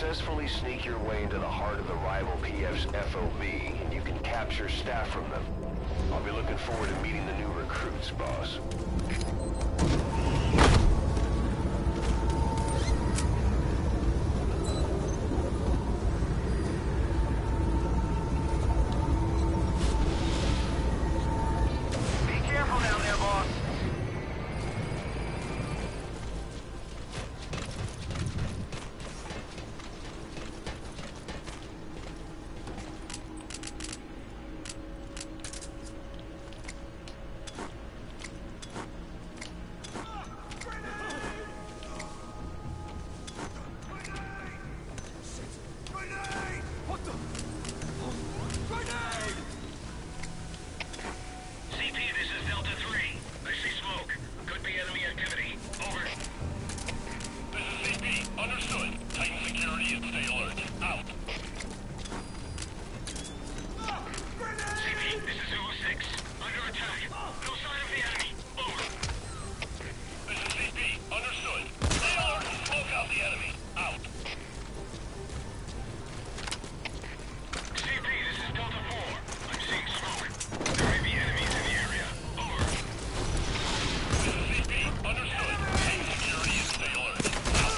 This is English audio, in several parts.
successfully sneak your way into the heart of the rival PF's FOB, and you can capture staff from them. I'll be looking forward to meeting the new recruits, boss.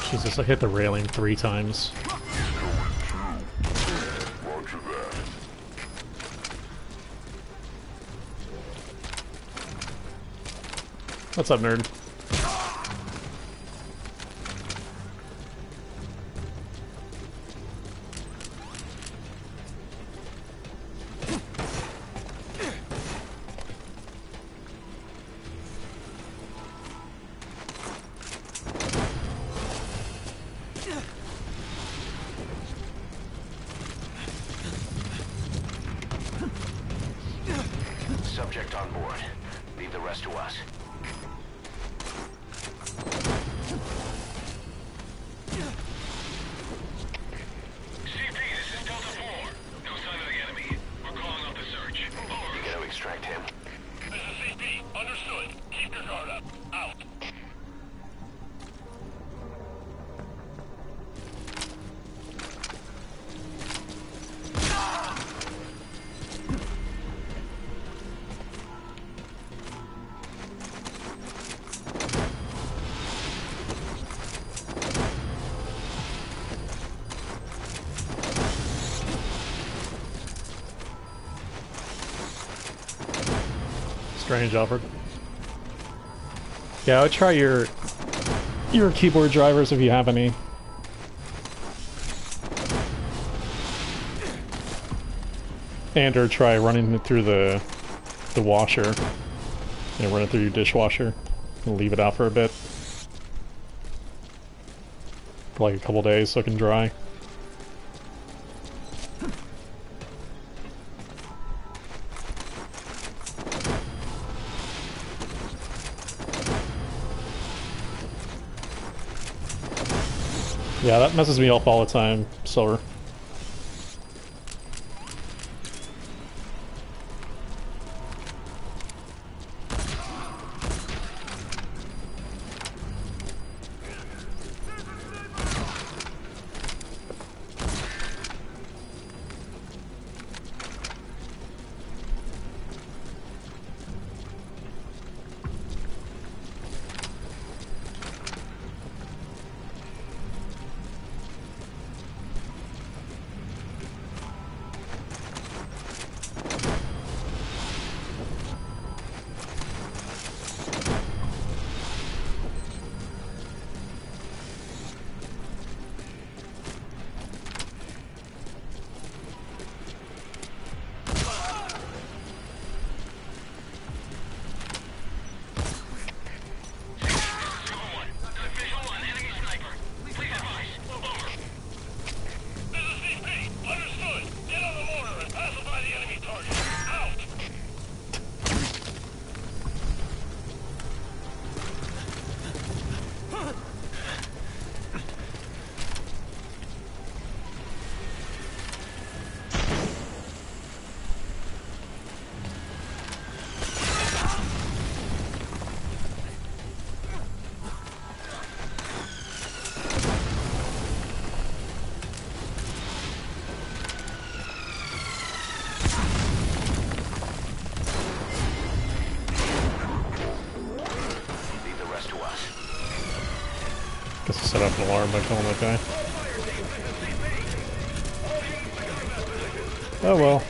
Jesus, I hit the railing 3 times. What's up, nerd? Subject on board. Leave the rest to us. CP, this is Delta 4. No sign of the enemy. We're calling off the search. Over. You gotta extract him. This is CP. Understood. Keep your guard up. Out. Strange, Alfred. Yeah, I would try your keyboard drivers if you have any. And or try running it through the washer. You know, run it through your dishwasher and leave it out for a bit. For like a couple days so it can dry. Yeah, that messes me up all the time, Silver. Guess I set off an alarm by killing that guy. Oh well.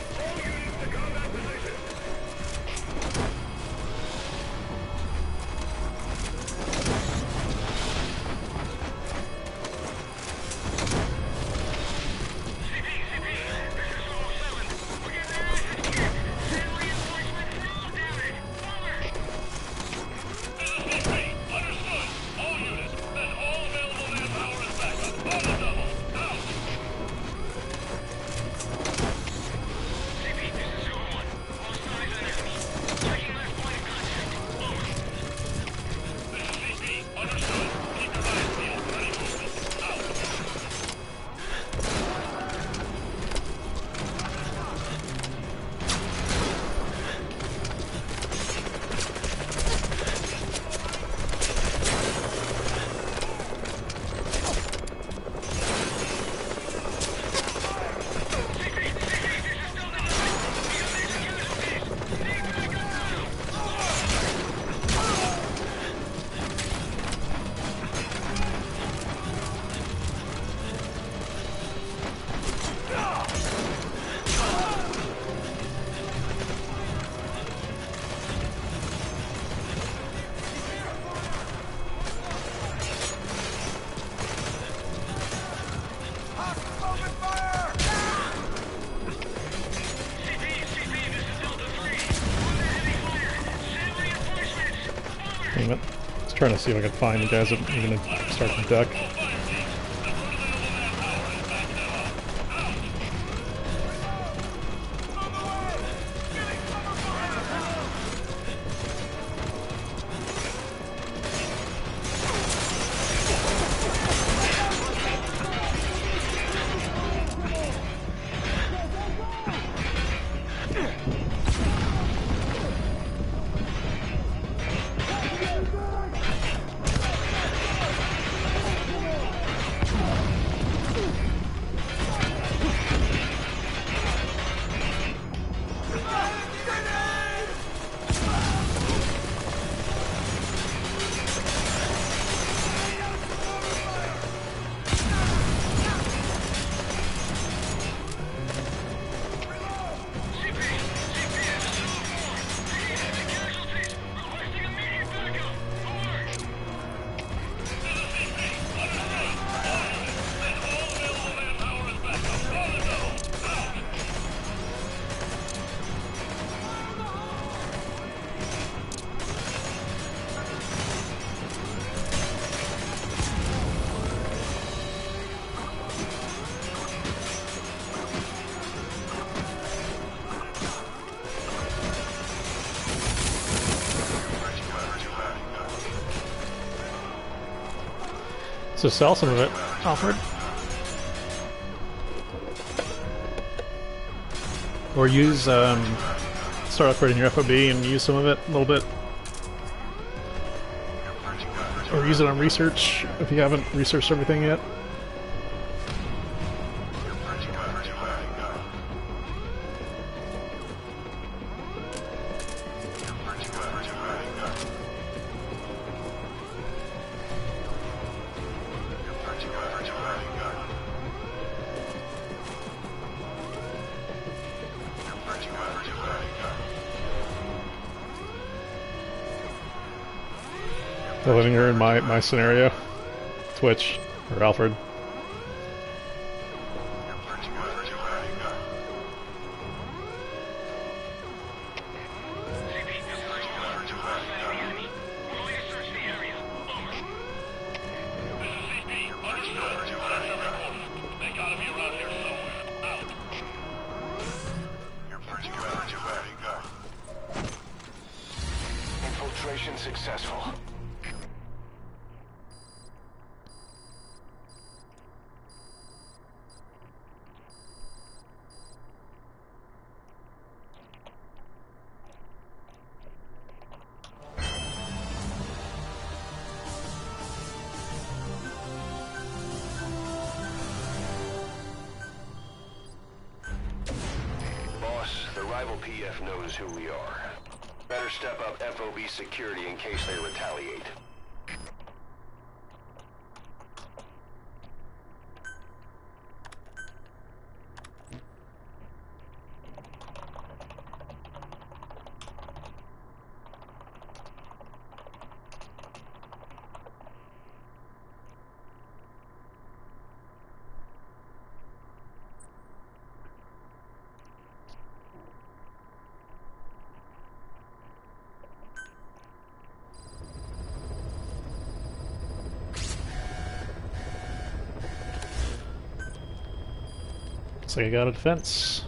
Damn it. I was trying to see if I could find the guys that are going to start the deck. So sell some of it, Alfred. Or use, start upgrading your FOB and use some of it a little bit. Or use it on research if you haven't researched everything yet. Living here in my scenario, Twitch or Alfred. Infiltration successful. Rival PF knows who we are. Better step up FOB security in case they retaliate. Looks like I got a defense.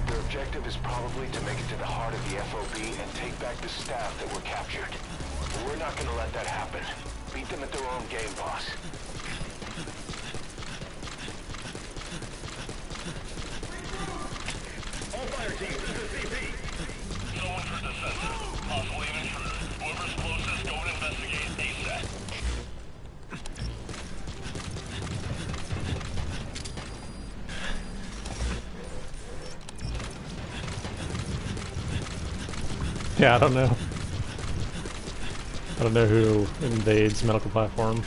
Their objective is probably to make it to the heart of the FOB and take back the staff that were captured. But we're not gonna let that happen. Beat them at their own game, boss. All fire teams, this is CP. Someone for the sensor. Possibly an intruder. Whoever's closest, go and investigate ASAP. Yeah, I don't know. I don't know who invades medical platform.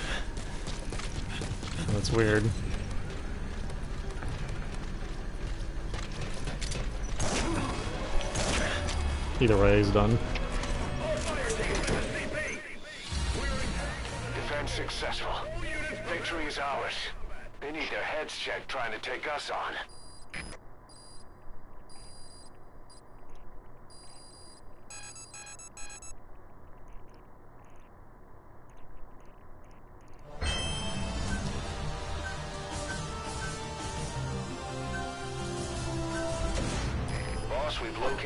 That's weird. Either way, he's done. Defense successful. Victory is ours. They need their heads checked trying to take us on.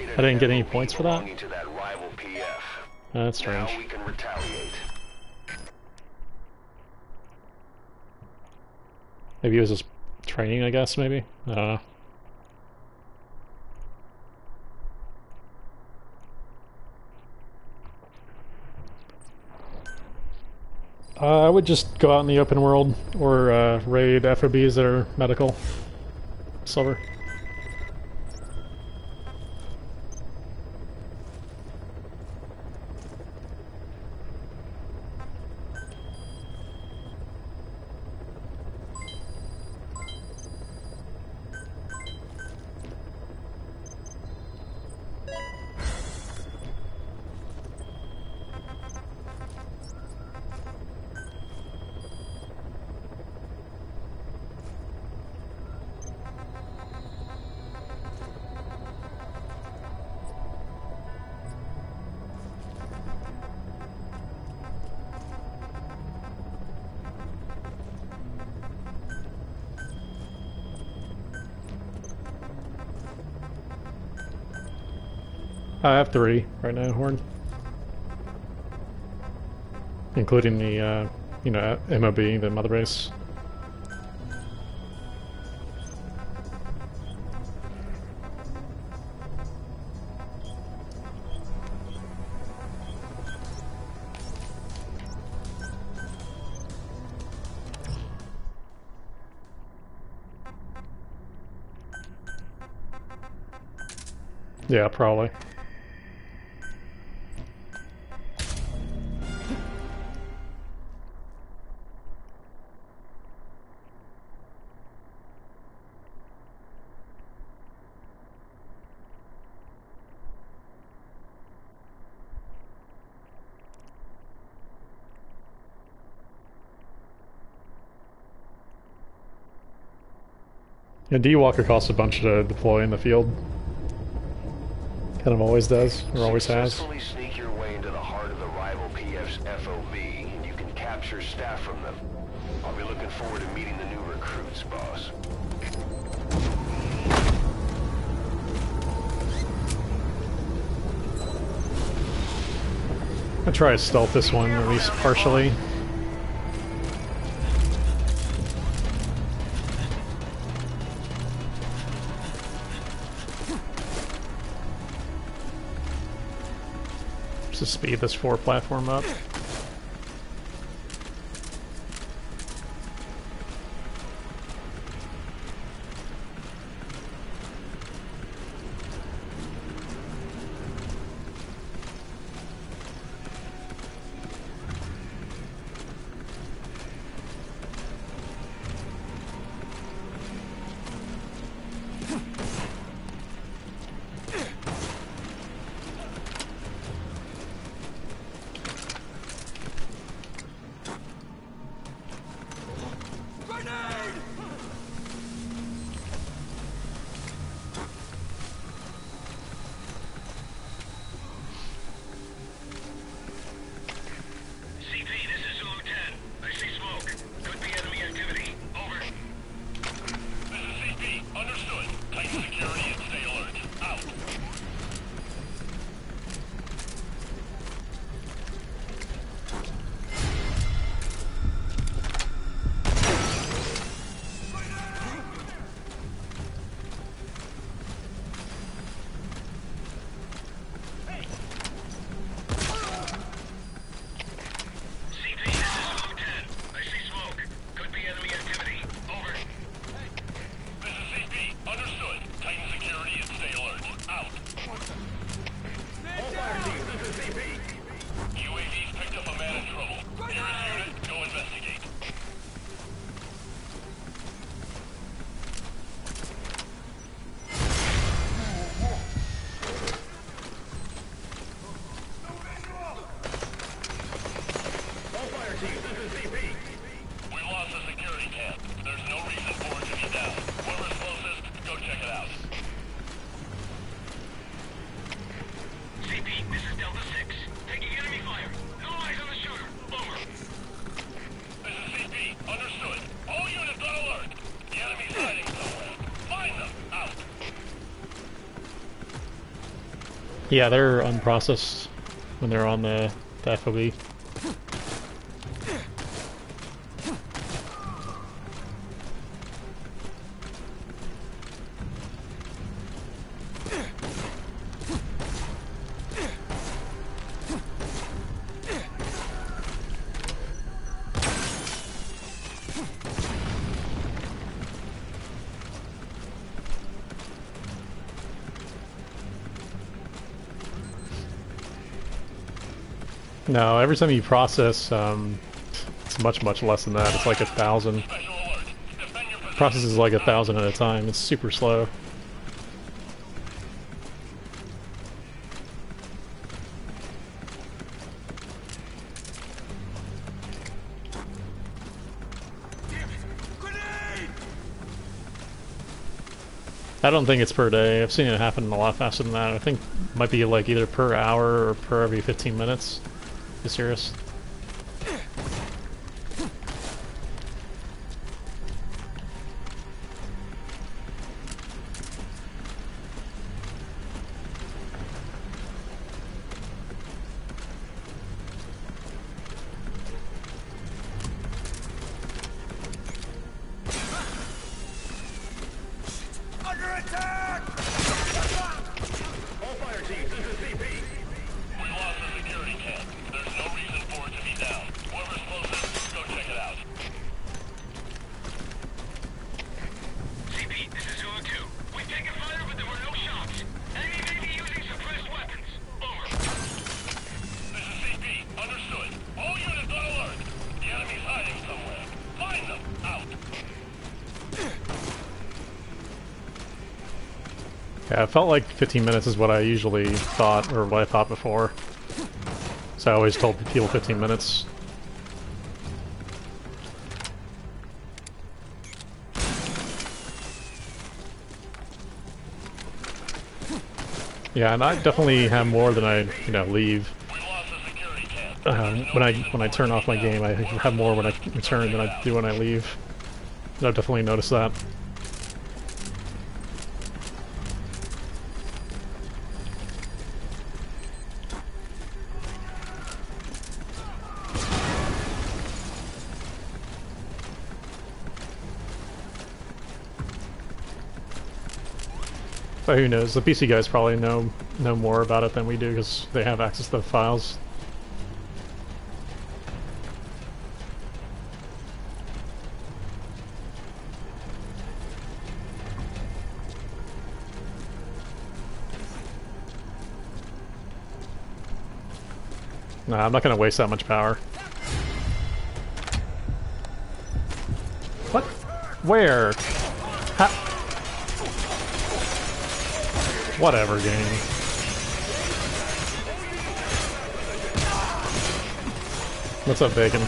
I didn't get any points for that? To that rival PF. That's strange. Now we can retaliate. Maybe it was just training, I guess, maybe? I don't know. I would just go out in the open world or raid FOBs that are medical. Silver. I have 3 right now, Horn. Including the, you know, MOB, the mother base. Yeah, probably. Yeah, D-Walker costs a bunch to deploy in the field. Kind of always does, or always has. Successfully sneak your way into the heart of the rival PF's FOB, and you can capture staff from them. I'll be looking forward to meeting the new recruits, boss. I'll try to stealth this one, at least partially. to speed this 4 platform up. Yeah, they're unprocessed when they're on the FOB. No, every time you process, it's much less than that. It's like 1,000. Process is like 1,000 at a time. It's super slow. I don't think it's per day. I've seen it happen a lot faster than that. I think it might be like either per hour or per every 15 minutes. You serious? Yeah, it felt like 15 minutes is what I usually thought, or what I thought before. So I always told people 15 minutes. Yeah, and I definitely have more than I, leave. When I turn off my game, I have more when I return than I do when I leave. I've definitely noticed that. But who knows? The PC guys probably know know more about it than we do because they have access to the files. Nah, I'm not gonna waste that much power. What? Where? How? Whatever, game. What's up, Bacon?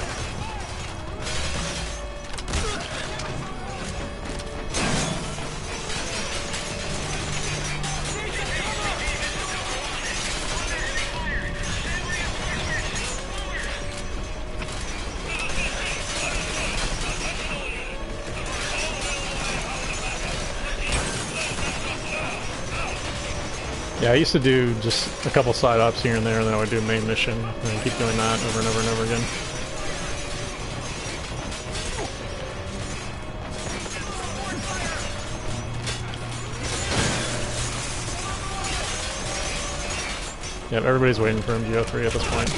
Yeah, I used to do just a couple side ops here and there, and then I would do a main mission, and then keep doing that over and over and over again. Yep, everybody's waiting for MGO3 at this point.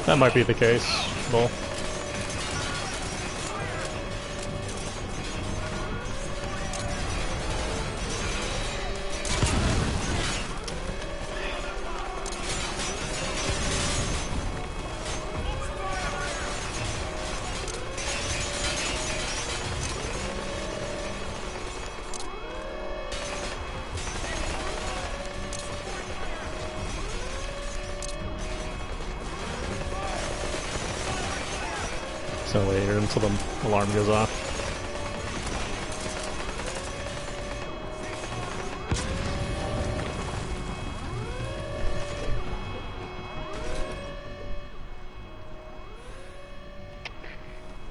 That might be the case, Bull. So wait here until the alarm goes off.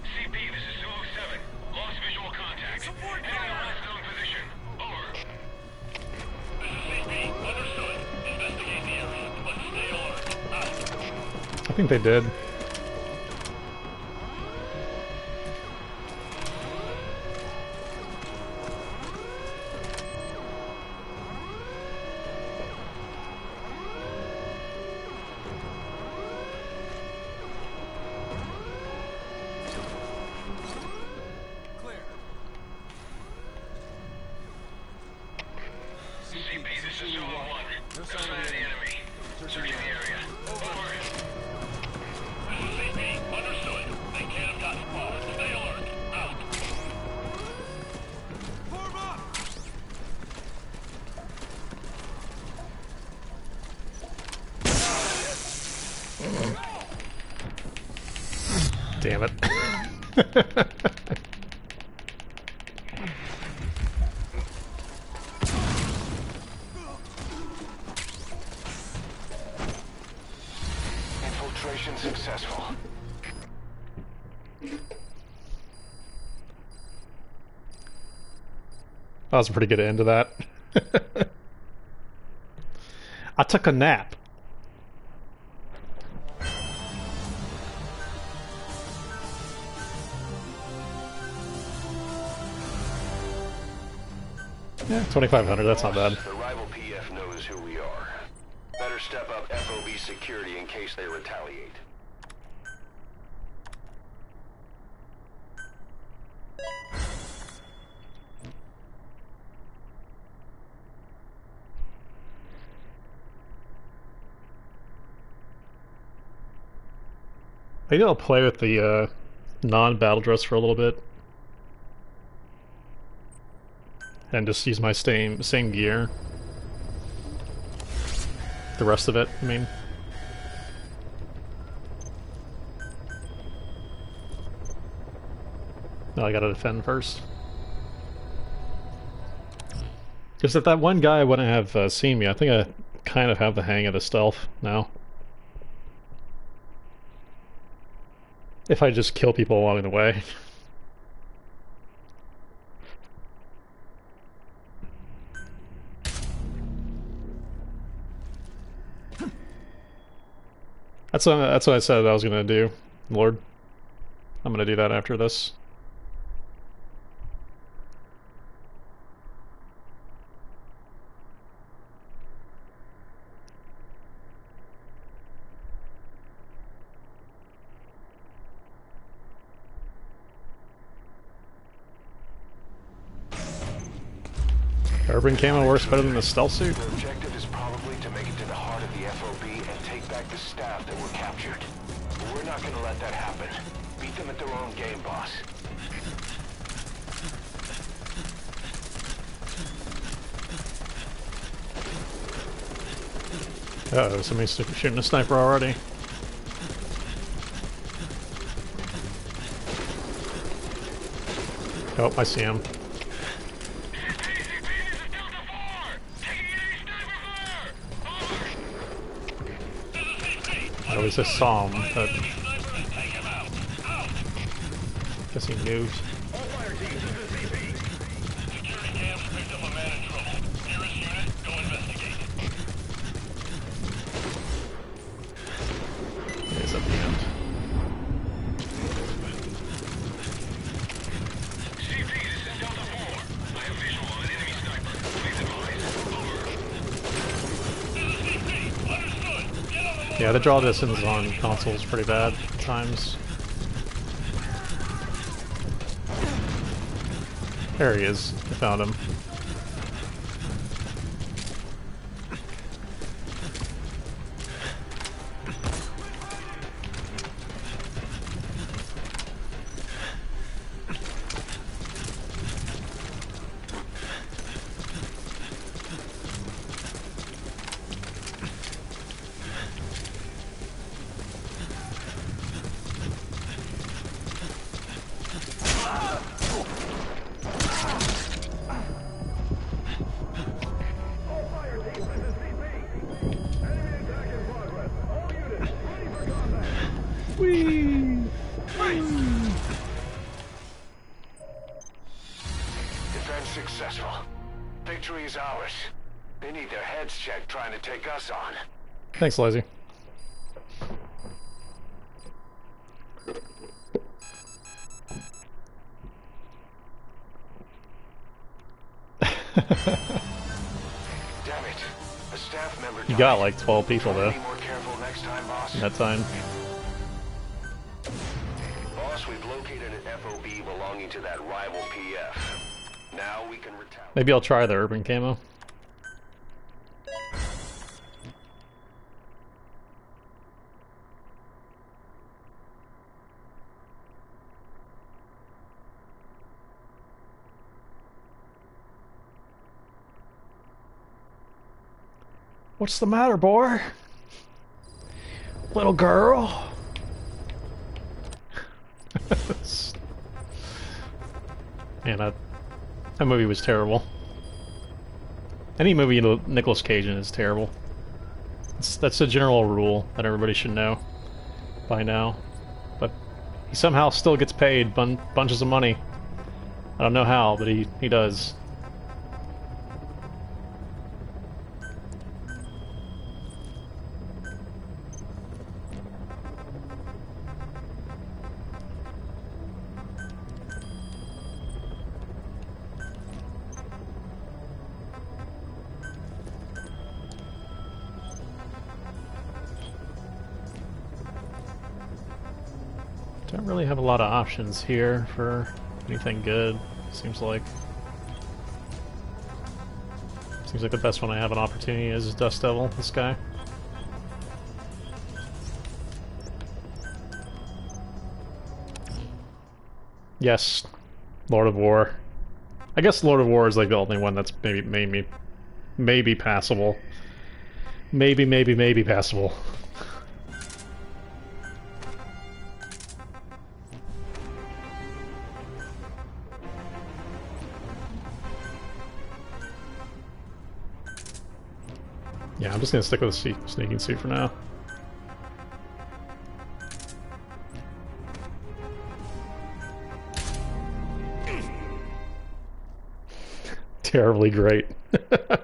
CP, this is 207. Lost visual contact. Heading to last known position. Over. This is CP. Understood. Investigate the area, but stay alert. Out. I think they did. CP, this is 201. No sign of the enemy. Searching the area. Over. This is CP. Understood. They can't have gotten far. Stay alert. Out. Form up! Damn it. Infiltration successful. That was a pretty good end to that. I took a nap. Yeah, 2,500, that's not bad. The rival PF knows who we are. Better step up FOB security in case they retaliate. Maybe I'll play with the non-battle dress for a little bit. And just use my same gear. The rest of it, I mean. No, I gotta defend first. Because if that one guy wouldn't have seen me, I think I kind of have the hang of the stealth now. If I just kill people along the way. That's what I said I was gonna do, Lord. I'm gonna do that after this. Urban camo works better than the stealth suit? The objective is probably to make it to the heart of the FOB and take back the staff that were captured. But we're not gonna let that happen. Beat them at their own game, boss. Uh-oh, somebody's shooting a sniper already. Oh, I see him. I always just saw him, but guess he moved. He's at the end. CP, this is Delta 4. I have visual on an enemy sniper. Please advise. Yeah, the draw distance on console is pretty bad at times. There he is. I found him. Defense successful. Victory is ours. They need their heads checked trying to take us on. Thanks, Lazy. Damn it. A staff member You got like 12 people though Be more careful next time, boss. in that time. Boss, we've located an FOB belonging to that rival PF. Now we can retaliate. Maybe I'll try the urban camo. What's the matter, boy? Little girl? Man, that movie was terrible. Any movie Nicolas Cage in is terrible. That's a general rule that everybody should know by now. But he somehow still gets paid bunches of money. I don't know how, but he does. Don't really have a lot of options here for anything good, seems like. Seems like the best one I have an opportunity is Dust Devil, this guy. Yes, Lord of War. I guess Lord of War is like the only one that's maybe passable. Maybe passable. Yeah, I'm just gonna stick with the sneaking suit for now. Terribly great. I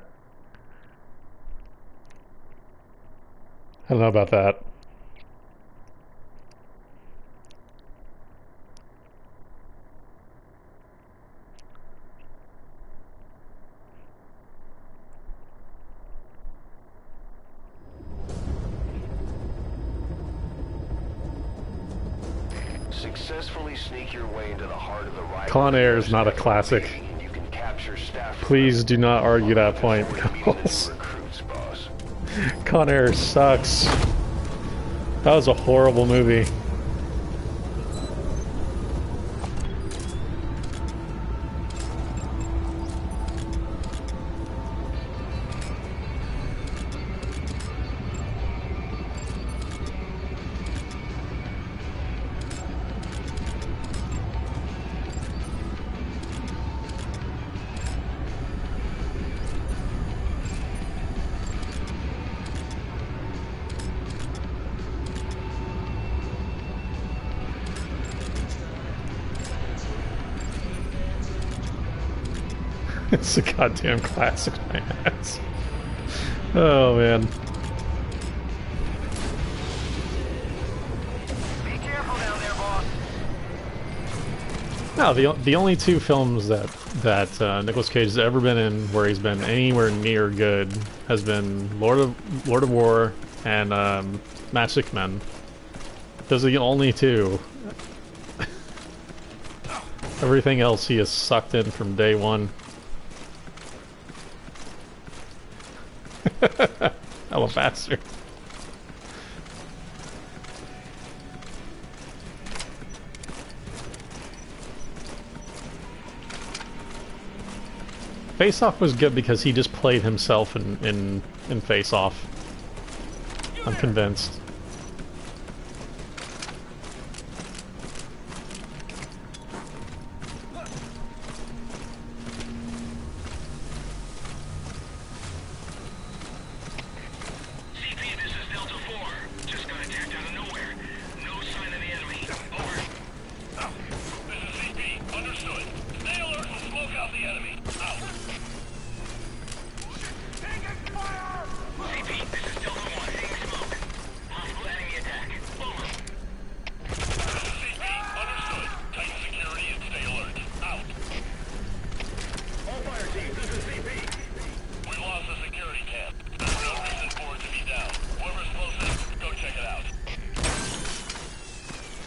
don't know about that. Successfully sneak your way into the heart of the rival. Con Air is not a classic. And you can capture staff. Please do not argue that point, because Recruits, boss. Con Air sucks. That was a horrible movie. It's a goddamn classic, my ass. Oh man. Be careful down there, boss. No, the only two films that Nicolas Cage has ever been in where he's been anywhere near good has been Lord of War and Massive Men. Those are the only two. Everything else he has sucked in from day one. Hella bastard. Face Off was good because he just played himself in Face Off. I'm convinced.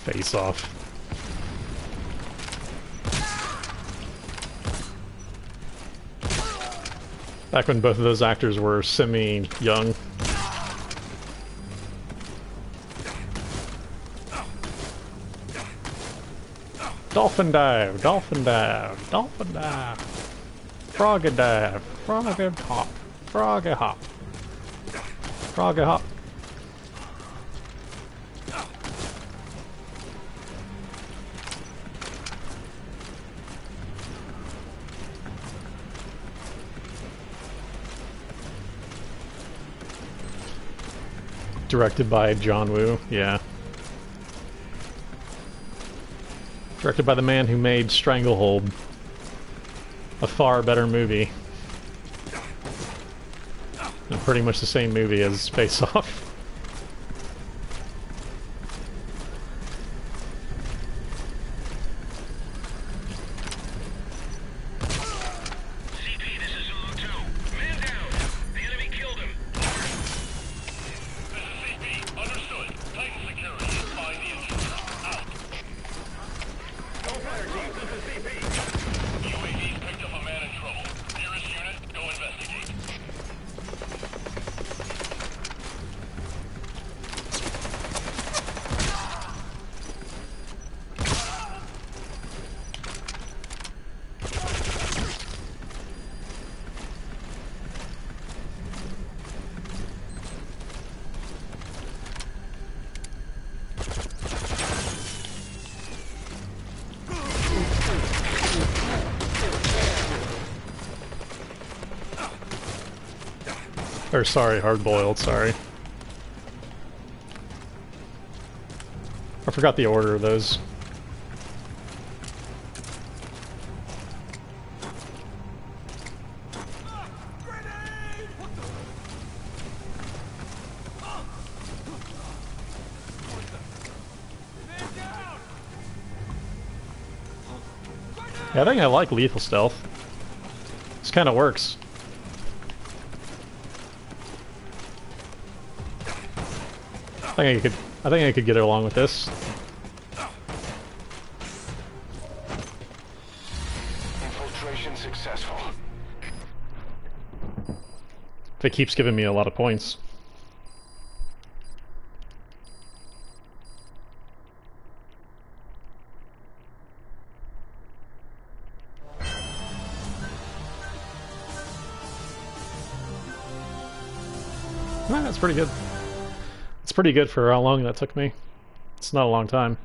Face Off. Back when both of those actors were semi-young. Dolphin dive, dolphin dive, dolphin dive. Froggy dive, froggy hop, froggy hop. Froggy hop. Directed by John Woo, yeah. Directed by the man who made Stranglehold. A far better movie. And pretty much the same movie as Face Off. Or sorry, hard-boiled, sorry. I forgot the order of those. Yeah, I think I like lethal stealth. This kind of works. I think I could get along with this. if it keeps giving me a lot of points. Ah, that's pretty good. It's pretty good for how long that took me. It's not a long time.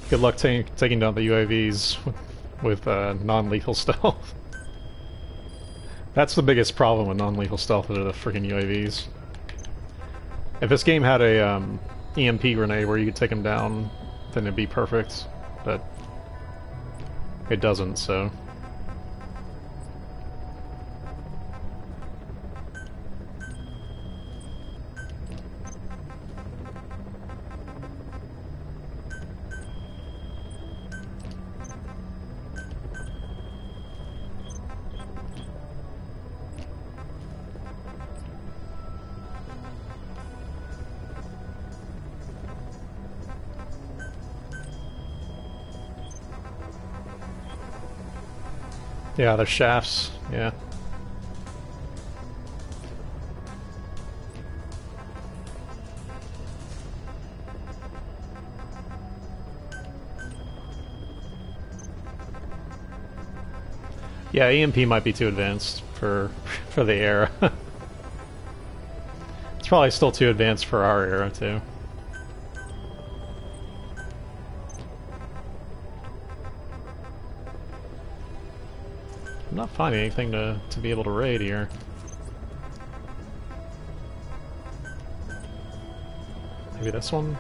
Good luck taking down the UAVs with non-lethal stealth. That's the biggest problem with non-lethal stealth, are the freaking UAVs. If this game had a EMP grenade where you could take them down, then it'd be perfect, but it doesn't, so... Yeah, the shafts, yeah. Yeah, EMP might be too advanced for the era. It's probably still too advanced for our era, too. I'm not finding anything to be able to raid here. Maybe this one?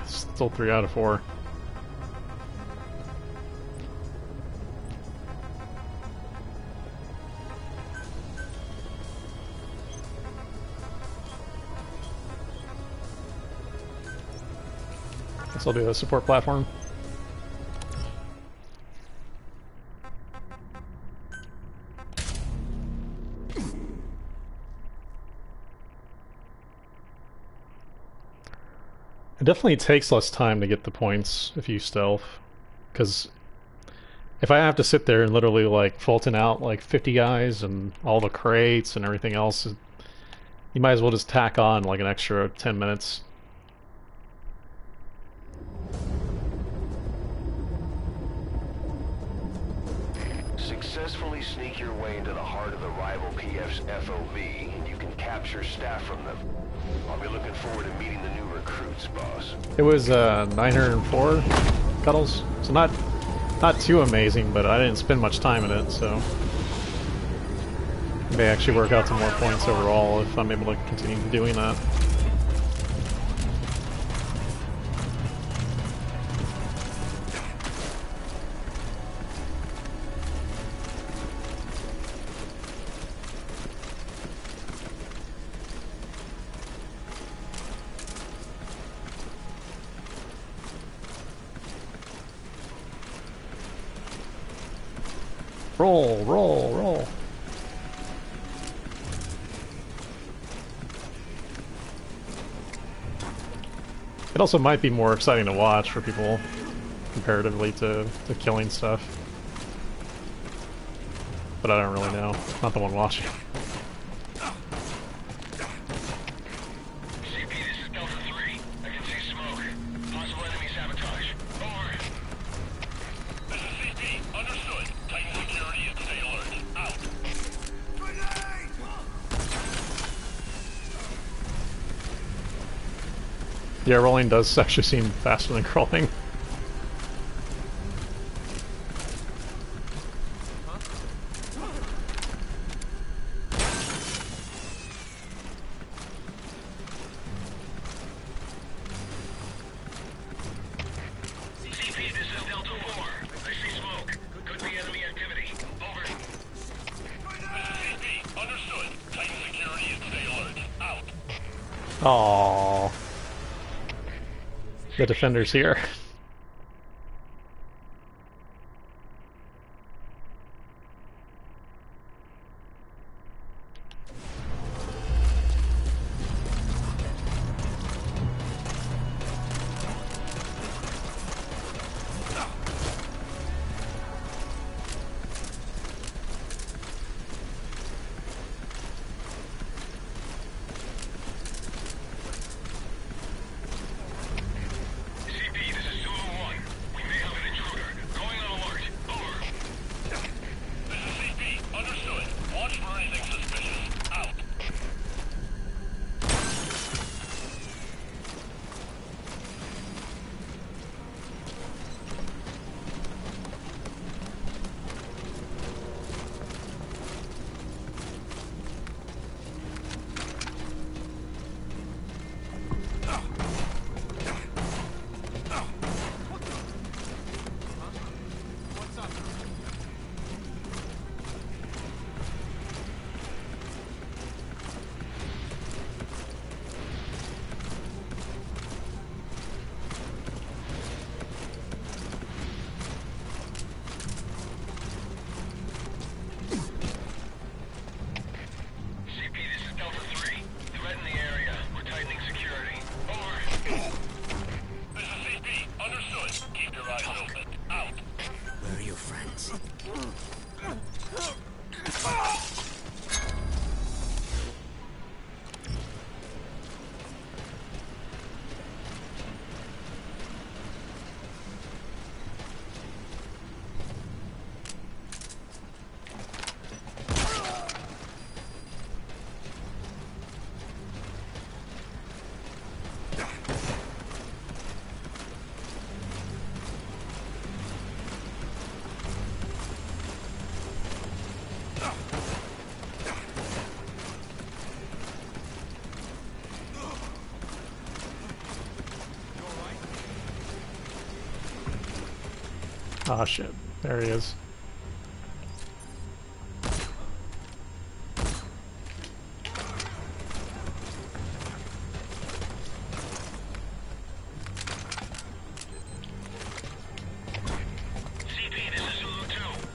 Still 3 out of 4. Guess I'll do the support platform. It definitely takes less time to get the points if you stealth, because if I have to sit there and literally like Fulton out like 50 guys and all the crates and everything else, you might as well just tack on like an extra 10 minutes. Successfully sneak your way into the heart of the rival PF's FOB, and you can capture staff from them. I'll be looking forward to meeting the new recruits, boss. It was 904 cuddles, so not too amazing, but I didn't spend much time in it, so it may actually work out to more points overall if I'm able to continue doing that. Roll, roll, roll. It also might be more exciting to watch for people comparatively to killing stuff. But I don't really know. Not the one watching. CP, this is Delta 3. I can see smoke. Possible enemy sabotage. Over. This is CP. Understood. Tighten security and stay alert. Out. Yeah, rolling does actually seem faster than crawling. CP, this is Delta 4. I see smoke. Could be enemy activity. Over. This is CP. Understood. Tighten security and stay alert. Out. Aww. The defender's here. Ah, shit. There he is. CP, this is Zulu 2.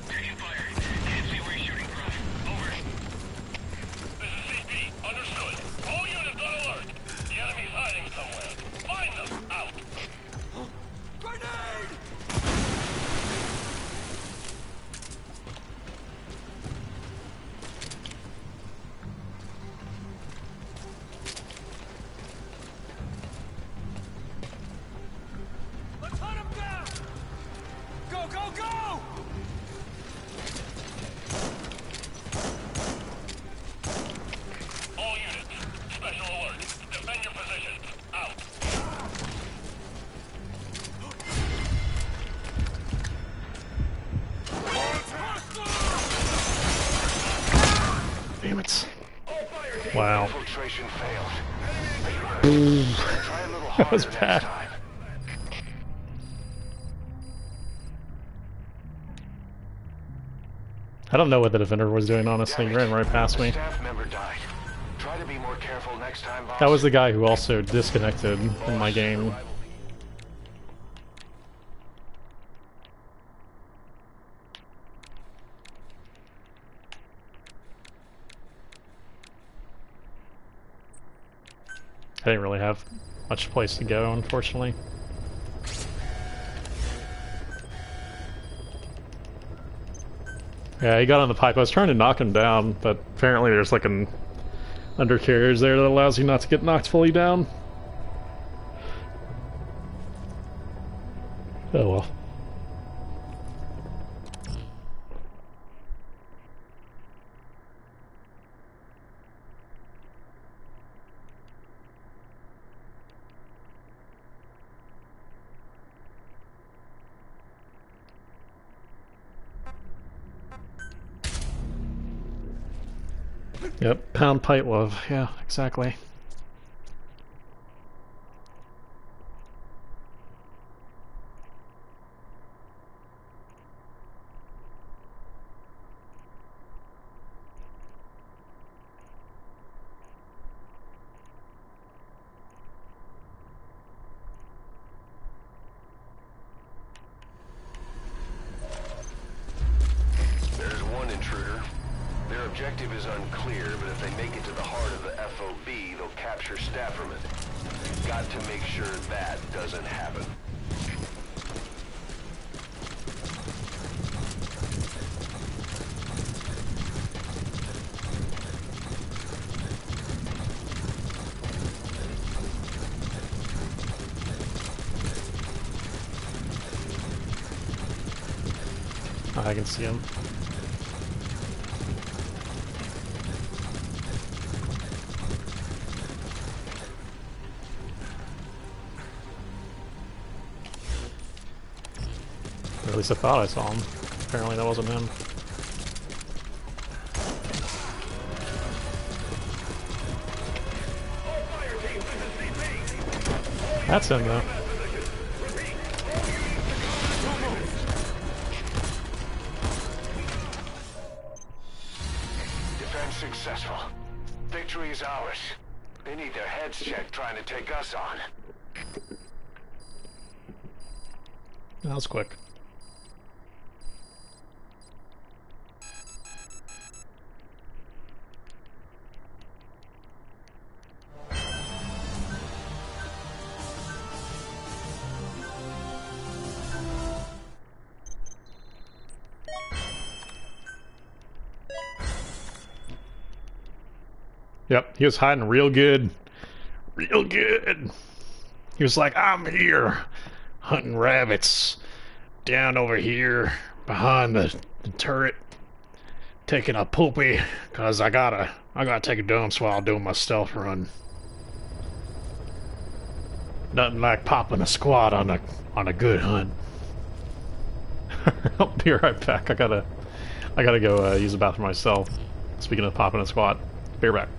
Taking fire. Can't see where he's shooting from. Over. This is CP. Understood. All units on alert. The enemy's hiding somewhere. Find them. Out. Grenade! Let's hunt him down! Go, go, go! All units, special alert. Defend your positions. Out. Damn it. Wow. Infiltration failed. Ooh. Try a little That harder was next bad. time. I don't know what the defender was doing, honestly. He ran right past me. Staff member died. Try to be more careful next time, boss. That was the guy who also disconnected in my game. I didn't really have much place to go, unfortunately. Yeah, he got on the pipe. I was trying to knock him down, but apparently there's like an undercarriage there that allows you not to get knocked fully down. Oh well. Yep, pound pipe love. Yeah, exactly. There's one intruder. Their objective is unclear, but if they make it to the heart of the FOB, they'll capture Stafferman. Got to make sure that doesn't happen. I can see him. Or at least I thought I saw him. Apparently that wasn't him. That's him though. Defense successful. Victory is ours. They need their heads checked trying to take us on. That was quick. Yep, he was hiding real good. Real good. He was like, I'm here, hunting rabbits. Down over here, behind the turret. Taking a poopy, cause I gotta take a dump while doing my stealth run. Nothing like popping a squat on a good hunt. I'll be right back. I gotta go use the bathroom myself. Speaking of popping a squat, be right back.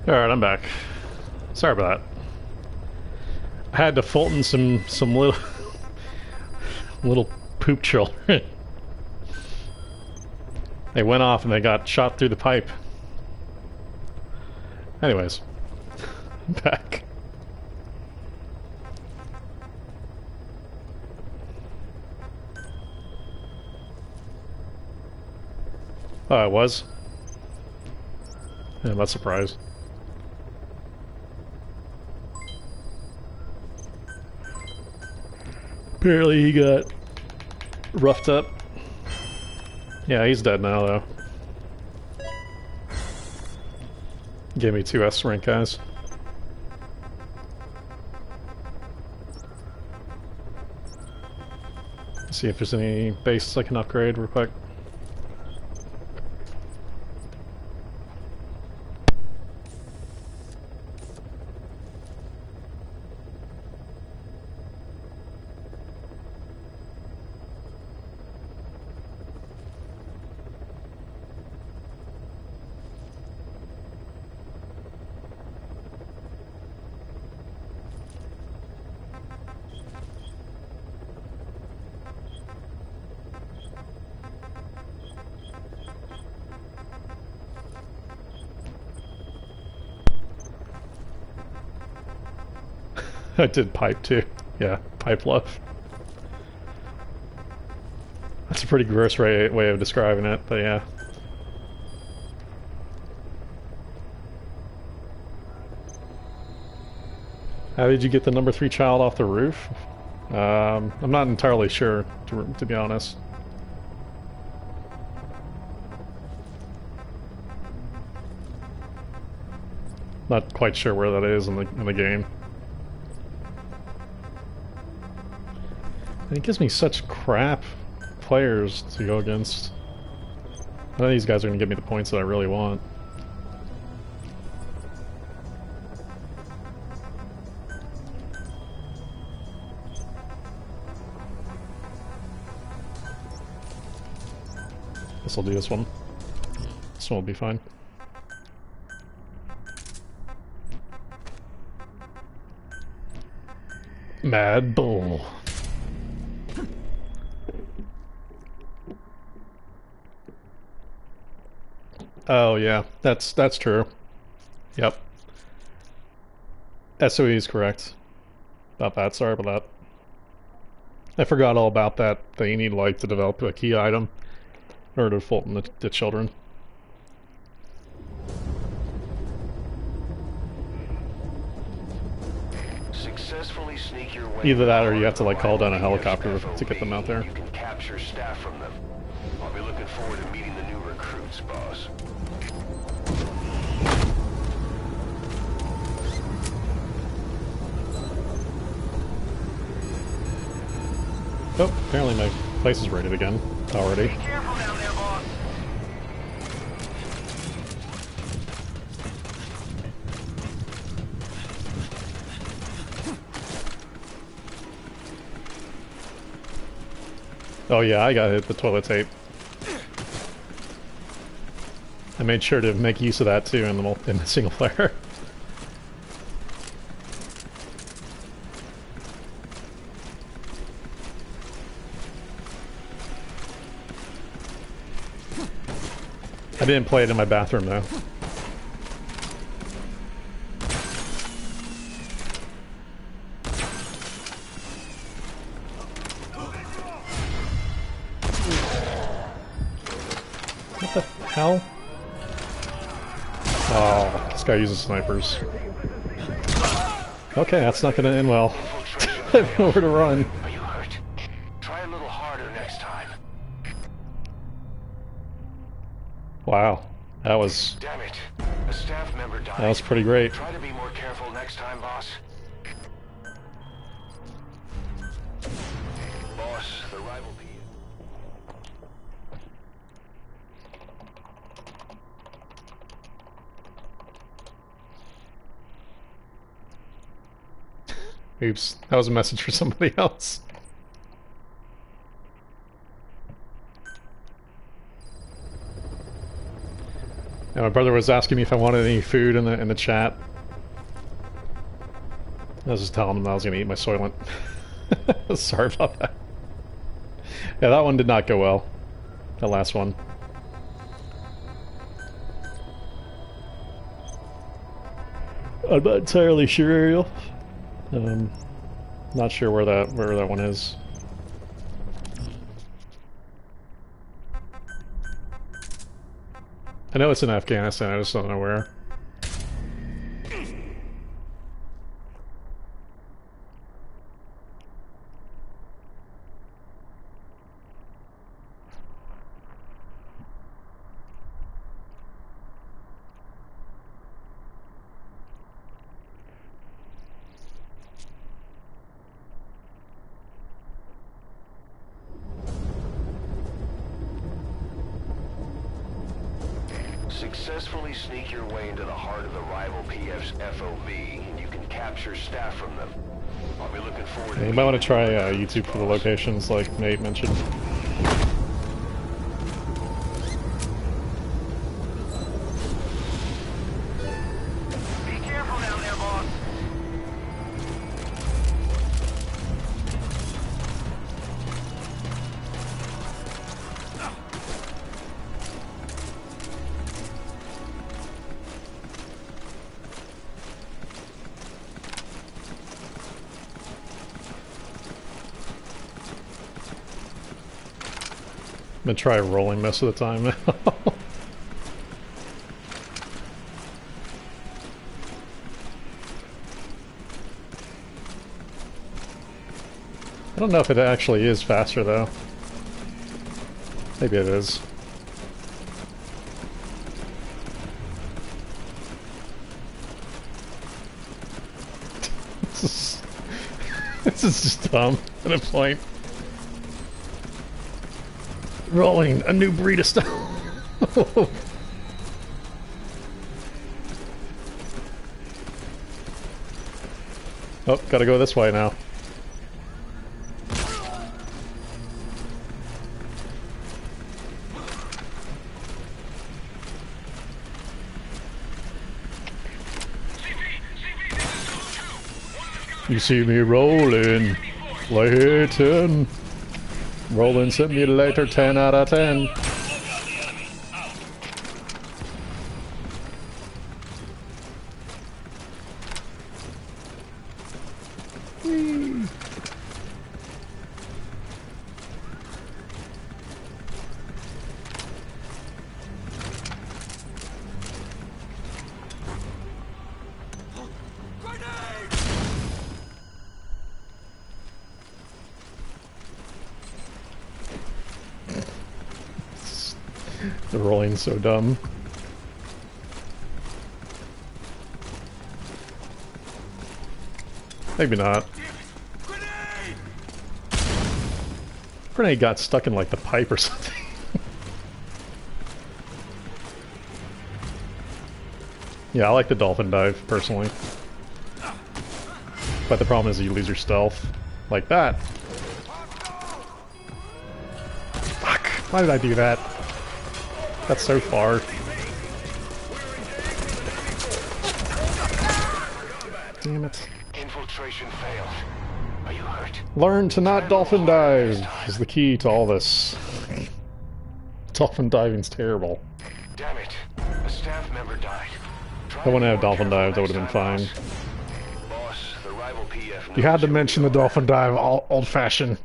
Alright, I'm back. Sorry about that. I had to Fulton some little poop children. They went off and they got shot through the pipe. Anyways, I'm back. Oh, it was? Yeah, I'm not surprised. Apparently he got roughed up. Yeah, he's dead now, though. Gave me 2 S rank guys. See if there's any bases I can upgrade real quick. I did pipe too. Yeah, pipe love. That's a pretty gross way of describing it, but yeah. How did you get the number 3 child off the roof? I'm not entirely sure, to be honest. Not quite sure where that is in the game. And it gives me such crap players to go against. None of these guys are going to give me the points that I really want. Guess I'll do this one. This one will be fine. Mad Bull. Oh yeah, that's true. Yep. SOE is correct. About that, sorry about that. I forgot all about that you need light to develop a key item in order to fulton the children. Successfully sneak your way. Either that or you have to like call down a helicopter to get them out there. You can capture staff from them. I'll be looking forward to meeting the new recruits, boss. Oh, apparently my place is raided again already. Be careful down there, boss. Oh yeah, I got hit with toilet tape. I made sure to make use of that too in the single player. I didn't play it in my bathroom though. What the hell? Oh, this guy uses snipers. Okay, that's not gonna end well. I have nowhere to run. Are you hurt? Try a little harder next time. Wow, that was Damn it. A staff member died. that was pretty great. Try to be more careful next time, boss. Boss, the rival be. Oops, that was a message for somebody else. And my brother was asking me if I wanted any food in the chat. I was just telling him I was going to eat my Soylent. Sorry about that. Yeah, that one did not go well. The last one. I'm not entirely sure, Ariel. Not sure where that one is. I know it's in Afghanistan, I just don't know where. Successfully sneak your way into the heart of the rival PF's FOB, and you can capture staff from them. I'll be looking forward to... You might want to try YouTube for the locations like Nate mentioned. Be careful down there, boss. I'm gonna try rolling most of the time now. I don't know if it actually is faster though. Maybe it is. This is just dumb at a point. Rolling a new breed of stuff. Oh, gotta go this way now. You see me rolling, Layton. Rolling simulator 10 out of 10. Whee. The rolling's so dumb. Maybe not. Grenade got stuck in like the pipe or something. Yeah, I like the dolphin dive personally. But the problem is you lose your stealth. Like that. Fuck! Why did I do that? That's so far. Damn it. Infiltration failed. Are you hurt? Learn to not dolphin dive is the key to all this. Dolphin diving's terrible. Damn it. A staff member died. I wouldn't have dolphin dives, that would have been fine. Boss, the rival PF... You had to mention the dolphin dive old-fashioned.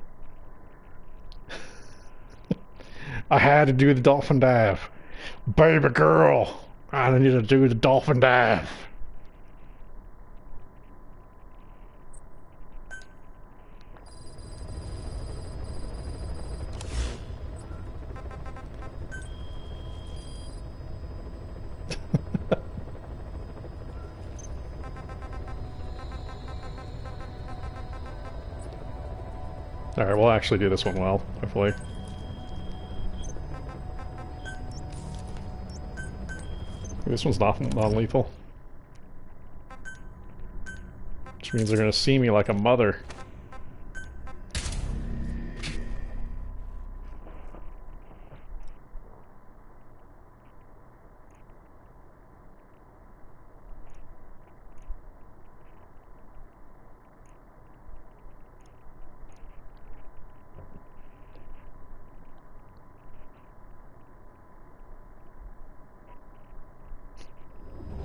I had to do the dolphin dive. Baby girl, I need to do the dolphin dive. Alright, we'll actually do this one well, hopefully. This one's not non-lethal. Which means they're gonna see me like a mother.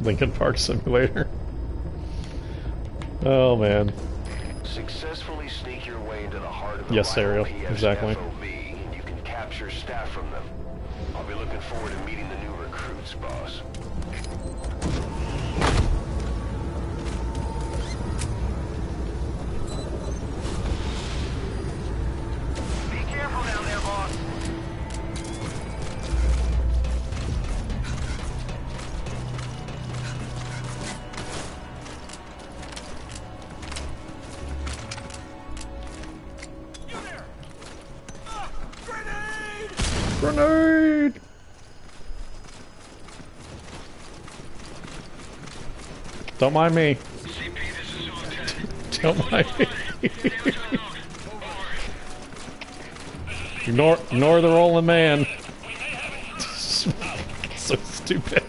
Lincoln Park Simulator. Oh man. Successfully sneak your way into the heart of the Yes, Ariel. Exactly. FOB, and you can capture staff from them. I'll be looking forward to meeting the new recruits, boss. Be careful down there, boss. Grenade! Don't mind me. CP, this is Zone 10. Don't mind me. Damage unknown. Over. Ignore the rolling man. So stupid.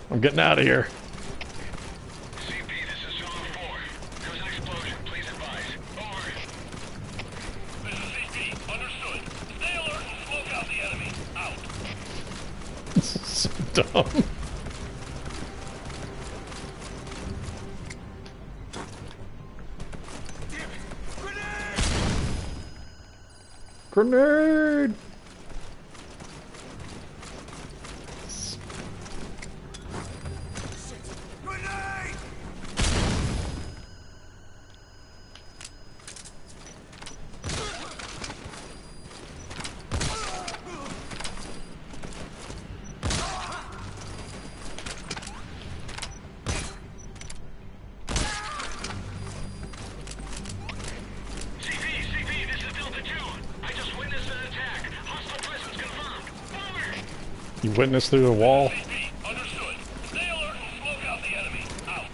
I'm getting out of here. CP, this is Zone 4. There's an explosion. Please advise. Over. This is CP. Understood. Stay alert and smoke out the enemy. Out. This is so dumb. Grenade! CP, this is Delta 2. I just witnessed an attack. Hostile presence confirmed. Over. You witnessed through the wall? CP, understood. Stay alert and smoke out the enemy. Out.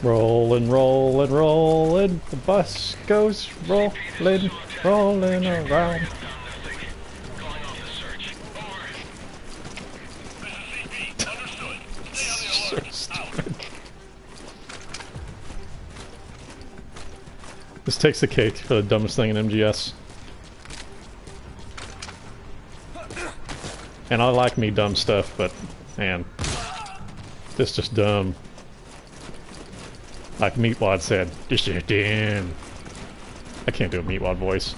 Rollin', rollin', rollin', the bus goes rollin', rollin' around. Found nothing. Calling off the search. Over. This is CP. Understood. Stay on the alert. Out. This takes the cake for the dumbest thing in MGS. And I like me dumb stuff, but man, this is just dumb. Like Meatwad said, this is damn. I can't do a Meatwad voice.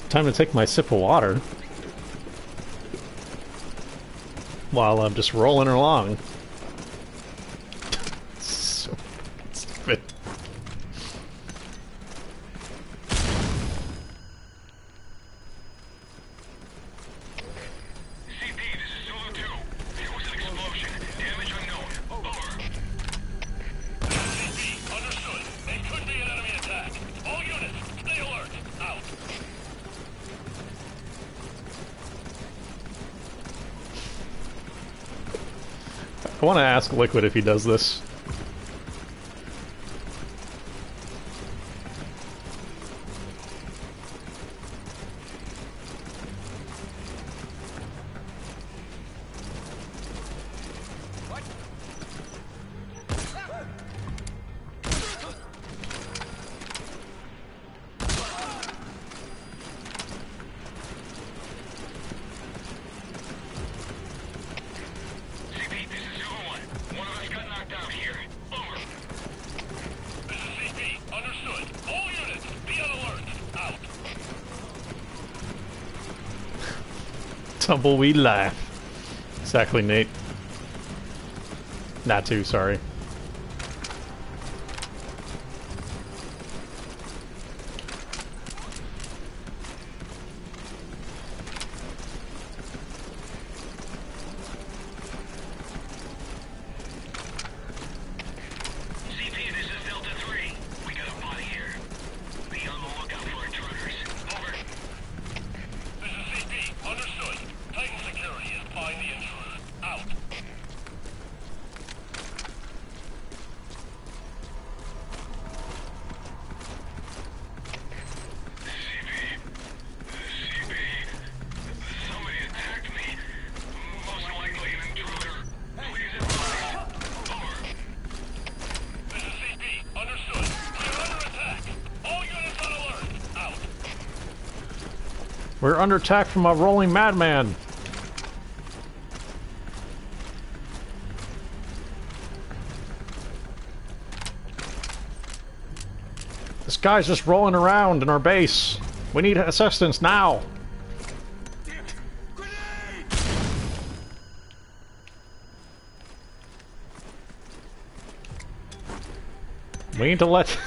Time to take my sip of water while I'm just rolling along. So stupid. CP, this is Zulu 2. There was an explosion. Damage unknown. Over. CP, understood. It could be an enemy attack. All units, stay alert. Out. I want to ask Liquid if he does this. CP, this is Zulu 1. One of us got knocked out here. Over. This is CP. Understood. All units, be on alert. Out. Tumbleweed laugh. Exactly, Nate. Not too, sorry. CP, this is Delta 3. We got a body here. Be on the lookout for intruders. Over. This is CP. Understood. Titan security is find the intruder. Out. CP. Somebody attacked me. Most likely an intruder. Please advise. Over. This is CP. Understood. We are under attack. All units on alert. Out. We're under attack from a rolling madman. This guy's just rolling around in our base. We need assistance now. We need to let...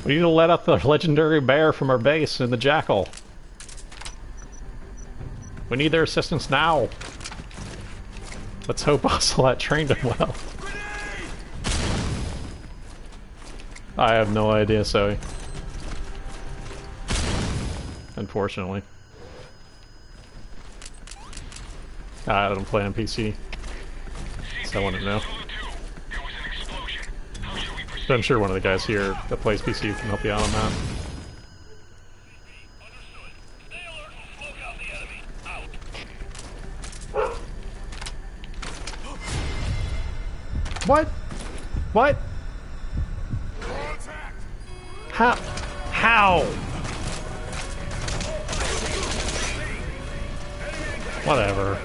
we need to let up the legendary bear from our base and the jackal. We need their assistance now. Let's hope Ocelot trained him well. I have no idea, Zoe. Unfortunately. I don't play on PC, so I wouldn't know. But I'm sure one of the guys here that plays PC can help you out on that. What? What? How? How? Whatever.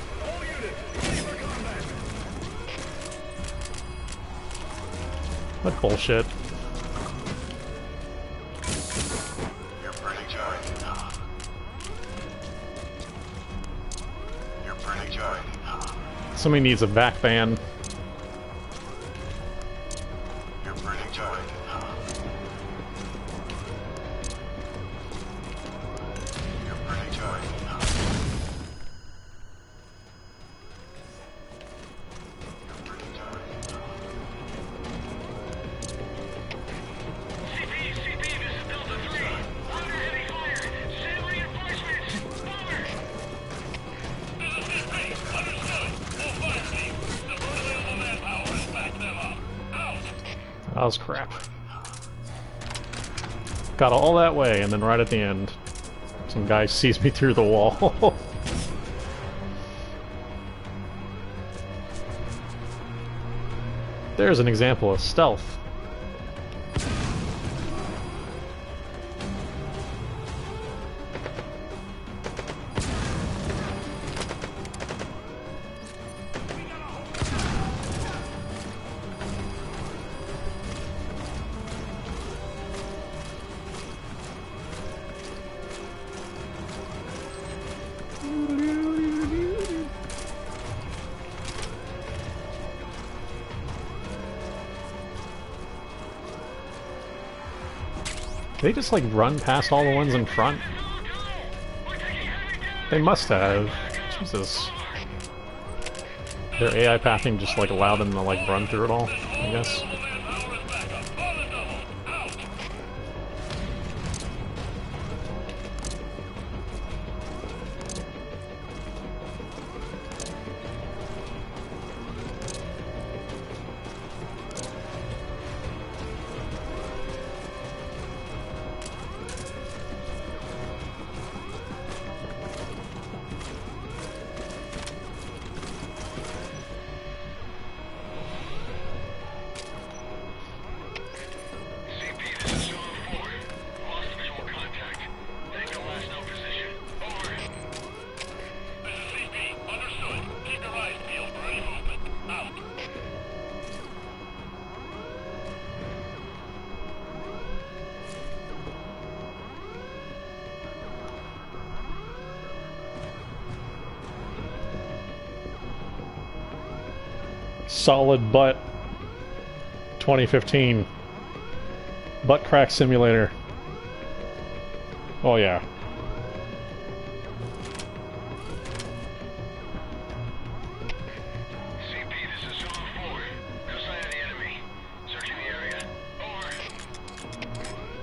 What bullshit? You're pretty good. You're pretty good. Somebody needs a back ban. You're pretty good. You're pretty good. That was crap. Got all that way, and then right at the end, some guy sees me through the wall. There's an example of stealth. They just like run past all the ones in front? They must have. Jesus. Their AI pathing just like allowed them to like run through it all, I guess. Solid butt 2015 butt crack simulator. Oh yeah. CP, this is Serval 4. No sign of the enemy. Searching the area. Over.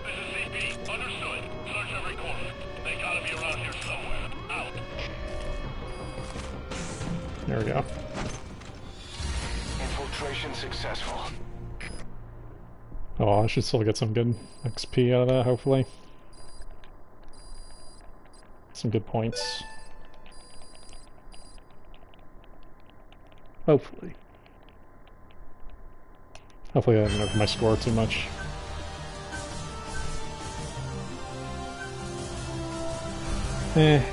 This is CP. Understood. Search every corner. They gotta be around here somewhere. Out. There we go. Infiltration successful. Oh, I should still get some good XP out of that, hopefully. Some good points. Hopefully. Hopefully I didn't nerf my score too much. That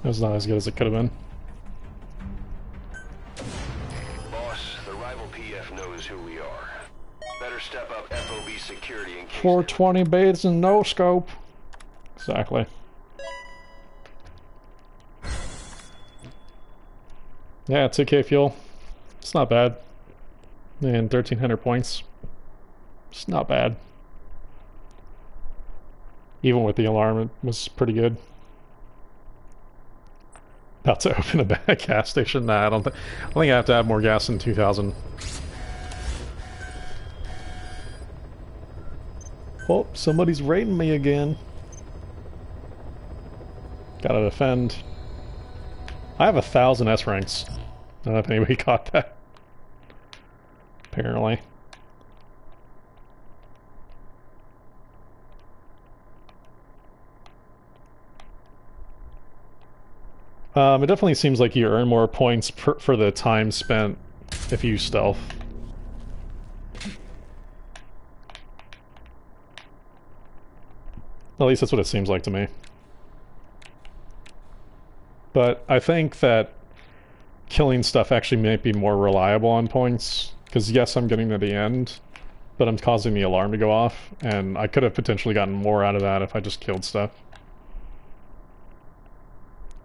was not as good as it could have been. Boss, the rival PF knows who we are. Better step up FOB security in case 420 bathes and no scope. Exactly. Yeah, 2k fuel. It's not bad. And 1300 points. It's not bad. Even with the alarm, it was pretty good. About to open a bad gas station? Nah, I think I have to add more gas in 2000. Oh, somebody's raiding me again. Gotta defend. I have 1,000 S ranks. I don't know if anybody caught that. Apparently. It definitely seems like you earn more points for the time spent if you stealth. At least that's what it seems like to me. But I think that killing stuff actually might be more reliable on points. Because yes, I'm getting to the end, but I'm causing the alarm to go off, and I could have potentially gotten more out of that if I just killed stuff.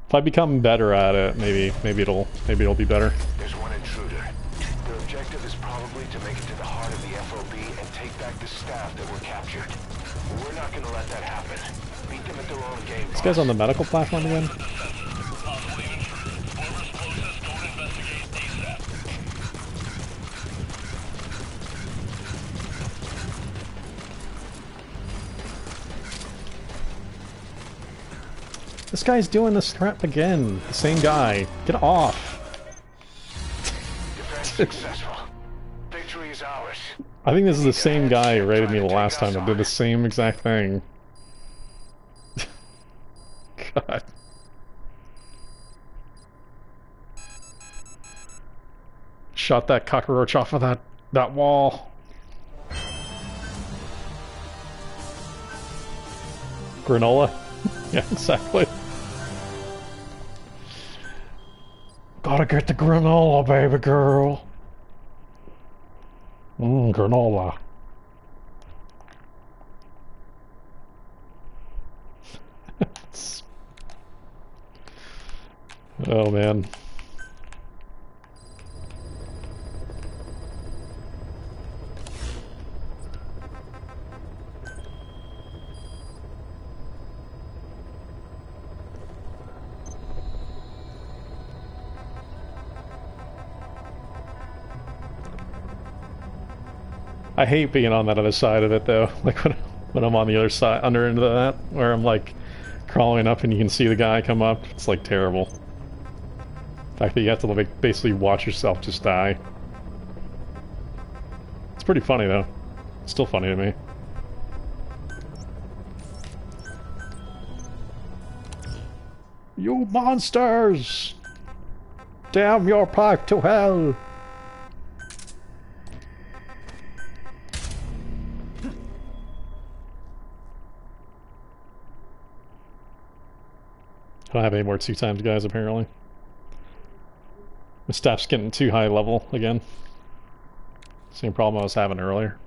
If I become better at it, maybe it'll be better. There's one intruder. Their objective is probably to make it to the heart of the FOB and take back the staff that were captured. We're not gonna let that happen. Beat them at their own game. This guy's on the medical platform again? This guy's doing this trap again. The same guy. Get off. Defense successful. Victory is ours. I think this is the same guy who raided me the last time that did the same exact thing. God. Shot that cockroach off of that wall. Granola? Yeah, exactly. Gotta get the granola, baby girl. Granola. Oh, man. I hate being on that other side of it, though. Like when I'm on the other side, under into that, where I'm like crawling up and you can see the guy come up. It's like terrible. The fact that you have to like basically watch yourself just die. It's pretty funny though. It's still funny to me. You monsters! Damn your pipe to hell! I don't have any more 2x guys, apparently. My staff's getting too high level again. Same problem I was having earlier.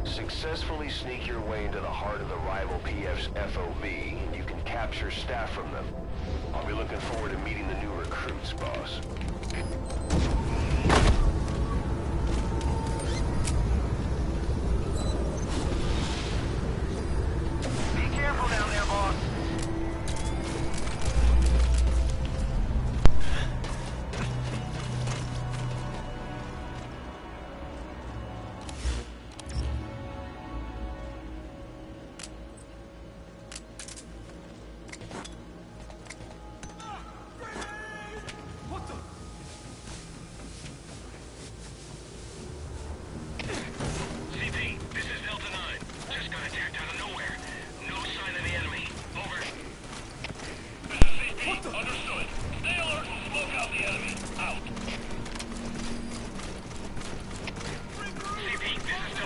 Successfully sneak your way into the heart of the rival PF's FOB, and you can capture staff from them. I'll be looking forward to meeting the new recruits, boss. Be careful down there, boss.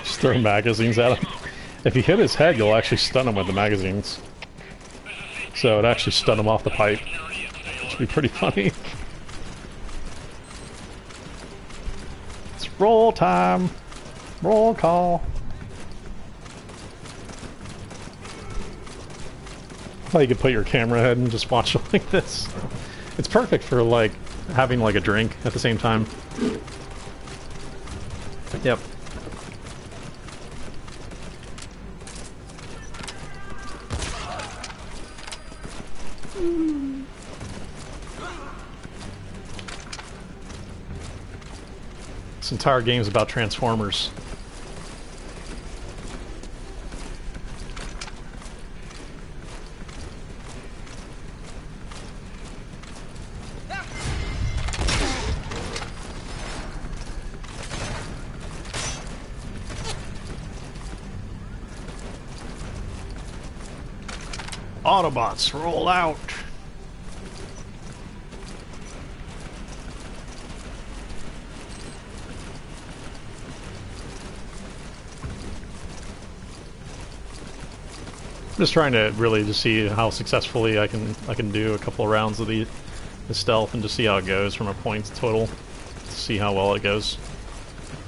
Throw magazines at him. If you hit his head, you'll actually stun him with the magazines. So it actually stun him off the pipe. Which would be pretty funny. It's roll time. Roll call. How you could put your camera ahead and just watch it like this. It's perfect for like having like a drink at the same time. Yep. This entire game is about Transformers. Autobots, roll out! I'm just trying to really just see how successfully I can do a couple of rounds of the stealth and just see how it goes from a points total to see how well it goes.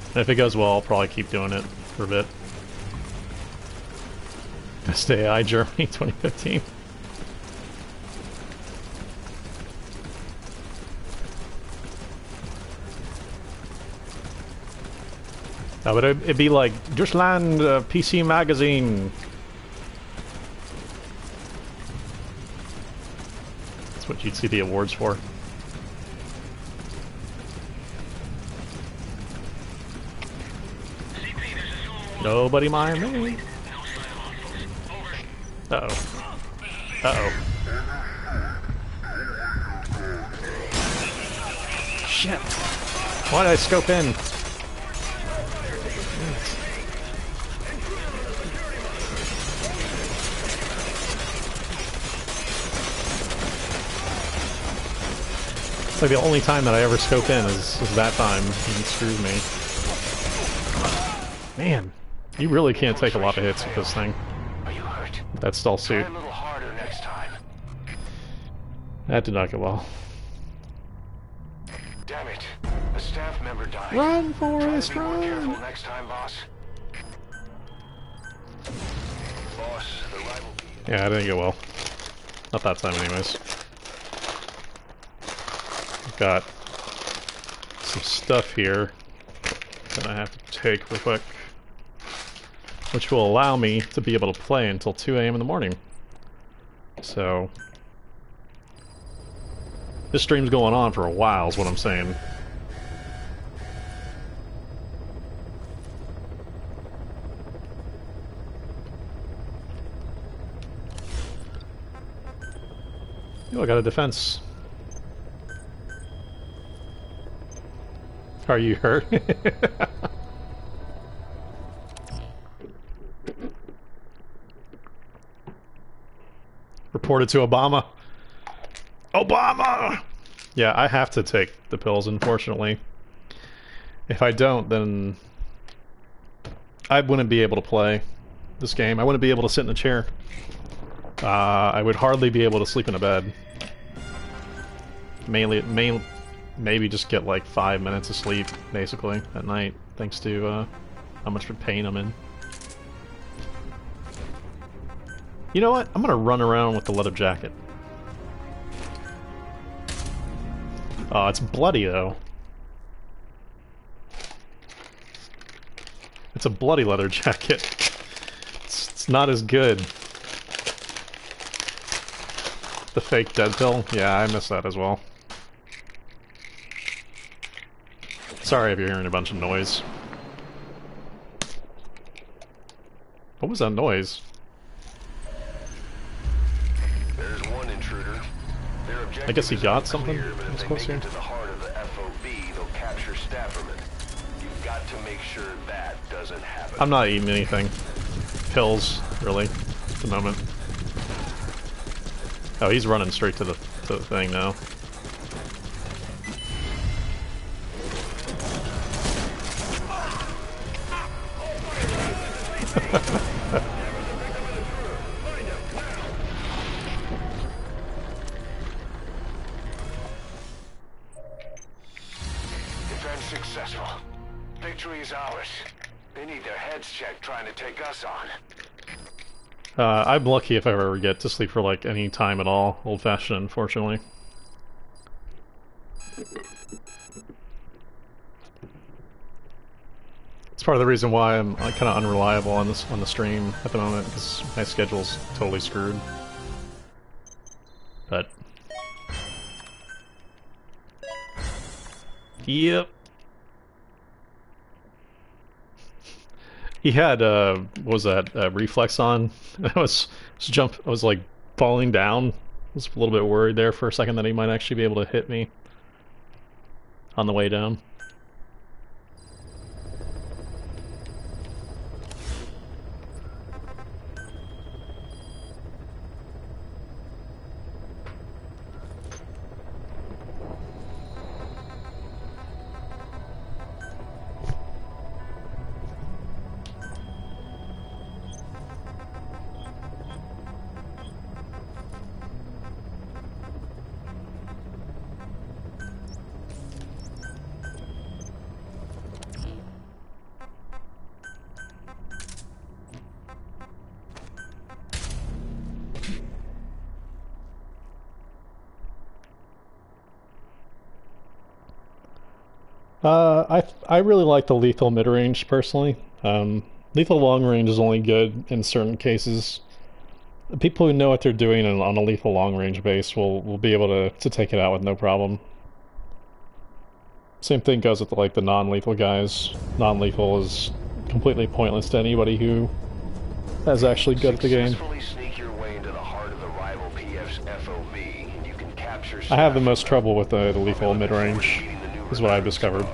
And if it goes well, I'll probably keep doing it for a bit. Best AI Germany 2015. That would it'd be like Deutschland PC Magazine. That's what you'd see the awards for. Nobody mind me. Uh-oh. Uh-oh. Shit. Why did I scope in? It's like the only time that I ever scope in is that time. It screws me. Man, you really can't take a lot of hits with this thing. That stall suit. Try a little harder next time. That did not go well. Damn it. A staff member died. Run, Forrest, Try to be more run! careful next time, boss. Boss, the rival... Yeah, it didn't go well. Not that time anyways. I've got some stuff here that I have to take real quick, which will allow me to be able to play until 2 AM in the morning. So this stream's going on for a while is what I'm saying. Oh, I got a defense. Are you hurt? Reported to Obama. Obama! Yeah, I have to take the pills, unfortunately. If I don't, then I wouldn't be able to play this game. I wouldn't be able to sit in a chair. I would hardly be able to sleep in a bed. Maybe just get like 5 minutes of sleep, basically, at night, thanks to how much pain I'm in. You know what? I'm gonna run around with the leather jacket. Oh, it's bloody though. It's a bloody leather jacket. It's not as good. The fake dead pill? Yeah, I miss that as well. Sorry if you're hearing a bunch of noise. What was that noise? There's one intruder. Their objective I guess he is got something? unclear, but if That's they close make it here. to the heart of the FOB, they'll capture Stafferman. You've got to make sure that doesn't happen. I'm not eating anything. Pills, really, at the moment. Oh, he's running straight to the thing now. Defense successful. Victory is ours. They need their heads checked trying to take us on. I'm lucky if I ever get to sleep for like any time at all. Old-fashioned, unfortunately. It's part of the reason why I'm kind of unreliable on the stream at the moment, because my schedule's totally screwed. But yep. He had what was that, reflex on? I was like falling down. I was a little bit worried there for a second that he might actually be able to hit me on the way down. I really like the lethal mid-range, personally. Lethal long-range is only good in certain cases. People who know what they're doing on a lethal long-range base will be able to take it out with no problem. Same thing goes with like the non-lethal guys. Non-lethal is completely pointless to anybody who is actually good at the game. Sneak your way into the heart of the rival PF's FOB, and you can capture. I have the most trouble with the lethal mid-range, is what I've discovered.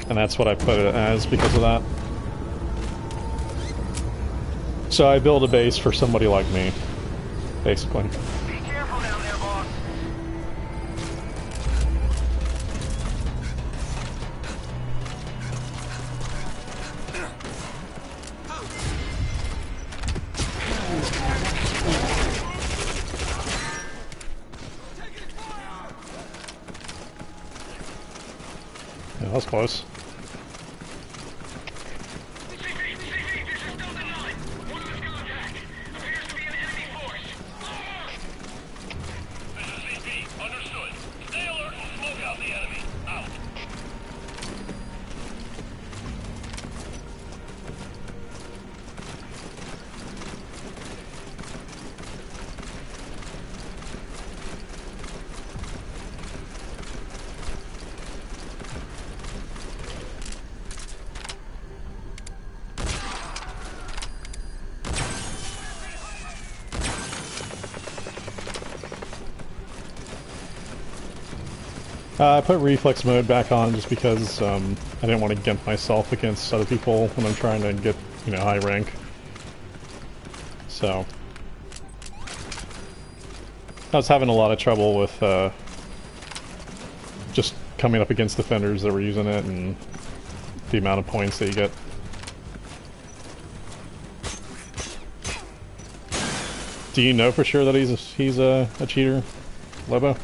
And that's what I put it as because of that. So I build a base for somebody like me, basically. Be careful down there, boss. Yeah, that was close. I put reflex mode back on just because I didn't want to gimp myself against other people when I'm trying to get, you know, high rank. So I was having a lot of trouble with just coming up against defenders that were using it and the amount of points that you get. Do you know for sure that he's a cheater, Lobo?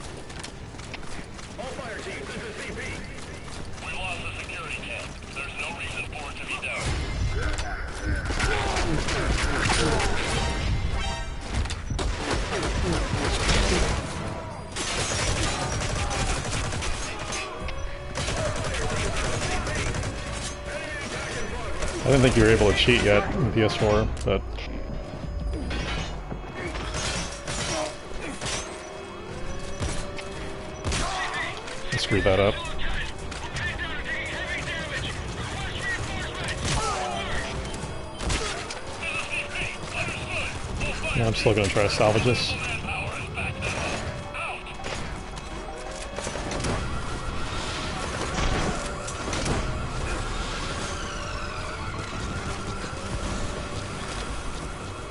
I didn't think you were able to cheat yet in PS4, but I screwed that up. Yeah, I'm still gonna try to salvage this.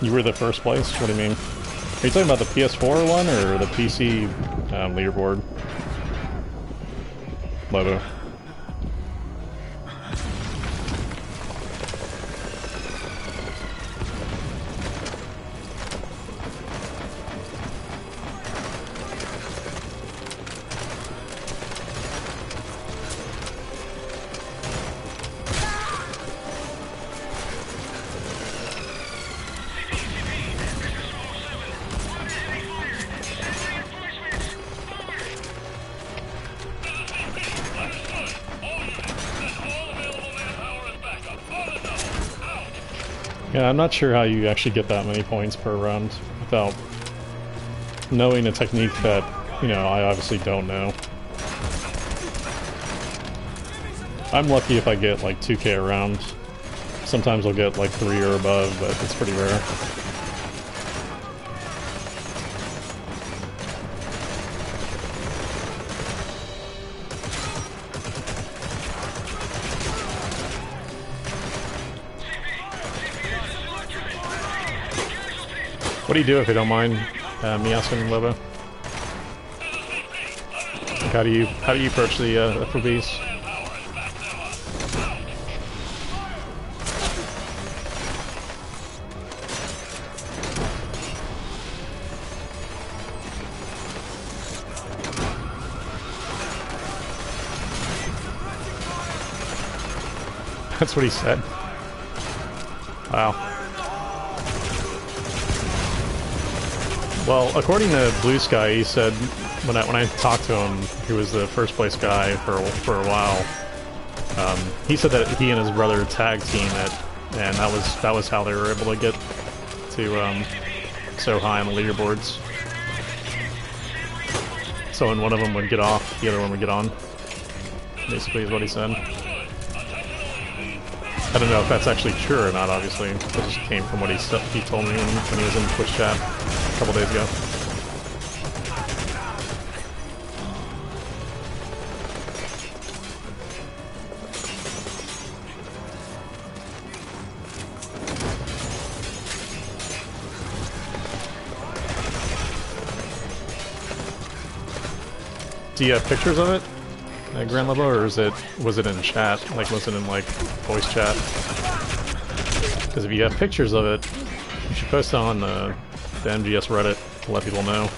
You were the first place? What do you mean? Are you talking about the PS4 one or the PC leaderboard? Lobo. Yeah, I'm not sure how you actually get that many points per round without knowing a technique that, you know, I obviously don't know. I'm lucky if I get like 2k a round. Sometimes I'll get like 3 or above, but it's pretty rare. What do you do if you don't mind me asking, Lobo? Like, how do you approach the FOBs? That's what he said. Wow. Well, according to Blue Sky, he said when I talked to him, he was the first place guy for a while. He said that he and his brother tag team it, and that was how they were able to get to so high on the leaderboards. So when one of them would get off, the other one would get on. Basically, is what he said. I don't know if that's actually true or not, obviously. It just came from what he told me when he was in Twitch chat a couple days ago. Do you have pictures of it? Grand Level, or was it in chat? Like, was it in like voice chat? Because if you have pictures of it, you should post it on the MGS Reddit to let people know.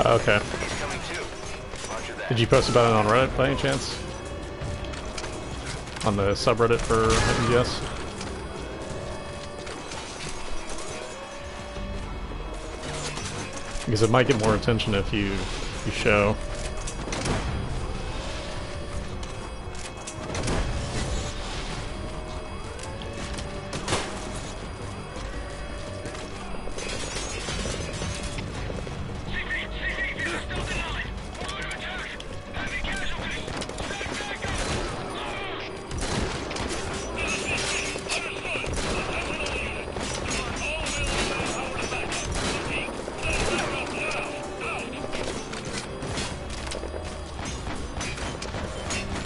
Okay. Did you post about it on Reddit by any chance? On the subreddit for MGS? Because it might get more attention if you show.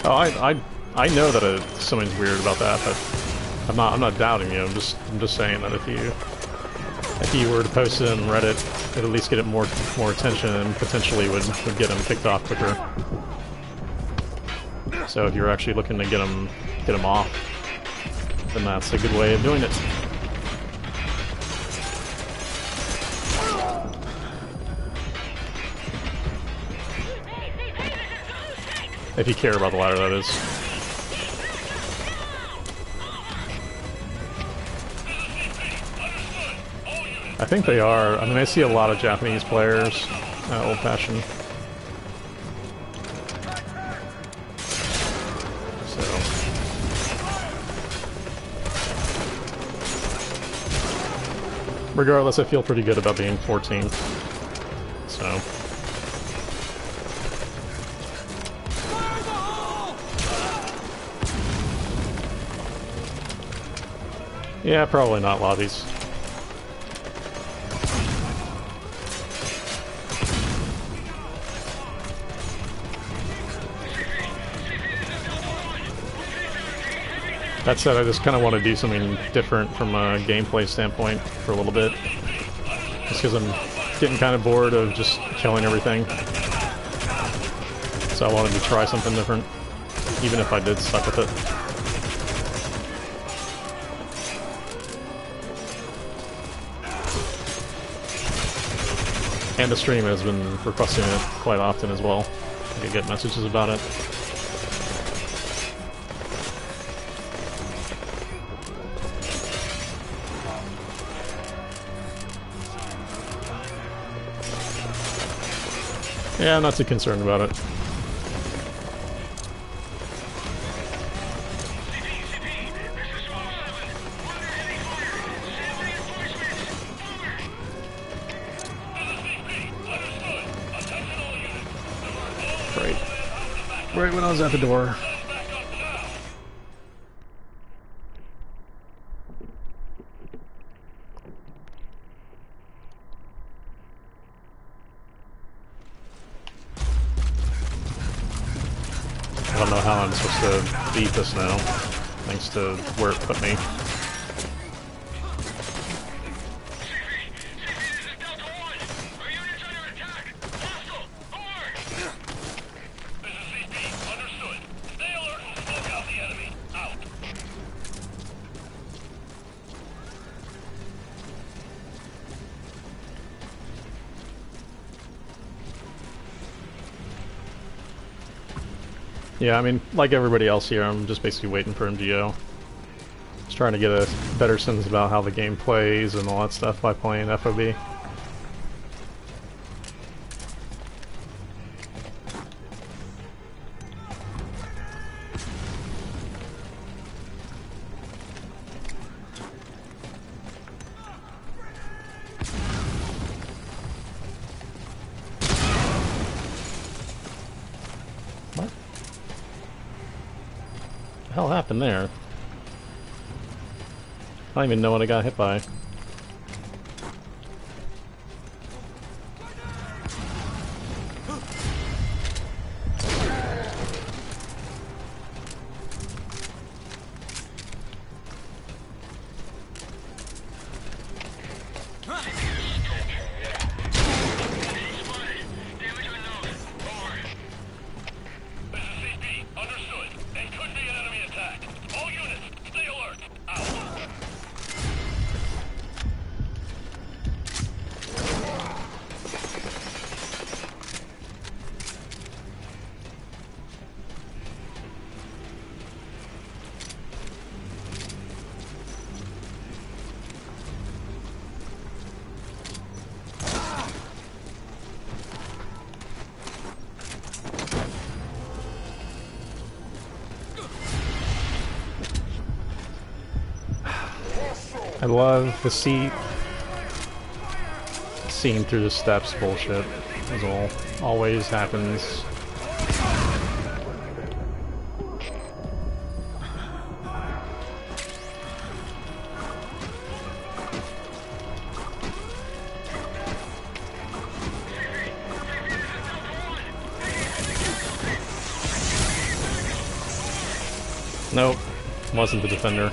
Oh, I know that something's weird about that, but I'm not doubting you. I'm just saying that if you were to post it on Reddit, it'd at least get it more attention and potentially would get them kicked off quicker. So if you're actually looking to get them off, then that's a good way of doing it. If you care about the ladder, that is. I think they are. I mean, I see a lot of Japanese players, old-fashioned. So. Regardless, I feel pretty good about being 14th. So. Yeah, probably not lobbies. That said, I just kind of want to do something different from a gameplay standpoint for a little bit. Just because I'm getting kind of bored of just killing everything. So I wanted to try something different, even if I did suck with it. And the stream has been requesting it quite often as well. I get messages about it. Yeah, I'm not too concerned about it. Right when I was at the door. I don't know how I'm supposed to beat this now, thanks to where it put me. Yeah, I mean, like everybody else here, I'm just basically waiting for MGO. Just trying to get a better sense about how the game plays and all that stuff by playing FOB. What the hell happened there? I don't even know what I got hit by. I love the seeing through the steps bullshit. As all always happens. Nope, wasn't the defender.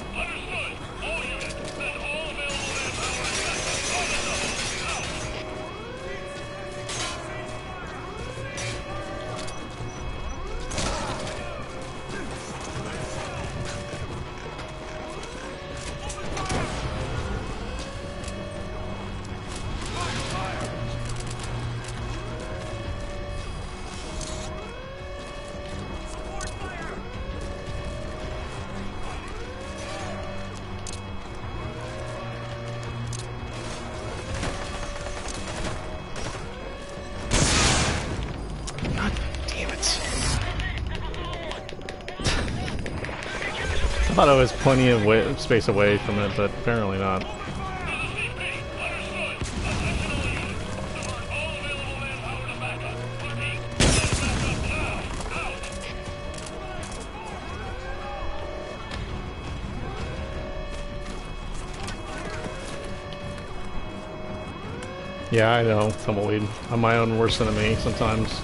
I thought I was plenty of space away from it, but apparently not. Yeah, I know, Tumbleweed. I'm my own worst enemy sometimes.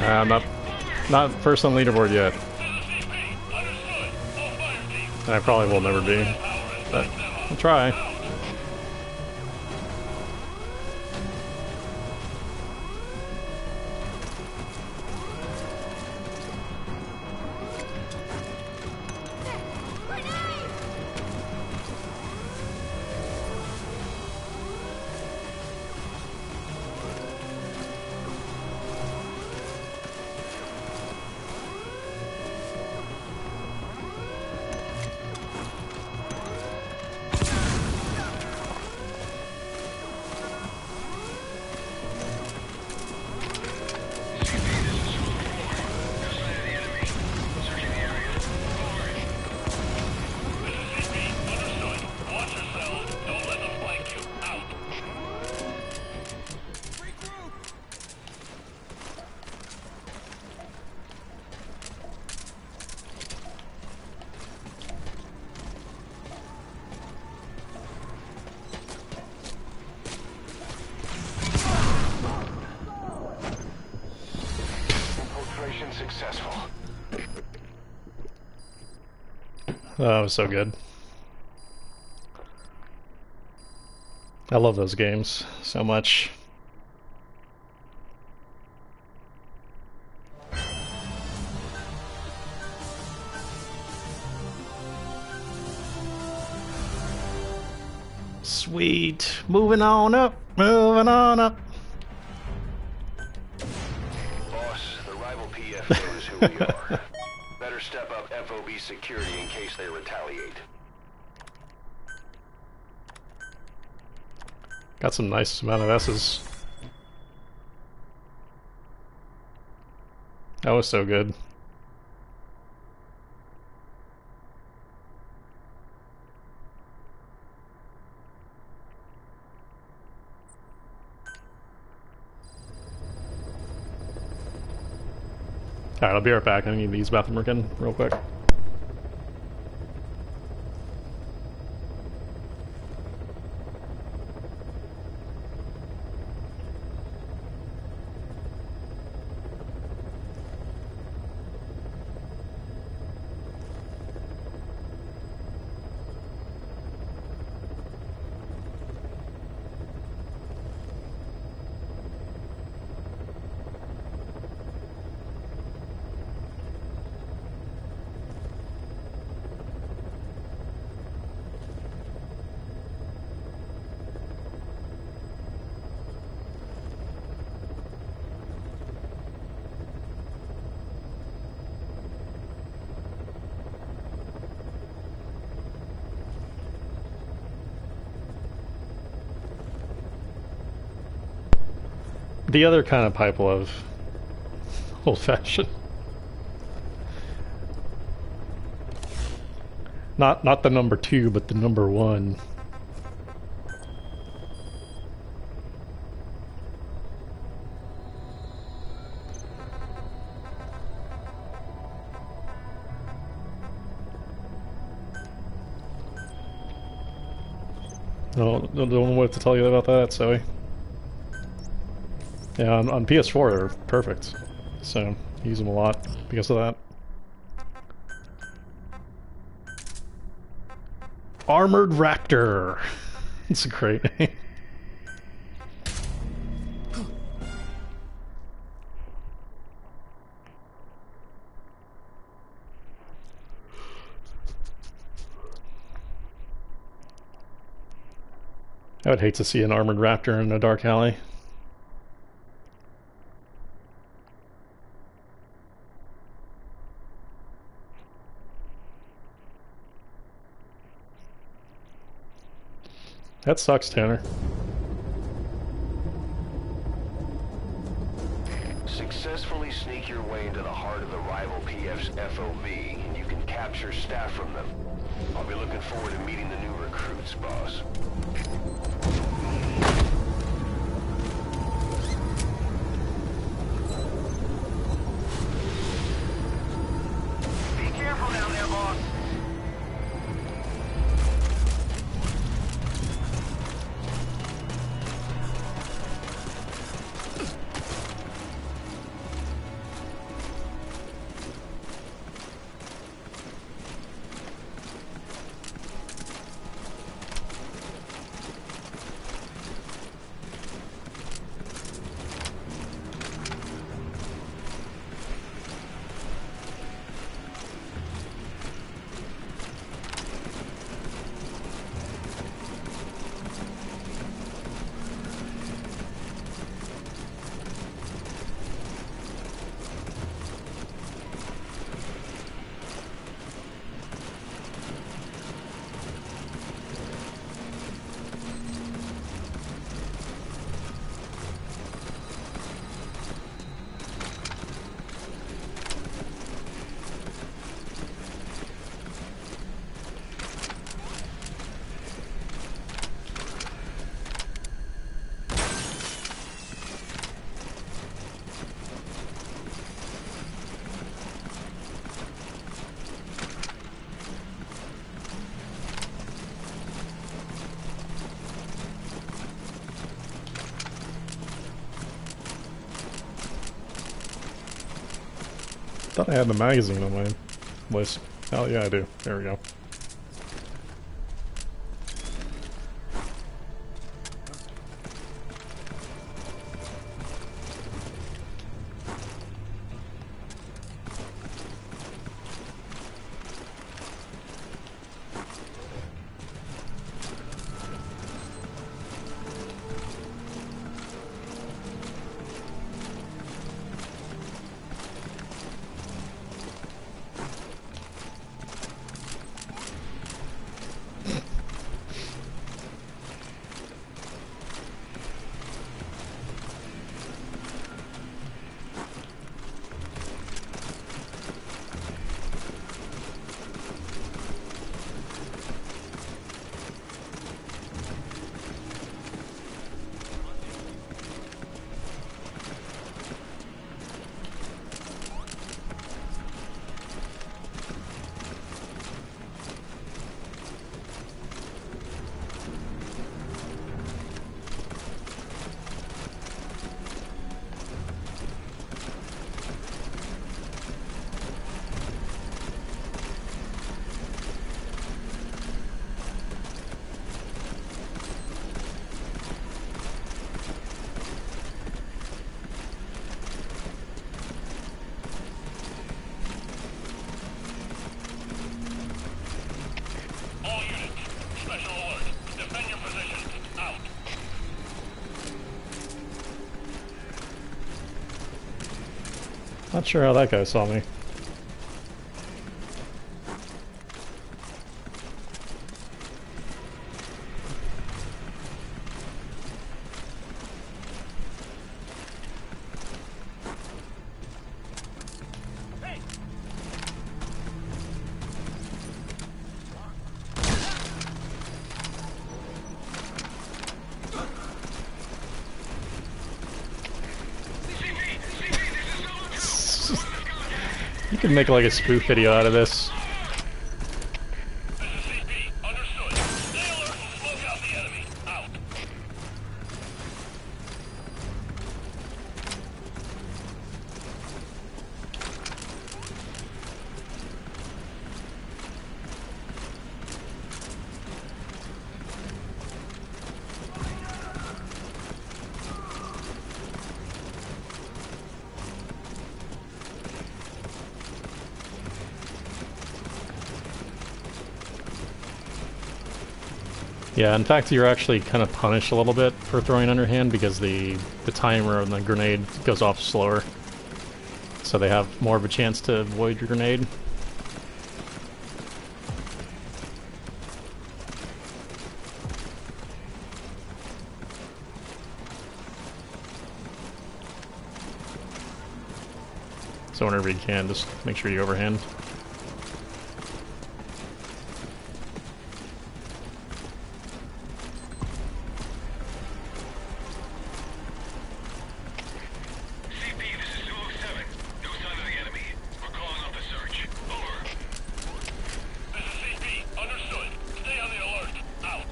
I'm not first on leaderboard yet. And I probably will never be. But I'll try. Successful. Oh, that was so good. I love those games so much. Sweet. Moving on up. Moving on up. Knows who we are. Better step up FOB security in case they retaliate. Got some nice amount of S's. That was so good. Alright, I'll be right back. I need to use the bathroom again real quick. The other kind of pipe love. Old-fashioned. Not the number 2, but the number 1. No, don't know what to tell you about that, Zoe. Yeah, on PS4 they're perfect, so I use them a lot because of that. Armored Raptor! It's a great name. I would hate to see an armored raptor in a dark alley. That sucks, Tanner. Successfully sneak your way into the heart of the rival PF's FOB, and you can capture staff from them. I'll be looking forward to meeting the new recruits, boss. Be careful down there, boss. thought I had the magazine on my list. Oh yeah, I do. There we go. All units, special alert. Defend your positions. Out. Not sure how that guy saw me. You could make like a spoof video out of this. This is CP. Understood. Stay alert and smoke out the enemy. Out. Yeah, in fact, you're actually kind of punished a little bit for throwing underhand because the timer on the grenade goes off slower. So they have more of a chance to avoid your grenade. So whenever you can, just make sure you overhand. CP, this is 207. No sign of the enemy. We're calling off the search. Over. This is CP. Understood. Stay on the alert. Out.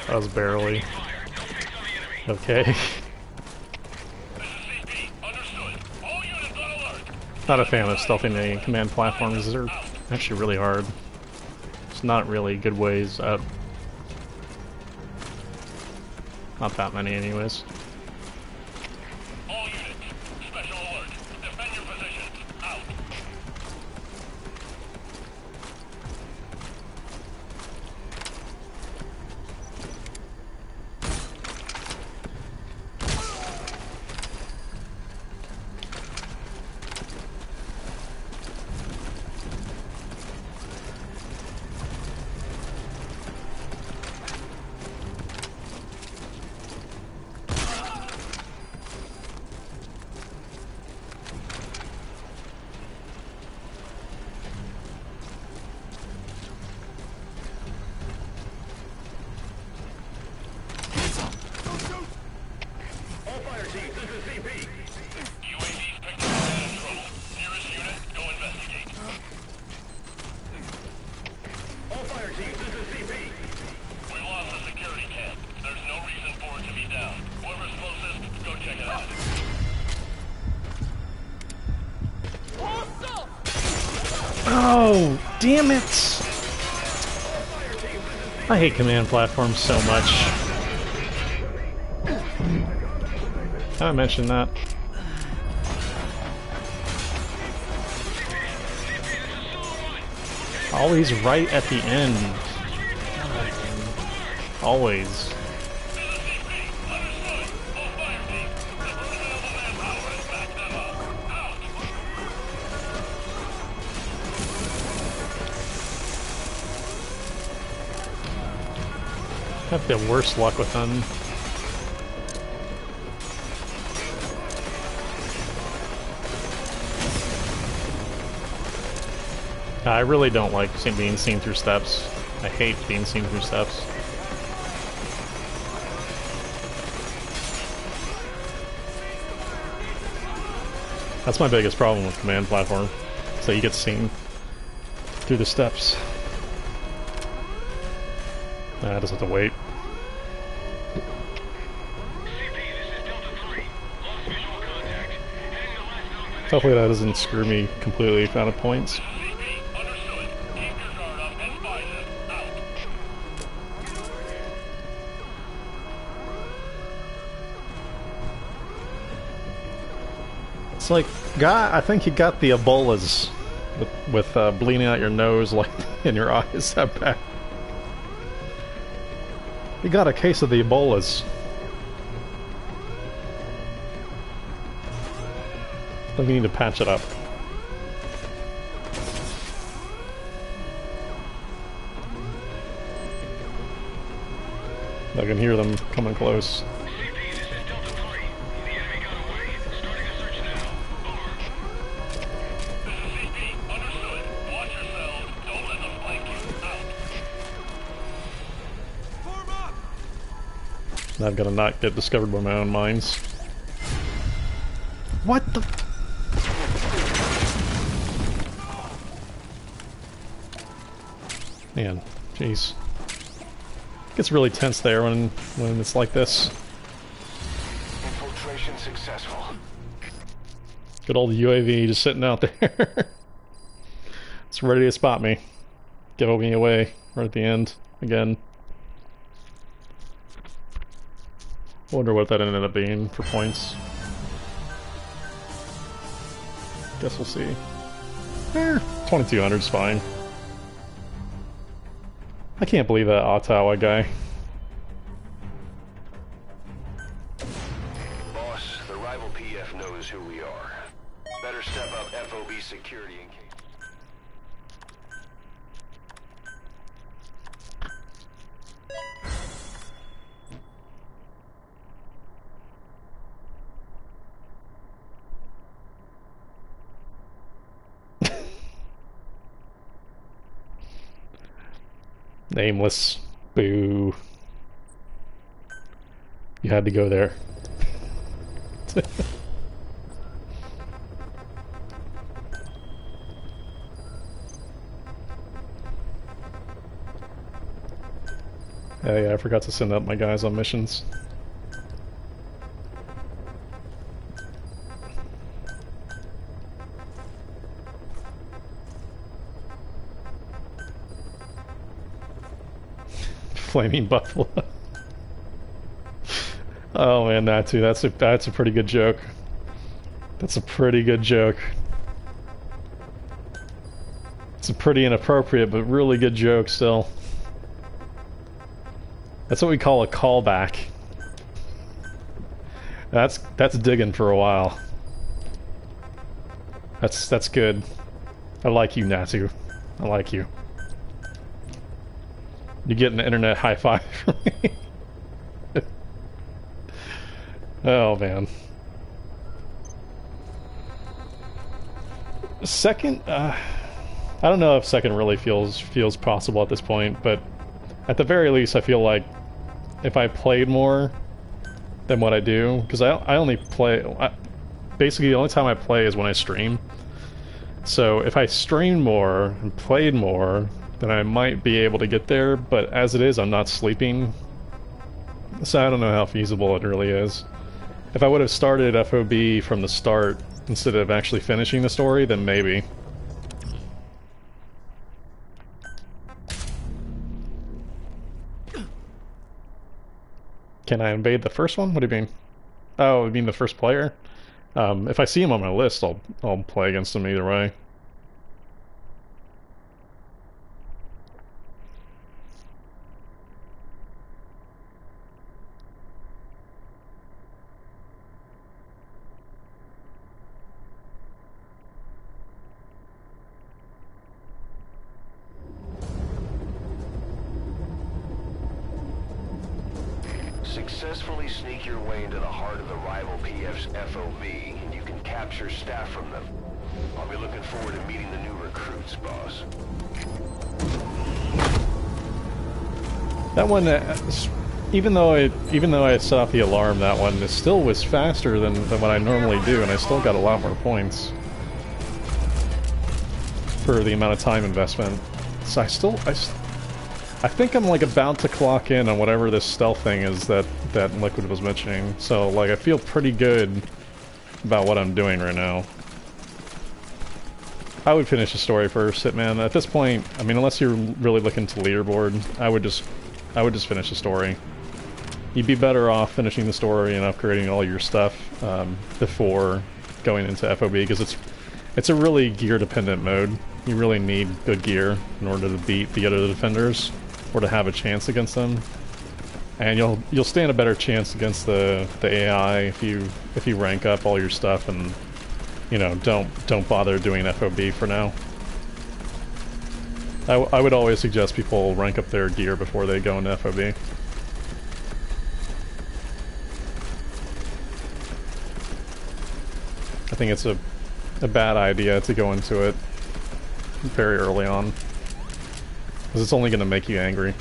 That was barely. Okay. Not a fan of stealthing the command platforms. They're actually really hard. It's not really good ways out. Not that many anyways. All units, special alert. Defend your positions. Out. No! Damn it! I hate command platforms so much. I mentioned that. Always right at the end. Always. I have the worst luck with them. I really don't like being seen through steps. I hate being seen through steps. That's my biggest problem with command platform. So you get seen through the steps. I just have to wait. Hopefully that doesn't screw me completely out of points. It's like, I think you got the Ebolas with bleeding out your nose like in your eyes that bad. You got a case of the Ebolas. I think you need to patch it up. I can hear them coming close. I've got to not get discovered by my own mines. What the? Man, jeez. Gets really tense there when it's like this. Infiltration successful. Good old UAV just sitting out there. It's ready to spot me. Give me away right at the end again. Wonder what that ended up being for points. Guess we'll see. 2200's fine. I can't believe that Ottawa guy. Boss, the rival PF knows who we are. Better step up FOB security in case. Nameless. Boo. You had to go there. Oh yeah, I forgot to send out my guys on missions. Flaming Buffalo. Oh man, that too. That's a pretty good joke. That's a pretty good joke. It's a pretty inappropriate but really good joke still. That's what we call a callback. That's digging for a while. That's good. I like you, Natu. I like you. You get an internet high five from me. Oh man. Second, I don't know if second really feels possible at this point, but at the very least I feel like if I played more than what I do, because I only play, basically the only time I play is when I stream. So if I streamed more and played more, then I might be able to get there, but as it is, I'm not sleeping. So I don't know how feasible it really is. If I would have started FOB from the start, instead of actually finishing the story, then maybe. Can I invade the first one? What do you mean? Oh, you mean the first player? If I see him on my list, I'll play against him either way. Successfully sneak your way into the heart of the rival PF's FOB, and you can capture staff from them. I'll be looking forward to meeting the new recruits, boss. That one, even though I set off the alarm, that one it still was faster than what I normally do, and I still got a lot more points for the amount of time investment. So I think I'm like about to clock in on whatever this stealth thing is that Liquid was mentioning. So like I feel pretty good about what I'm doing right now. I would finish the story first, Hitman. At this point, I mean, unless you're really looking to leaderboard, I would just finish the story. You'd be better off finishing the story and upgrading all your stuff before going into FOB, because it's a really gear-dependent mode. You really need good gear in order to beat the other defenders, or to have a chance against them. And you'll stand a better chance against the AI if you rank up all your stuff and, you know, don't bother doing FOB for now. I would always suggest people rank up their gear before they go into FOB. I think it's a bad idea to go into it very early on, because it's only going to make you angry.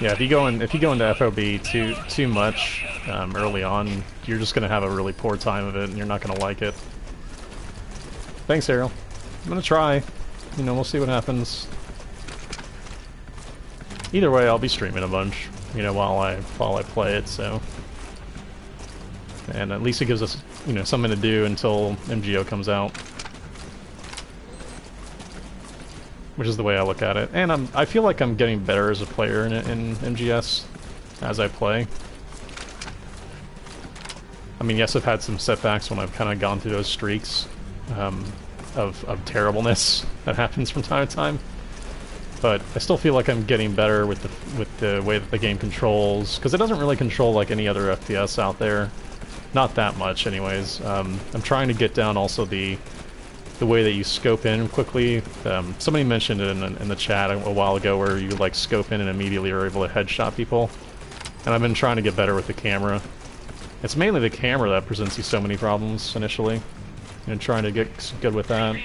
Yeah, if you go into FOB too much early on, you're just gonna have a really poor time of it, and you're not gonna like it. Thanks, Ariel. I'm gonna try. You know, we'll see what happens. Either way, I'll be streaming a bunch, you know, while I play it. So, and at least it gives us, you know, something to do until MGO comes out. Which is the way I look at it. And I feel like I'm getting better as a player in MGS as I play. I mean, yes, I've had some setbacks when I've kind of gone through those streaks of terribleness that happens from time to time. But I still feel like I'm getting better with the way that the game controls, because it doesn't really control like any other FPS out there. Not that much, anyways. I'm trying to get down also the way that you scope in quickly. Somebody mentioned it in the chat a while ago, where you like scope in and immediately are able to headshot people. And I've been trying to get better with the camera. It's mainly the camera that presents you so many problems initially, and trying to get good with that.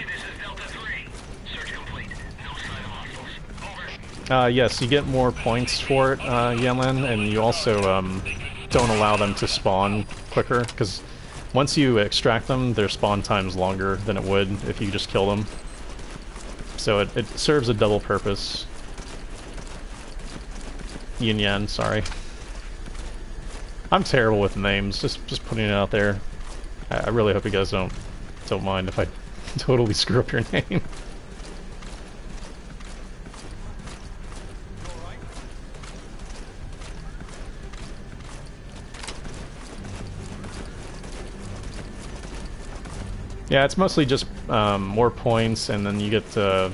Yes, you get more points for it, Yanlan, and you also don't allow them to spawn quicker, because once you extract them, their spawn time's longer than it would if you just kill them. So it serves a double purpose. Yin Yan, sorry. I'm terrible with names, just putting it out there. I really hope you guys don't mind if I totally screw up your name. Yeah, it's mostly just more points, and then you get to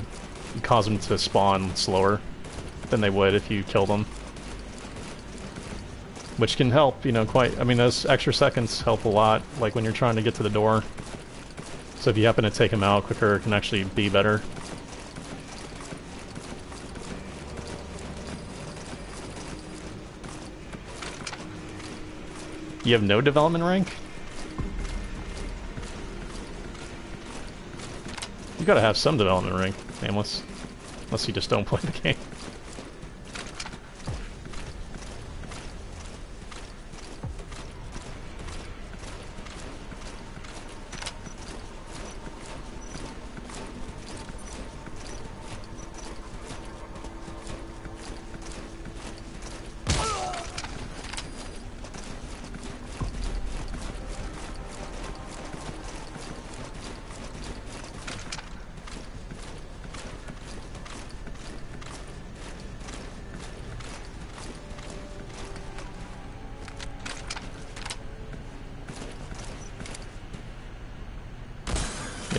cause them to spawn slower than they would if you kill them. Which can help, you know, quite... I mean, those extra seconds help a lot, like when you're trying to get to the door. So if you happen to take them out quicker, it can actually be better. You have no development rank? You gotta have some development rank, Nameless. Unless you just don't play the game.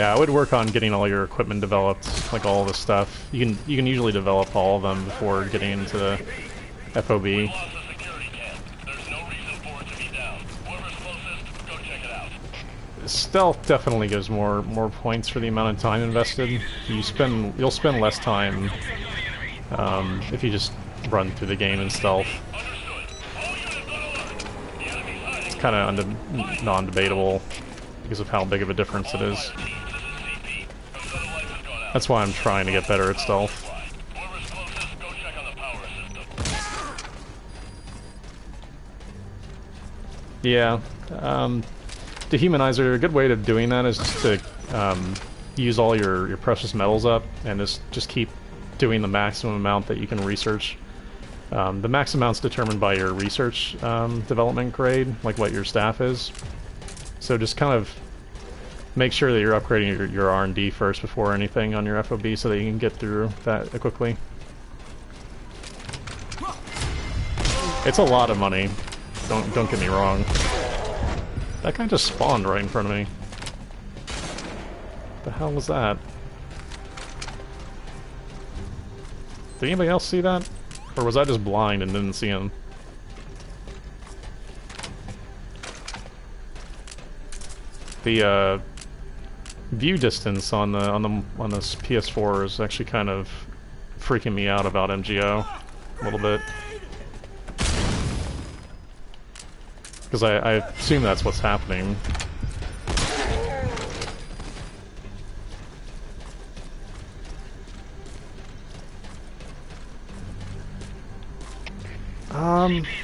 Yeah, I would work on getting all your equipment developed, like all the stuff. You can usually develop all of them before getting into the FOB. Lost the security cant. There's no reason for it to be down. Whoever's closest, go check it out. Stealth definitely gives more points for the amount of time invested. You'll spend less time if you just run through the game in stealth. It's kind of non-debatable because of how big of a difference it is. That's why I'm trying to get better at stealth. Yeah, Dehumanizer, a good way to doing that is just to use all your precious metals up and just keep doing the maximum amount that you can research. The max amount's determined by your research development grade, like what your staff is. So just kind of make sure that you're upgrading your R&D first before anything on your FOB so that you can get through that quickly. It's a lot of money. Don't get me wrong. That guy just spawned right in front of me. The hell was that? Did anybody else see that? Or was I just blind and didn't see him? The view distance on this PS4 is actually kind of freaking me out about MGO a little bit. Because I assume that's what's happening.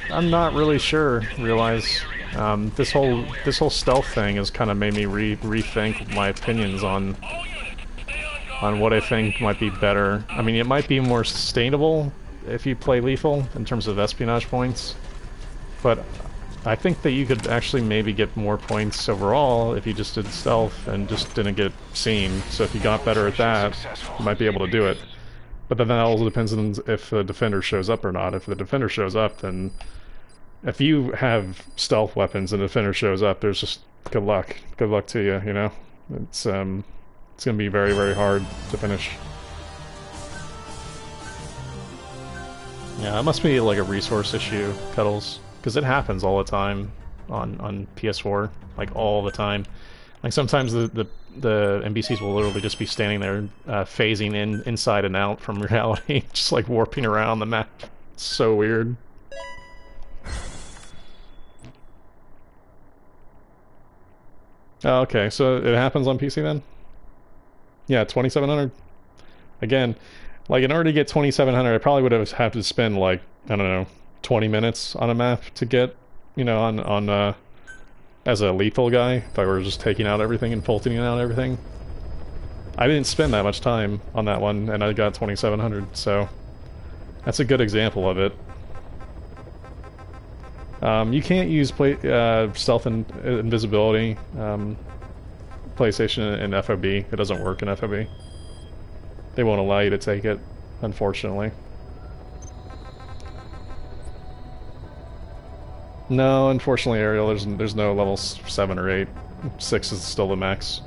I'm not really sure. Realize this whole stealth thing has kind of made me rethink my opinions on what I think might be better. I mean, it might be more sustainable if you play lethal in terms of espionage points, but I think that you could actually maybe get more points overall if you just did stealth and just didn't get seen. So if you got better at that, you might be able to do it. But then that also depends on if the defender shows up or not. If the defender shows up, then if you have stealth weapons and the defender shows up, there's just good luck. Good luck to you, you know? It's gonna be very, very hard to finish. Yeah, it must be like a resource issue, Cuddles. Because it happens all the time on PS4, like all the time. Like sometimes the NPCs will literally just be standing there, phasing inside and out from reality, just like warping around the map. It's so weird. Oh, okay, so it happens on PC then? Yeah, 2700. Again, like in order to get 2700, I probably would have had to spend like, I don't know, 20 minutes on a map to get, you know, on as a lethal guy, if I were just taking out everything and pulting out everything. I didn't spend that much time on that one, and I got 2700, so that's a good example of it. You can't use stealth and invisibility PlayStation and FOB. It doesn't work in FOB. They won't allow you to take it, unfortunately. No, unfortunately, Ariel, there's no level 7 or 8. 6 is still the max.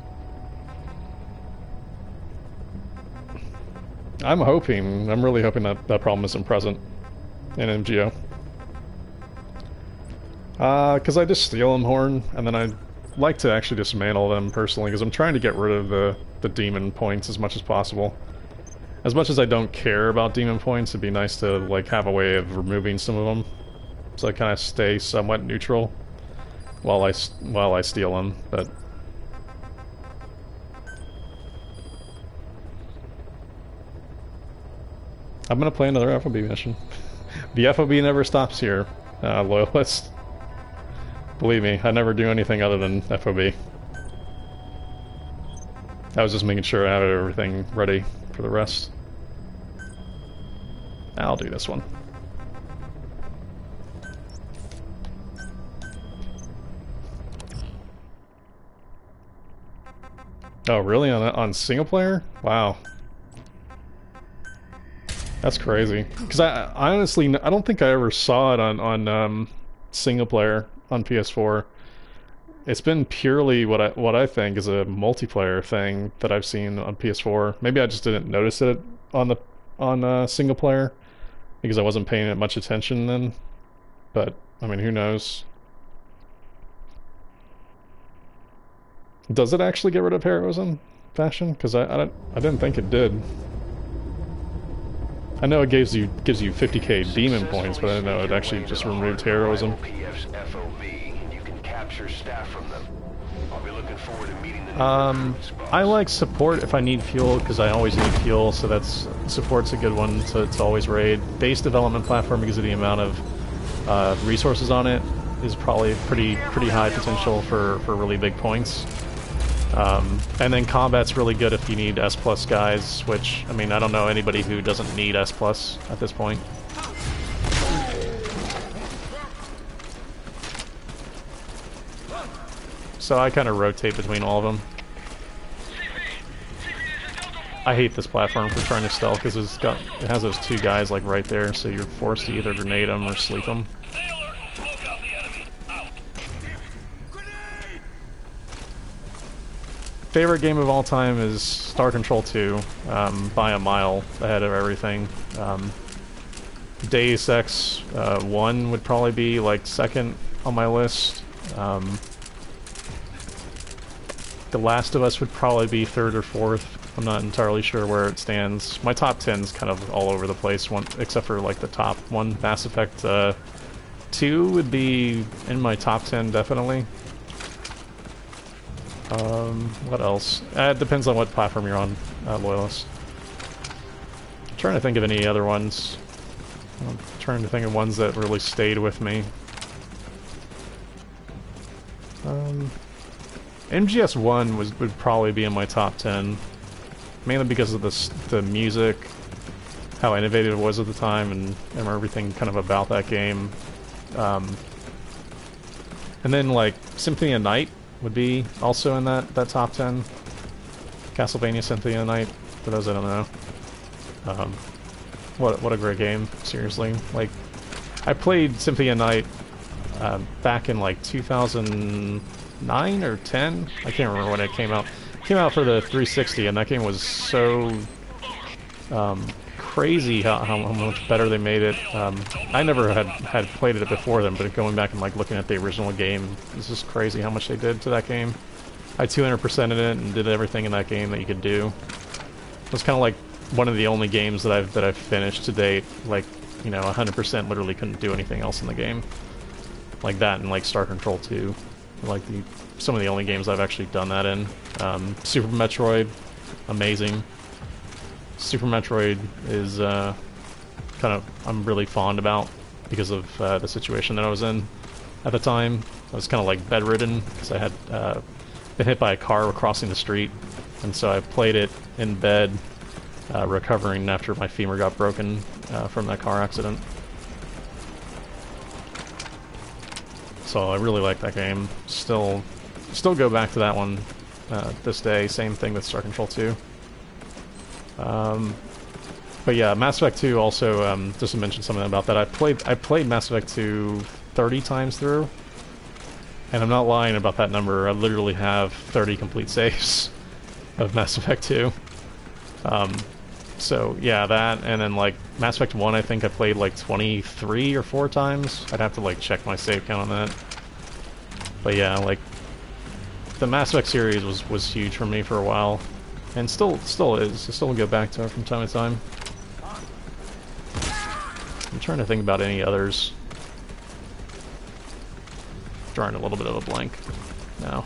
I'm really hoping that that problem isn't present in MGO. Because I just steal them horn, and then I like to actually dismantle them personally, because I'm trying to get rid of the demon points as much as possible. As much as I don't care about demon points, it'd be nice to like have a way of removing some of them. So I kind of stay somewhat neutral while I steal them, but I'm gonna play another FOB mission. The FOB never stops here, loyalist. Believe me, I never do anything other than FOB. I was just making sure I had everything ready for the rest. I'll do this one. Oh, really? On single player? Wow. That's crazy. Because I honestly, I don't think I ever saw it on single player on PS4. it's been purely what I think is a multiplayer thing that I've seen on PS4. Maybe I just didn't notice it on single player because I wasn't paying it much attention then. But I mean, who knows? Does it actually get rid of heroism fashion? Because I didn't think it did. I know it gives you 50k demon points, but I didn't know it actually just removed heroism. PF's FOB, and you can capture staff from them. I'll be looking forward to meeting the I like support if I need fuel, because I always need fuel, so support's a good one to always raid. Base development platform, because of the amount of resources on it, is probably pretty high potential for really big points. And then combat's really good if you need S+ guys, which, I mean, I don't know anybody who doesn't need S+ at this point. So I kind of rotate between all of them. I hate this platform for trying to stealth because it has those two guys like right there, so you're forced to either grenade them or sleep them. Favorite game of all time is Star Control 2, by a mile ahead of everything. Deus Ex 1 would probably be like second on my list. The Last of Us would probably be third or fourth. I'm not entirely sure where it stands. My top 10's kind of all over the place, except for like the top one. Mass Effect 2 would be in my top 10 definitely. What else? It depends on what platform you're on, Loyalist. I'm trying to think of any other ones. I'm trying to think of ones that really stayed with me. MGS1 would probably be in my top 10, mainly because of the music, how innovative it was at the time, and everything kind of about that game. And then like Symphony of Night would be also in that top 10. Castlevania Symphony of Night, for those that don't know. What a great game, seriously. Like, I played Symphony of Night back in like 2009 or 10. I can't remember when it came out. It came out for the 360, and that game was so crazy how much better they made it. I never had played it before then, but going back and like looking at the original game, it's just crazy how much they did to that game. I 200%ed it and did everything in that game that you could do. It was kind of like one of the only games that I've finished to date. Like, you know, 100% literally couldn't do anything else in the game. Like that and like Star Control 2. Like some of the only games I've actually done that in. Super Metroid, amazing. Super Metroid is I'm really fond about because of the situation that I was in at the time. I was kind of like bedridden because I had been hit by a car crossing the street, and so I played it in bed, recovering after my femur got broken from that car accident. So I really like that game. Still go back to that one this day. Same thing with Star Control 2. But yeah, Mass Effect 2 also, just to mention something about that, I played Mass Effect 2 30 times through, and I'm not lying about that number. I literally have 30 complete saves of Mass Effect 2. So yeah, that, and then like Mass Effect 1 I think I played like 23 or 4 times. I'd have to like check my save count on that. But yeah, like the Mass Effect series was huge for me for a while. And still is. I still go back to it from time to time. I'm trying to think about any others. Drawing a little bit of a blank now.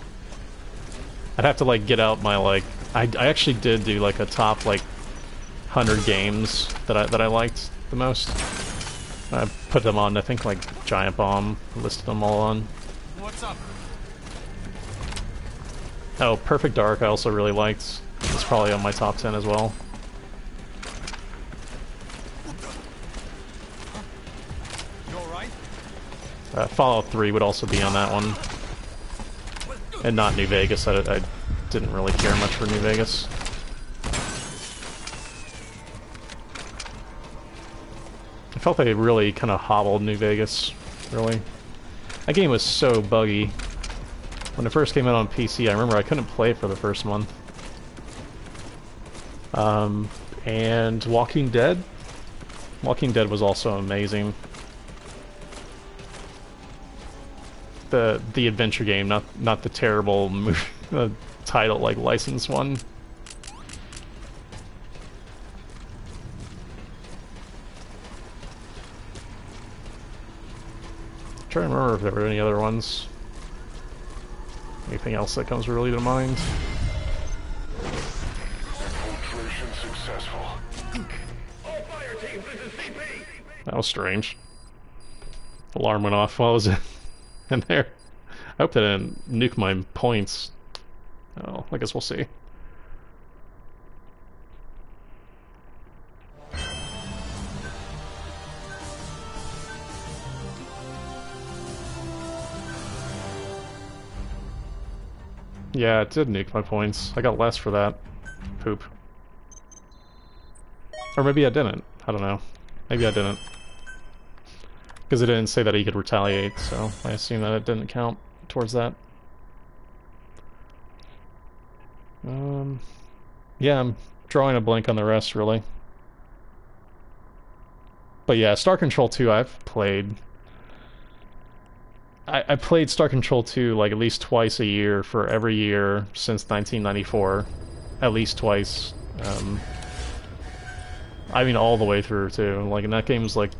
I'd have to like get out my like. I actually did do like a top like 100 games that I liked the most. I put them on. I think like Giant Bomb, listed them all on. What's up? Oh, Perfect Dark I also really liked. It's probably on my top 10 as well. You alright? Fallout 3 would also be on that one. And not New Vegas. I didn't really care much for New Vegas. I felt they really kind of hobbled New Vegas, really. That game was so buggy. When it first came out on PC, I remember I couldn't play for the first month. And Walking Dead? Walking Dead was also amazing. The adventure game, not the terrible title like licensed one. I'm trying to remember if there were any other ones. Anything else that comes really to mind? Infiltration successful. All fire teams, this is CP! That was strange. Alarm went off while I was in there. I hope they didn't nuke my points. Oh, I guess we'll see. Yeah, it did nuke my points. I got less for that. Poop. Or maybe I didn't. I don't know. Maybe I didn't. Because it didn't say that he could retaliate, so I assume that it didn't count towards that. Yeah, I'm drawing a blank on the rest, really. But yeah, Star Control 2 I've played. I played Star Control 2 like at least twice a year for every year since 1994. At least twice. I mean all the way through too. Like, and that game's like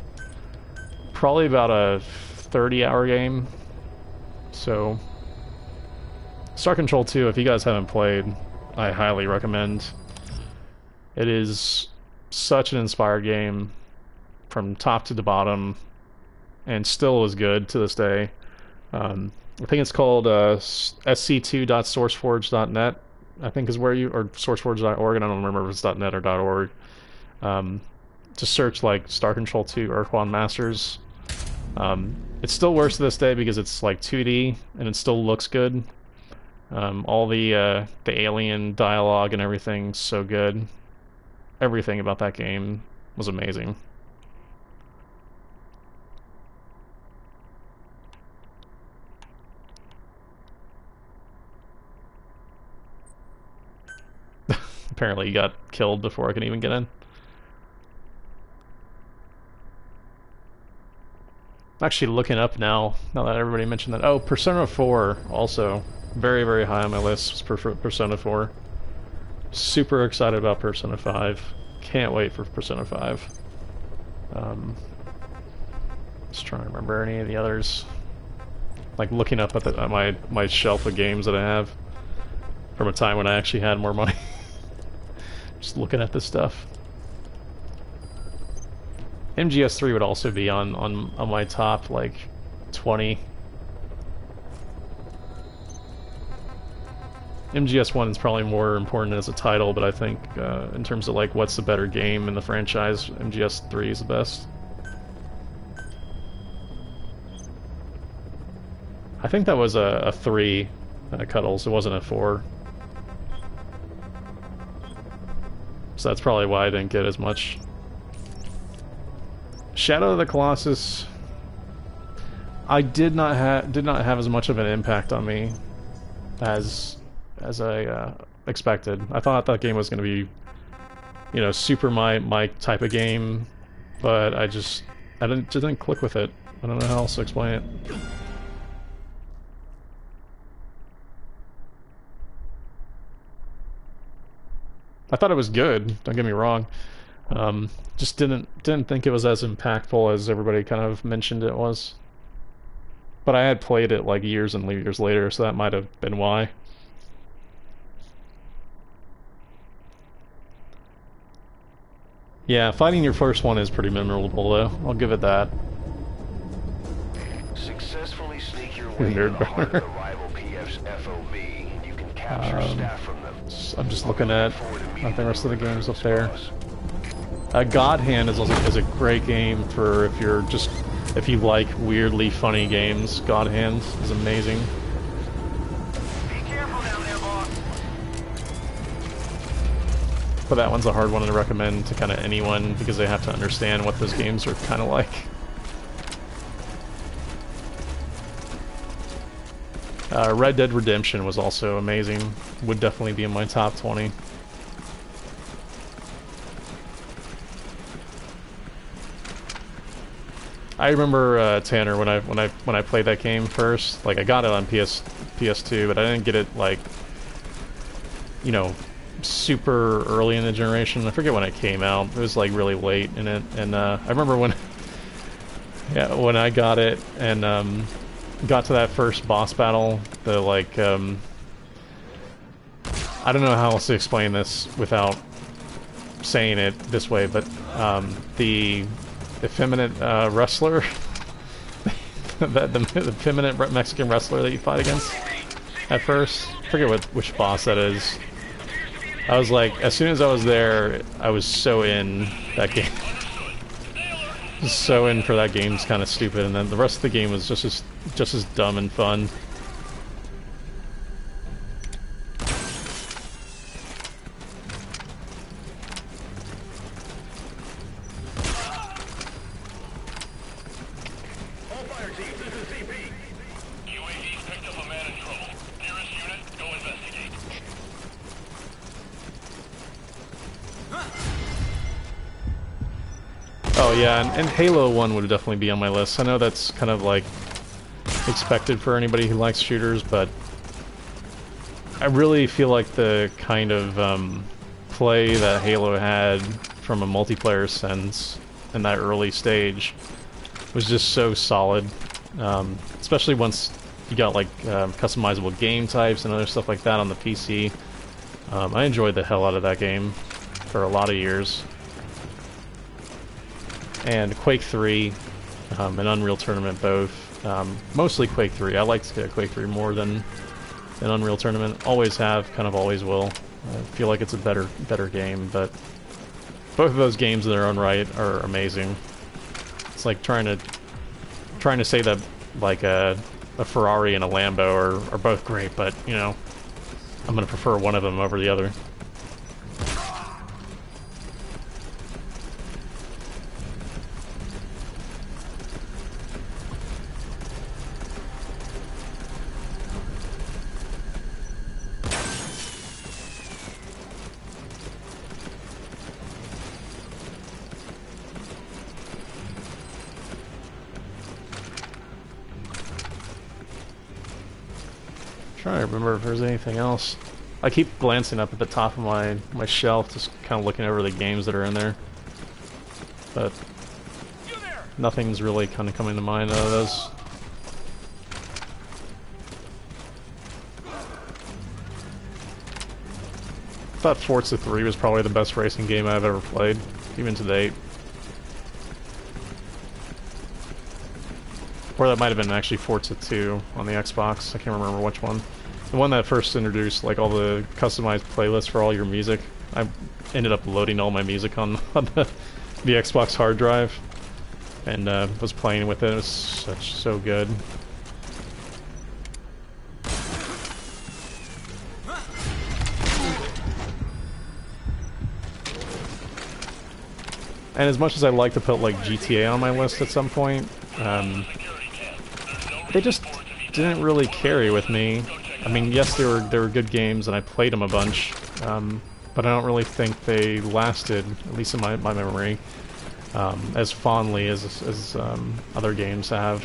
probably about a 30-hour game. So Star Control 2, if you guys haven't played, I highly recommend. It is such an inspired game from top to the bottom, and still is good to this day. I think it's called sc2.sourceforge.net, I think is where you, or sourceforge.org, and I don't remember if it's .net or .org. Just search like Star Control 2 Earthbound Masters. It still works to this day because it's like 2D and it still looks good. All the alien dialogue and everything's so good. Everything about that game was amazing. Apparently he got killed before I could even get in. I'm actually looking up now that everybody mentioned that. Oh, Persona 4 also. Very, very high on my list was Persona 4. Super excited about Persona 5. Can't wait for Persona 5. Just trying to remember any of the others. Like looking up at my shelf of games that I have from a time when I actually had more money. Just looking at this stuff. MGS3 would also be on my top like 20. MGS1 is probably more important as a title, but I think in terms of like what's the better game in the franchise, MGS3 is the best. I think that was a 3 Cuddles, it wasn't a 4. So that's probably why I didn't get as much. Shadow of the Colossus, I did not have as much of an impact on me as I expected. I thought that game was going to be, you know, super my type of game, but I didn't click with it. I don't know how else to explain it. I thought it was good, don't get me wrong. Just didn't think it was as impactful as everybody kind of mentioned it was. But I had played it like years and years later, so that might have been why. Yeah, fighting your first one is pretty memorable though, I'll give it that. Successfully sneak your way into the heart of the rival PF's FOB, and you can capture staff from them. I'm just looking at the rest of the games up there. God Hand is a great game for if you like weirdly funny games. God Hand is amazing. Be careful down there, boss. But that one's a hard one to recommend to kind of anyone because they have to understand what those games are kind of like. Red Dead Redemption was also amazing. Would definitely be in my top 20. I remember Tanner when I played that game first. Like I got it on PS2, but I didn't get it like, you know, super early in the generation. I forget when it came out. It was like really late in it, and I remember when, yeah, when I got it and got to that first boss battle. The like, I don't know how else to explain this without saying it this way, but the effeminate wrestler, the effeminate Mexican wrestler that you fight against at first. I forget which boss that is. I was like, as soon as I was there, I was so in that game. So in for that game's kind of stupid, and then the rest of the game was just as dumb and fun. Oh yeah, and Halo 1 would definitely be on my list. I know that's kind of like expected for anybody who likes shooters, but I really feel like the kind of play that Halo had from a multiplayer sense in that early stage was just so solid. Especially once you got like customizable game types and other stuff like that on the PC. I enjoyed the hell out of that game for a lot of years. And Quake 3 and Unreal Tournament both. Mostly Quake 3. I liked Quake 3 more than Unreal Tournament. Always have, kind of always will. I feel like it's a better game, but both of those games in their own right are amazing. It's like trying to say that like a Ferrari and a Lambo are both great, but you know, I'm gonna prefer one of them over the other. Trying to remember if there's anything else. I keep glancing up at the top of my shelf, just kind of looking over the games that are in there. But nothing's really kind of coming to mind out of those. I thought Forza 3 was probably the best racing game I've ever played, even to date. Or that might have been actually Forza 2 on the Xbox. I can't remember which one. The one that first introduced like all the customized playlists for all your music. I ended up loading all my music on the Xbox hard drive and was playing with it. It was so good. And as much as I'd like to put like GTA on my list at some point, they just didn't really carry with me. I mean, yes, they were good games, and I played them a bunch, but I don't really think they lasted, at least in my memory, as fondly as other games have.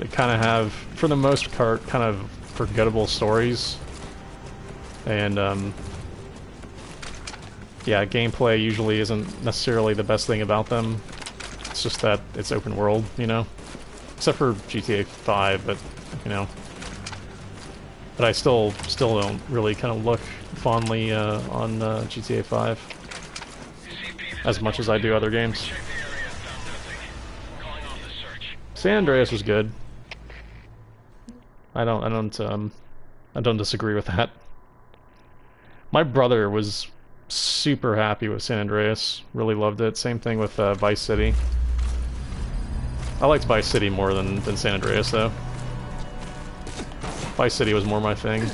They kind of have, for the most part, kind of forgettable stories, and yeah, gameplay usually isn't necessarily the best thing about them. It's just that it's open world, you know? Except for GTA 5, but, you know. But I still don't really kind of look fondly on GTA 5 as much as I do other games. San Andreas was good. I don't disagree with that. My brother was super happy with San Andreas. Really loved it. Same thing with Vice City. I liked Vice City more than San Andreas, though. Vice City was more my thing.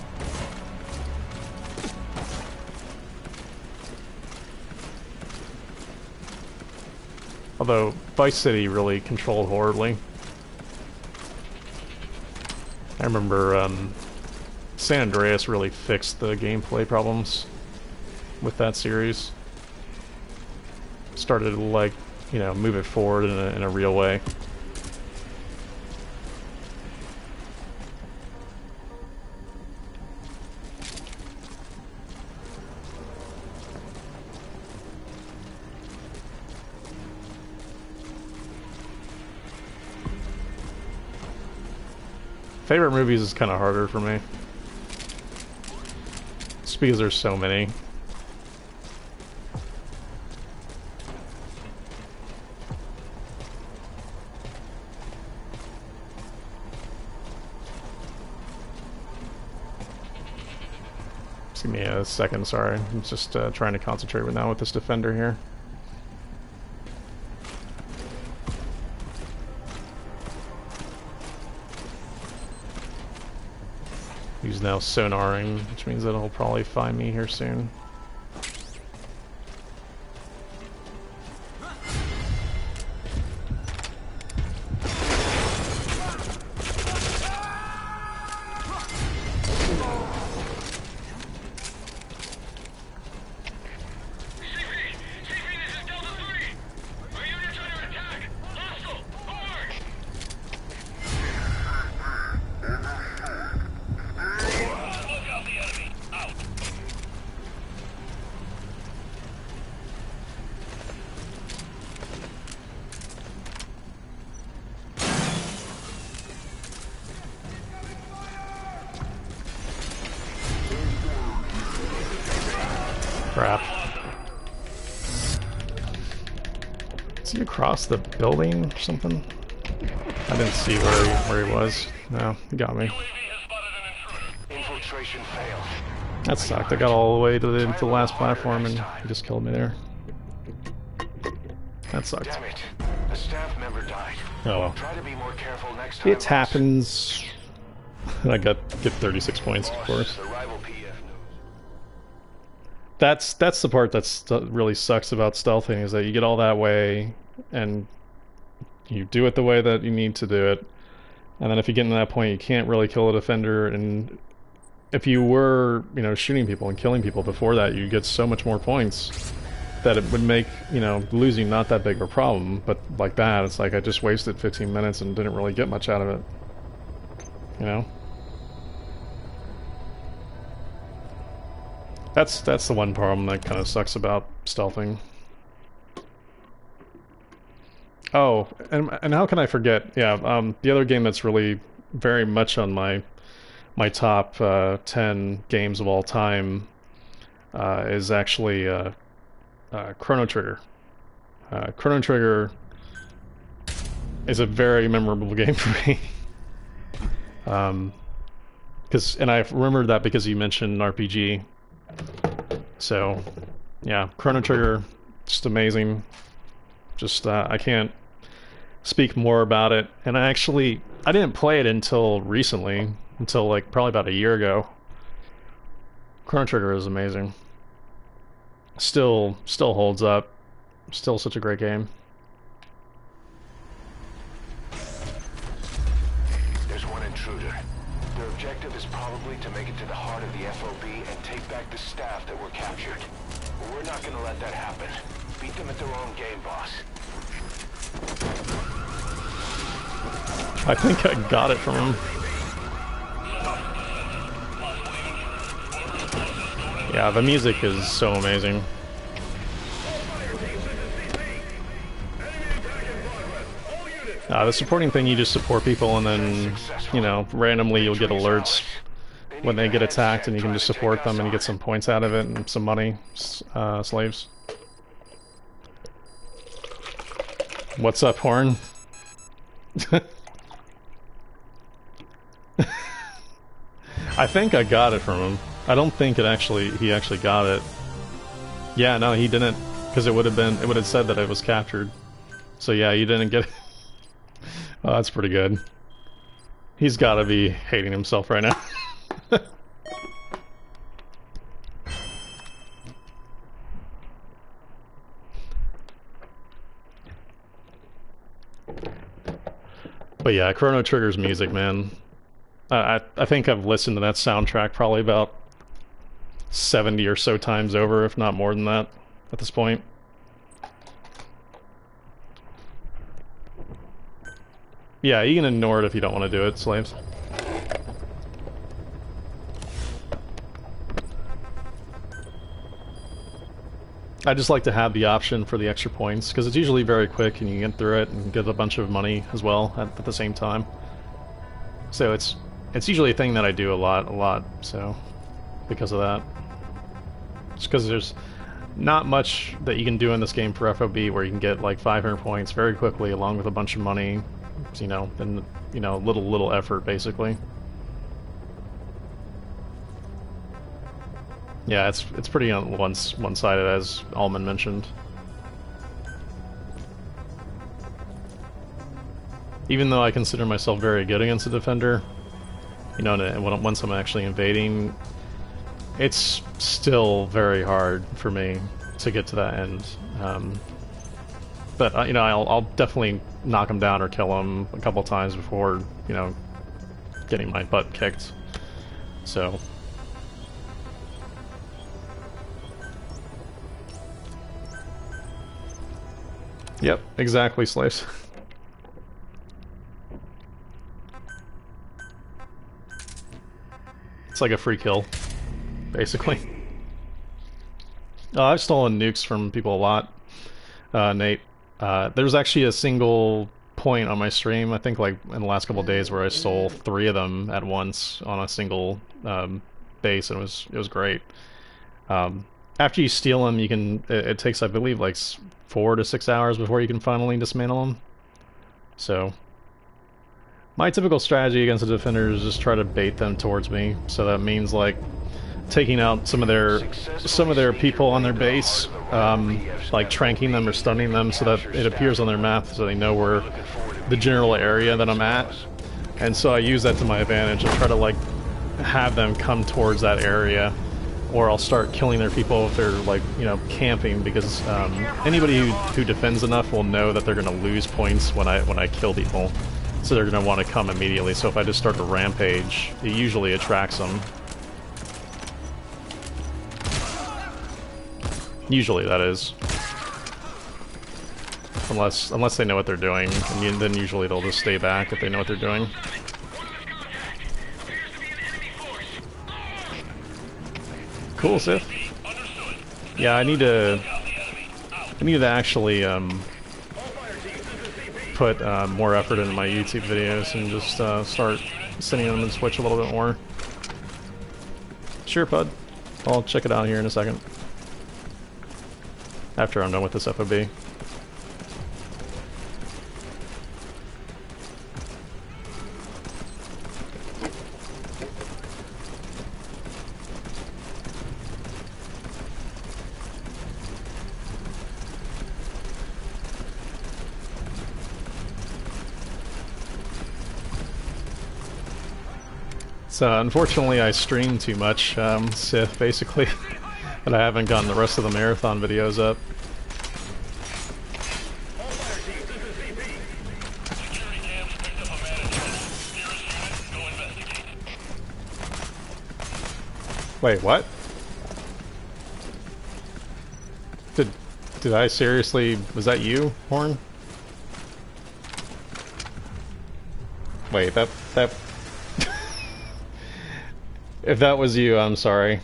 Although, Vice City really controlled horribly. I remember San Andreas really fixed the gameplay problems with that series. Started to, like, you know, move it forward in a real way. Favorite movies is kind of harder for me. Just because there's so many. Just give me a second, sorry. I'm just trying to concentrate right now with this defender here. He's now sonaring, which means that he'll probably find me here soon. Crap. Is he across the building or something? I didn't see where he was. No, he got me. Infiltration failed. That sucked. I got all the way to the last platform and he just killed me there. That sucked. Damn it. A staff member died. Oh well. Try to be more careful next time. It happens. I get 36 points, of course. The rival PF That's the part that really sucks about stealthing, is that you get all that way and you do it the way that you need to do it, and then if you get to that point you can't really kill a defender, and if you were, you know, shooting people and killing people before that, you get so much more points that it would make, you know, losing not that big of a problem. But like that, it's like I just wasted 15 minutes and didn't really get much out of it, you know. That's the one problem that kind of sucks about stealthing. Oh, and how can I forget? Yeah, the other game that's really very much on my top 10 games of all time is actually Chrono Trigger. Chrono Trigger is a very memorable game for me. And I remember that because you mentioned RPG. So, yeah, Chrono Trigger, just amazing. Just, I can't speak more about it. And I didn't play it until recently, until like probably about a year ago. Chrono Trigger is amazing. Still holds up. Still such a great game. There's one intruder. Their objective is probably to make it to the heart of the FOB and take back the staff that were captured. We're not gonna let that happen. Beat them at their own game, boss. I think I got it from him. Yeah, the music is so amazing. The supporting thing, you just support people and then, you know, randomly you'll get alerts when they get attacked and you can just support them and you get some points out of it and some money, slaves. What's up, Horn? I think I got it from him. I don't think he actually got it. Yeah, no, he didn't, because it would have said that it was captured. So yeah, you didn't get it. Oh, that's pretty good. He's gotta be hating himself right now. But yeah, Chrono Trigger's music, man. I think I've listened to that soundtrack probably about 70 or so times over, if not more than that, at this point. Yeah, you can ignore it if you don't want to do it, slaves. I just like to have the option for the extra points, because it's usually very quick and you can get through it and get a bunch of money as well at the same time. So it's usually a thing that I do a lot, so because of that. Just because there's not much that you can do in this game for FOB where you can get like 500 points very quickly along with a bunch of money, you know, and, you know, little effort basically. Yeah, it's pretty one-sided, as Allman mentioned. Even though I consider myself very good against a defender, you know, once I'm actually invading, it's still very hard for me to get to that end. But you know, I'll definitely knock him down or kill him a couple times before, you know, getting my butt kicked. So. Yep, exactly, slaves. It's like a free kill, basically. I've stolen nukes from people a lot, Nate. There's actually a single point on my stream, I think like in the last couple of days, where I stole 3 of them at once on a single base, and it was great. After you steal them, you can. It takes, I believe, like 4 to 6 hours before you can finally dismantle them. So, my typical strategy against the defender is just try to bait them towards me. So that means like taking out some of their people on their base, like tranking them or stunning them, so that it appears on their map, so they know where the general area that I'm at. And so I use that to my advantage and try to like have them come towards that area. Or I'll start killing their people if they're, like, you know, camping, because anybody who defends enough will know that they're going to lose points when I kill people. So they're going to want to come immediately. So if I just start a rampage, it usually attracts them. Usually, that is. Unless they know what they're doing, and then usually they'll just stay back if they know what they're doing. Cool, Sith. Yeah, I need to actually put more effort into my YouTube videos and just start sending them in Switch a little bit more. Sure, Pud. I'll check it out here in a second. After I'm done with this FOB. So unfortunately I stream too much, Sith, basically, but I haven't gotten the rest of the marathon videos up. Wait, what? Did I seriously... was that you, Horn? Wait, that... If that was you, I'm sorry.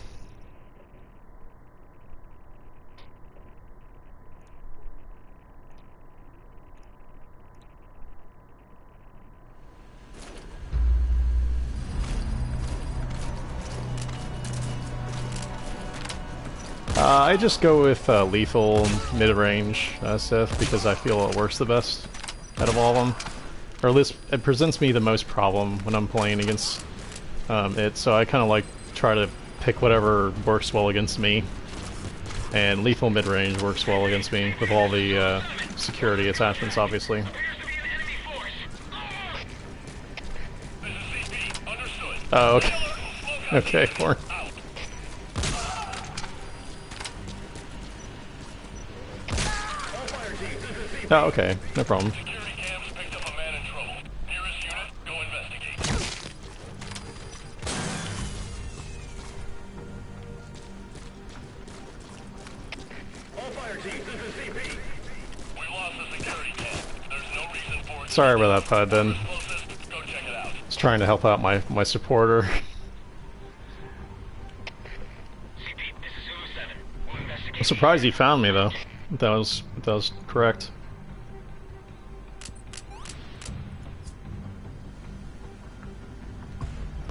I just go with lethal mid-range Sith, because I feel it works the best out of all of them. Or at least it presents me the most problem when I'm playing against it, so I kind of like try to pick whatever works well against me. And lethal mid-range works well against me with all the security attachments, obviously. Oh, okay. Okay, Horn. Oh, okay. No problem. Sorry about that, Pud, then. Go check it out. Just trying to help out my supporter. CP, this is Zulu 7. We'll investigate. I'm surprised he found me, though. That was correct.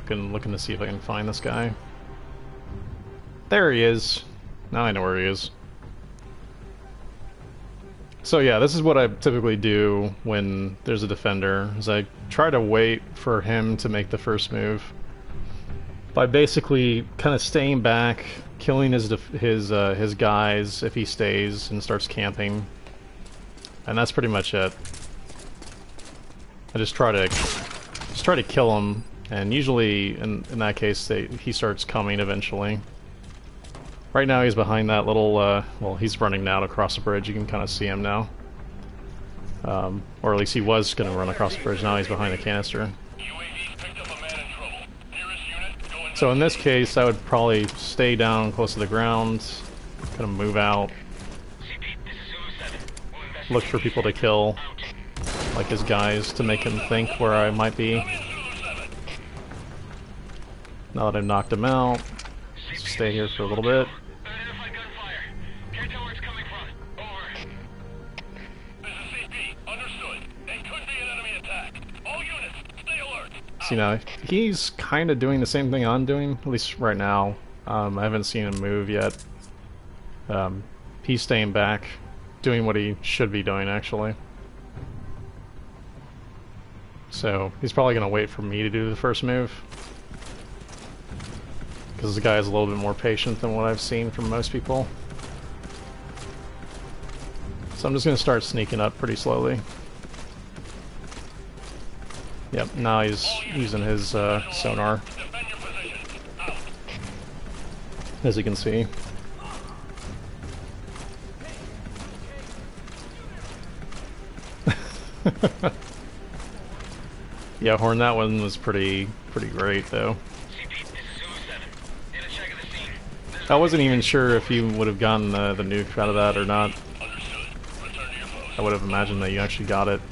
Looking to see if I can find this guy. There he is. Now I know where he is. So yeah, this is what I typically do when there's a defender, is I try to wait for him to make the first move by basically kind of staying back, killing his guys if he stays and starts camping, and that's pretty much it. I just try to kill him, and usually in that case he starts coming eventually. Right now he's behind that little, well, he's running now across the bridge. You can kind of see him now. Or at least he was going to run across the bridge. Now he's behind the canister. UAV's picked up a man in trouble. Nearest unit, go in. So in this case, I would probably stay down close to the ground, kind of move out, CP, this is Zulu 7. We'll investigate. look for people to kill, like his guys, to make him think where I might be. Now that I've knocked him out, just stay here for a little bit. Identify gunfire. Can't tell where it's coming from. Over. This is CP. Understood. It could be an enemy attack. All units, stay alert. See, now he's kind of doing the same thing I'm doing, at least right now. I haven't seen him move yet. He's staying back, doing what he should be doing, actually. So he's probably going to wait for me to do the first move, because the guy is a little bit more patient than what I've seen from most people. So I'm just going to start sneaking up pretty slowly. Yep, now he's using his sonar, Defend your position. Out. as you can see. Yeah, Horn, that one was pretty great, though. CP, this is Zulu 7. Get a check of the scene. I wasn't even sure if you would have gotten the nuke out of that or not. Understood. Return to your post. I would have imagined that you actually got it.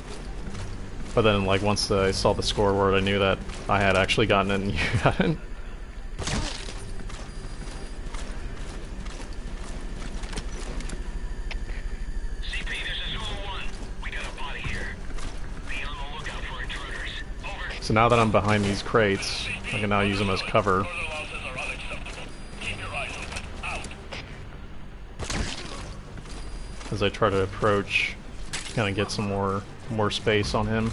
But then, like, once I saw the scoreboard, I knew that I had actually gotten it and you hadn't. CP, this is Zulu 1. We got a body here. Be on the lookout for intruders. Over. So now that I'm behind these crates, I can now use them as cover. Further losses are unacceptable. Keep your eyes open. Out. As I try to approach, kind of get some more space on him.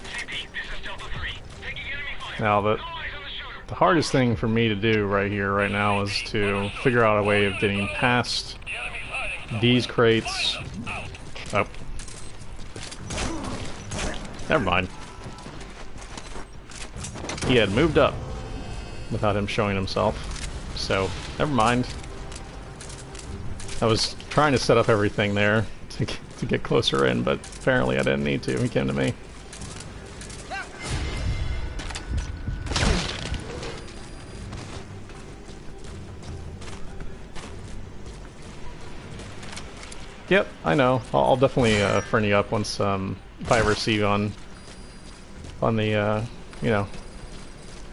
CP, this is Delta 3. Taking enemy fire. Now No eyes on the shooter. the hardest thing for me to do right here, right now, is to figure out a way of getting past The enemy's hiding. these crates. Oh. Never mind. He had moved up without him showing himself. So, never mind. I was trying to set up everything there to get closer in, but apparently I didn't need to. He came to me. Yep, I know. I'll definitely friend you up once if I ever see you on the you know,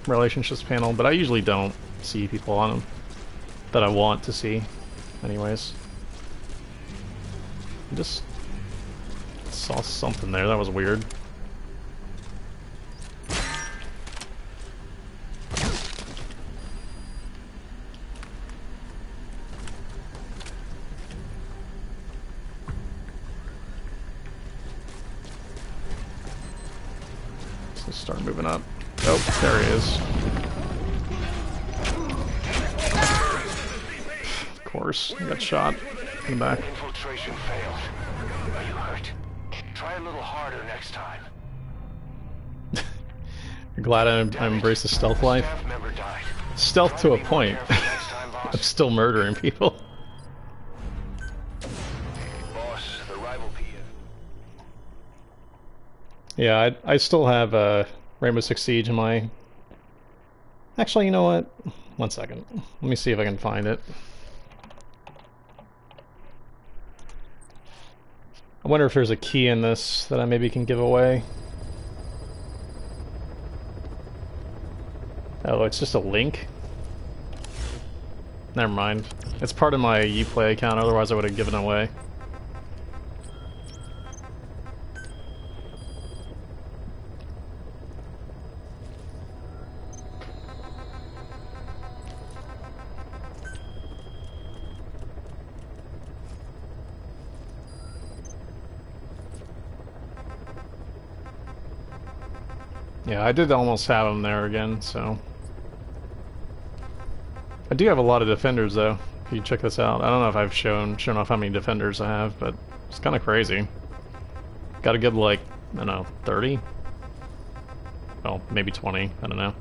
relationships panel. But I usually don't see people on them that I want to see, anyways. I just saw something there that was weird. Let's start moving up. Oh, there he is. Of course, I got shot in the back. Infiltration failed. Are you hurt? Try a little harder next time. You're glad I embraced the stealth life? Staff member died. Stealth to a point. Next time, I'm boss. still murdering people. Boss, the rival PM. Yeah, I still have Rainbow Six Siege in my... Actually, you know what? One second. Let me see if I can find it. I wonder if there's a key in this that I maybe can give away. Oh, it's just a link? Never mind. It's part of my Uplay account, otherwise I would have given it away. Yeah, I did almost have him there again, so... I do have a lot of defenders, though, if you check this out. I don't know if I've shown off how many defenders I have, but it's kind of crazy. Got a good, like, I don't know, 30? Well, maybe 20, I don't know.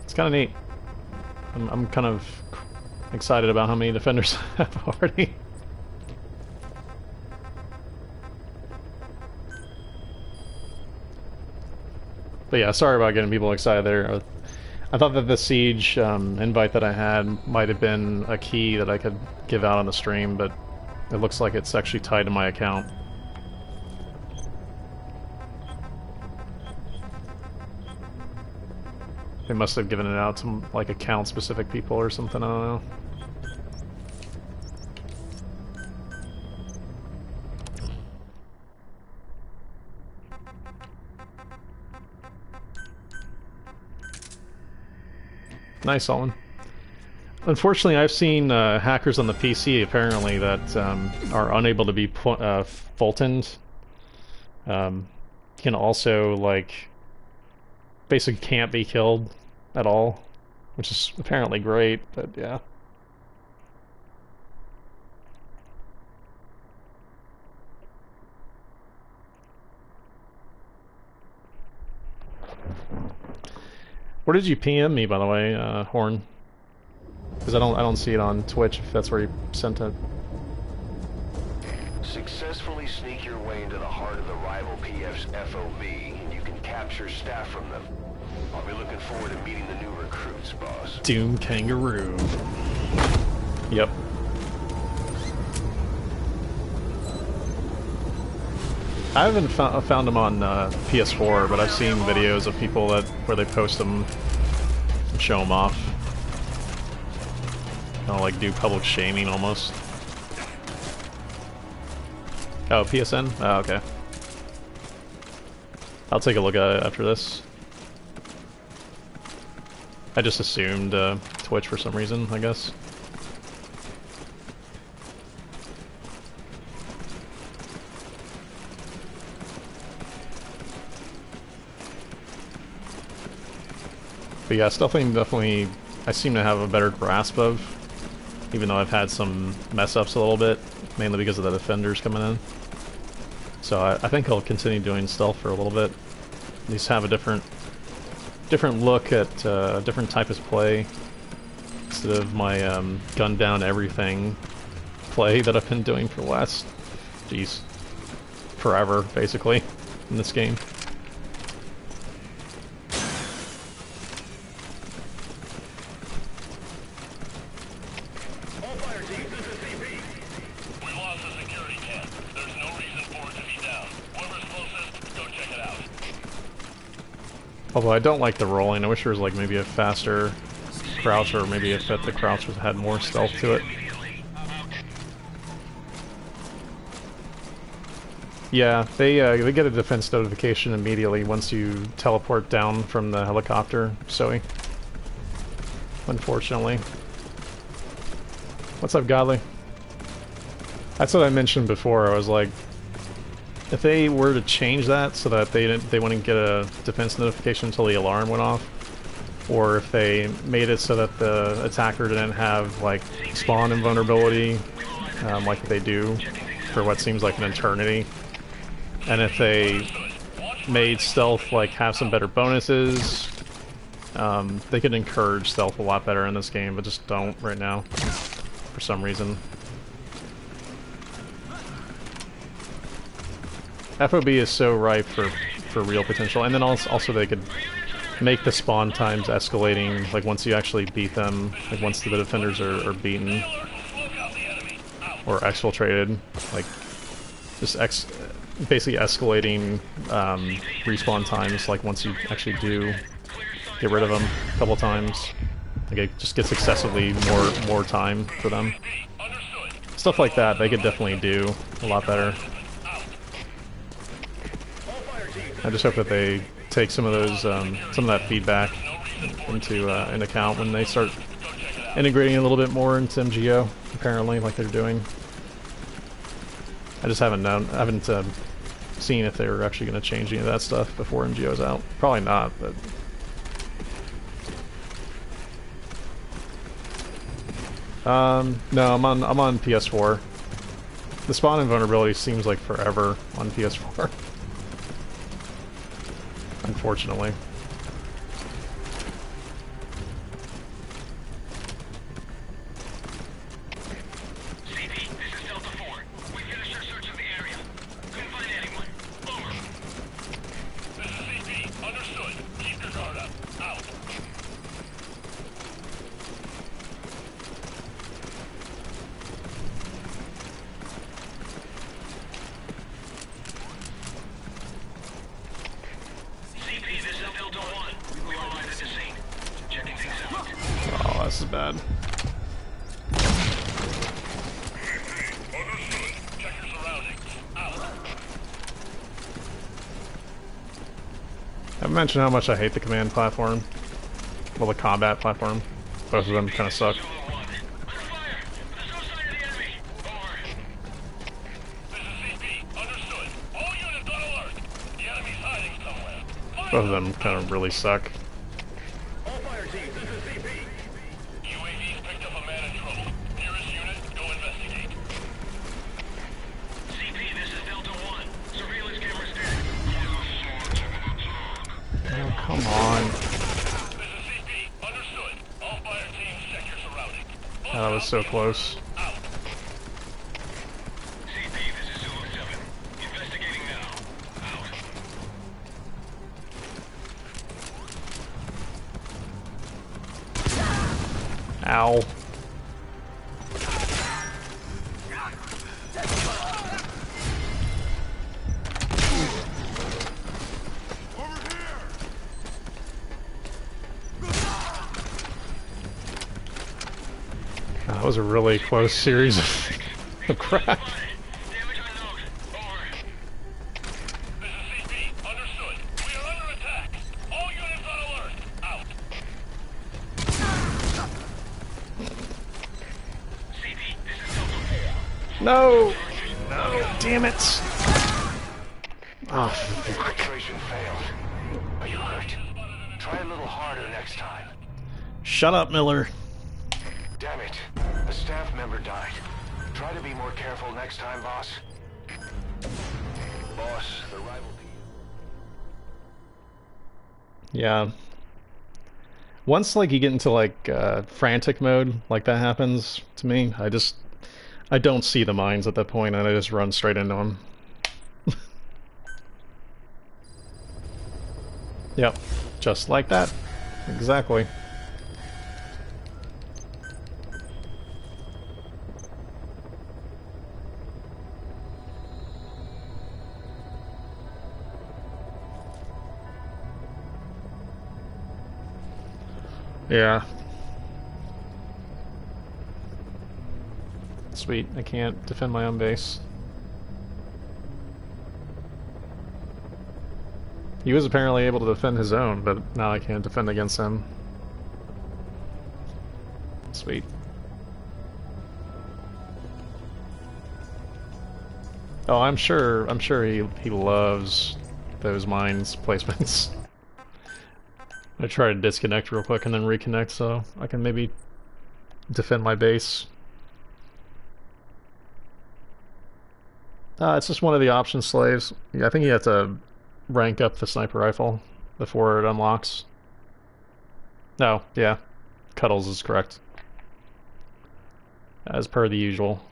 It's kind of neat. I'm kind of excited about how many defenders I have already. But yeah, sorry about getting people excited there. I thought that the Siege invite that I had might have been a key that I could give out on the stream, but it looks like it's actually tied to my account. They must have given it out to like account-specific people or something, I don't know. Nice, Olin. Unfortunately, I've seen hackers on the PC apparently that are unable to be Fultoned. Can also, like, basically can't be killed at all, which is apparently great, but yeah. Where did you PM me, by the way, Horn? Because I don't see it on Twitch. If that's where you sent it. Successfully sneak your way into the heart of the rival PF's FOB, and you can capture staff from them. I'll be looking forward to meeting the new recruits, boss. Doom Kangaroo. Yep. I haven't found them on PS4, but I've seen videos of people where they post them and show them off. Kind of like do public shaming almost. Oh, PSN? Oh, okay. I'll take a look at it after this. I just assumed Twitch for some reason, I guess. But yeah, definitely, I seem to have a better grasp of, even though I've had some mess-ups a little bit, mainly because of the defenders coming in. So I think I'll continue doing stealth for a little bit. At least have a different look at a different type of play, instead of my gun down everything play that I've been doing for the last, geez, forever, basically, in this game. Although I don't like the rolling, I wish there was like maybe a faster crouch, or maybe if the crouch had more stealth to it. Yeah, they get a defense notification immediately once you teleport down from the helicopter, Zoe. Unfortunately. What's up, Godly? That's what I mentioned before. I was like, if they were to change that so that they wouldn't get a defense notification until the alarm went off, or if they made it so that the attacker didn't have like spawn invulnerability, like they do for what seems like an eternity, and if they made stealth like have some better bonuses, they could encourage stealth a lot better in this game, but just don't right now for some reason. FOB is so ripe for real potential, and then also they could make the spawn times escalating, like once you actually beat them, like once the defenders are beaten or exfiltrated, like just basically escalating respawn times, like once you actually do get rid of them a couple times. Like it just gets excessively more time for them. Stuff like that, they could definitely do a lot better. I just hope that they take some of those, some of that feedback into account when they start integrating a little bit more into MGO. Apparently, like they're doing. I just haven't seen if they're actually going to change any of that stuff before MGO's out. Probably not, but. No, I'm on PS4. The spawn invulnerability seems like forever on PS4. Unfortunately. CP, this is Delta 4. We finished our search of the area. Couldn't find anyone. Over. This is CP. Understood. Keep your guard up. Out. CP, this is Delta 1. We arrived at the scene. Checking things out. Oh, this is bad. Understood. Check your surroundings. Out. I've mentioned how much I hate the command platform. Well, the combat platform. Both of them kind of suck. Under fire! There's no sign of the enemy. Over. This is CP. Understood. All units on alert. The enemy's hiding somewhere. Both of them kind of really suck. All fire teams, this is CP. UAV's picked up a man in trouble. Nearest unit, go investigate. CP, this is Delta 1. Surveillance cameras dead. Oh, come on. This is CP. Understood. All fire teams, check your surroundings. Oh, that was so close. Out. CP, this is Zulu 7. Investigating now. Out. Ow. That was a really close series of crap. Damage unknown. Over. This is CP. Understood. We are under attack. All units on alert. Out. CP, this is Delta 4. No! No, damn it! Oh, Infiltration failed. Are you hurt? Try a little harder next time. shut up, Miller. Damn it. A staff member died. Try to be more careful next time, boss. Boss, the rival team. Yeah. Once, like, you get into, like, frantic mode, like that happens to me, I don't see the mines at that point, and I just run straight into them. Yep. Just like that. Exactly. Yeah. Sweet, I can't defend my own base. He was apparently able to defend his own, but now I can't defend against him. Sweet. Oh, I'm sure he loves those mines placements. I try to disconnect real quick and then reconnect so I can maybe defend my base. It's just one of the option slaves. I think you have to rank up the sniper rifle before it unlocks. No, yeah. Cuddles is correct. As per the usual.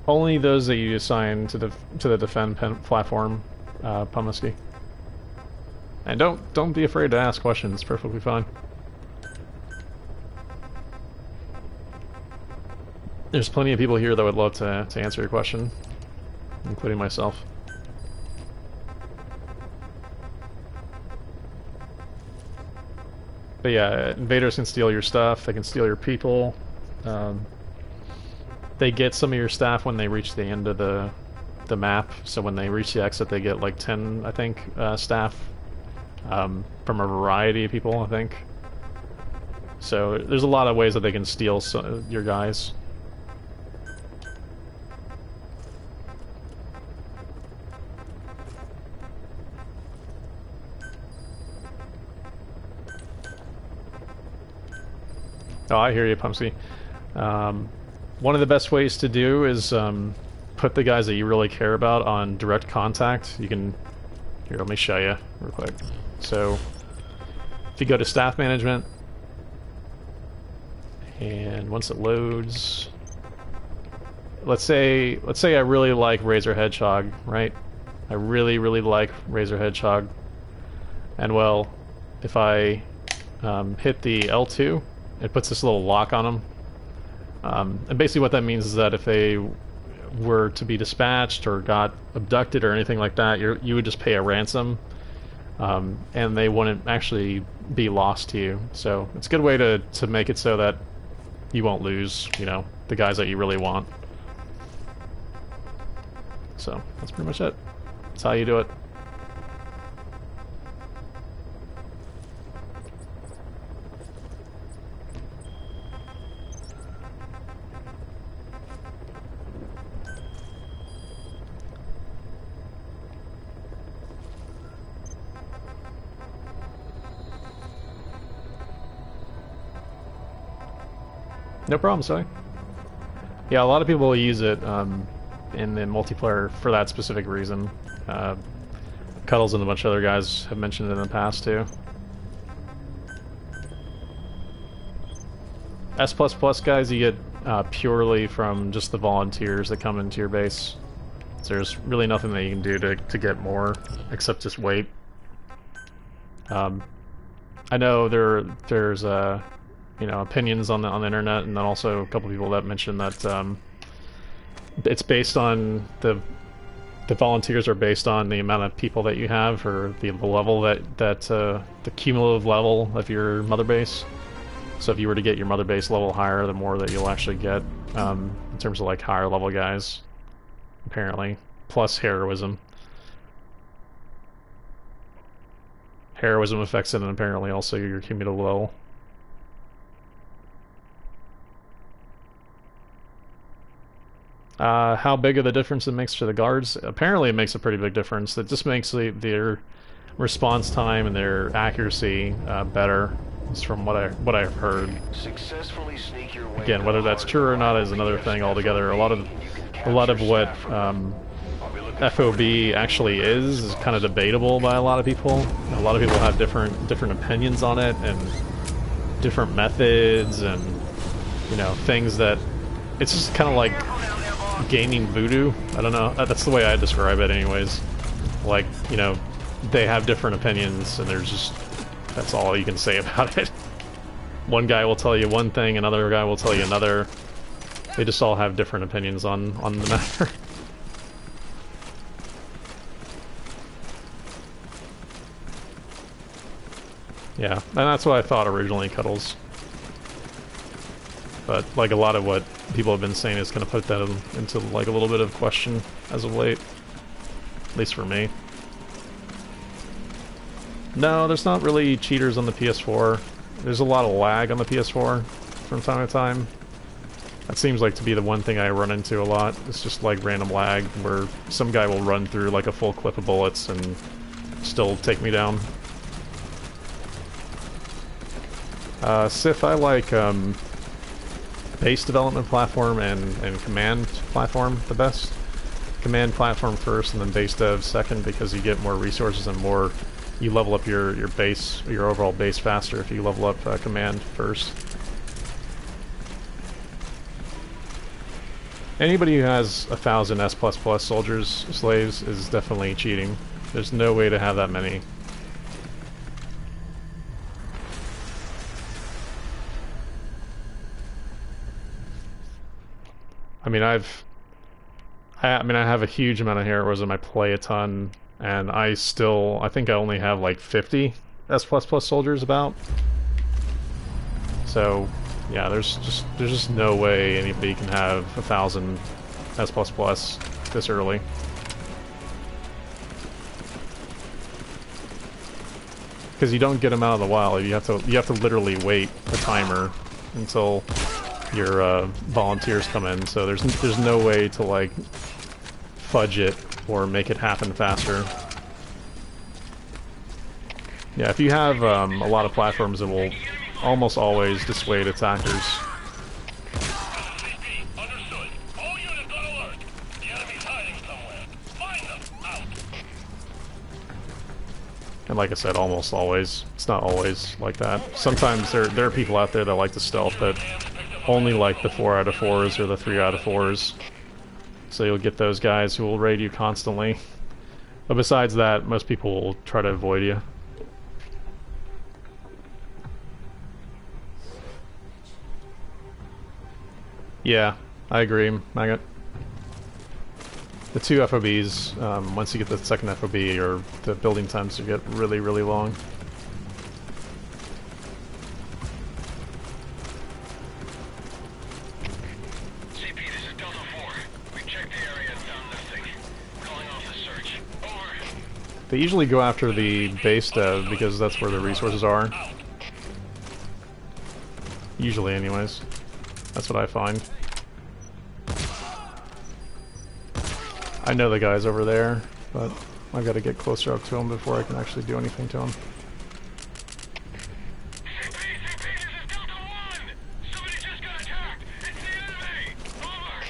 Only those that you assign to the defend platform, Pumiski. And don't be afraid to ask questions. It's perfectly fine. There's plenty of people here that would love to answer your question, including myself. But yeah, invaders can steal your stuff, they can steal your people. They get some of your staff when they reach the end of the map, so when they reach the exit they get like 10, I think, staff from a variety of people, I think. So there's a lot of ways that they can steal your guys. Oh, I hear you, Pumpsy. One of the best ways to do is put the guys that you really care about on direct contact. You can... Here, let me show you real quick. So, if you go to staff management, and once it loads... Let's say I really like Razor Hedgehog, right? I really like Razor Hedgehog. And well, if I hit the L2, it puts this little lock on them. And basically what that means is that if they were to be dispatched or got abducted or anything like that, you would just pay a ransom, and they wouldn't actually be lost to you. So it's a good way to make it so that you won't lose, you know, the guys that you really want. So that's pretty much it. That's how you do it. No problem, Sonny. Yeah, a lot of people use it in the multiplayer for that specific reason. Cuddles and a bunch of other guys have mentioned it in the past too. S++ guys you get purely from just the volunteers that come into your base. So there's really nothing that you can do to get more except just wait. I know there's you know, opinions on the internet, and then also a couple people that mentioned that it's based on the volunteers are based on the amount of people that you have, or the level that the cumulative level of your mother base. So if you were to get your mother base level higher, the more that you'll actually get in terms of like higher level guys, apparently, plus heroism. Heroism affects it, and apparently also your cumulative level. How big of the difference it makes to the guards? Apparently it makes a pretty big difference. It just makes their response time and their accuracy better. It's from what I've heard. Successfully sneak your way. Again, whether that's true or not is another thing altogether. A lot of what FOB actually is kind of debatable by a lot of people. A lot of people have different opinions on it and different methods, and you know, things that it's just kind of like gaming voodoo. I don't know. That's the way I describe it anyways. Like, you know, they have different opinions, and there's just... that's all you can say about it. One guy will tell you one thing, another guy will tell you another. They just all have different opinions on the matter. Yeah, and that's what I thought originally, Cuddles. But like a lot of what people have been saying is kind of put that into like a little bit of question as of late, at least for me. No, there's not really cheaters on the PS4. There's a lot of lag on the PS4 from time to time. That seems like to be the one thing I run into a lot. It's just like random lag where some guy will run through like a full clip of bullets and still take me down. Sif, I like base development platform and command platform the best. Command platform first and then base dev second, because you get more resources and more, you level up your base, your overall base faster if you level up command first. Anybody who has 1,000 S++ soldiers, slaves, is definitely cheating. There's no way to have that many. I mean, I have a huge amount of heroism. I play a ton, and I think I only have like 50 S++ soldiers about. So, yeah, there's just no way anybody can have 1,000 S++ this early. Because you don't get them out of the wild. You have to literally wait the timer until your volunteers come in. So there's no way to like fudge it or make it happen faster. Yeah, if you have a lot of platforms, it will almost always dissuade attackers. And like I said, almost always. It's not always like that. Sometimes there are people out there that like to stealth that only like the 4 out of 4s or the 3 out of 4s. So you'll get those guys who will raid you constantly. But besides that, most people will try to avoid you. Yeah, I agree, Maggot. The 2 FOBs, once you get the second FOB, or the building times get really, really long. CP, this is Delta 4. We checked the area and found nothing. Calling off the search. Over. They usually go after the base dev because that's where the resources are. Usually, anyways. That's what I find. I know the guy's over there, but I've got to get closer up to him before I can actually do anything to him. CP, this is Delta 1! Somebody just got attacked! It's the enemy! Over!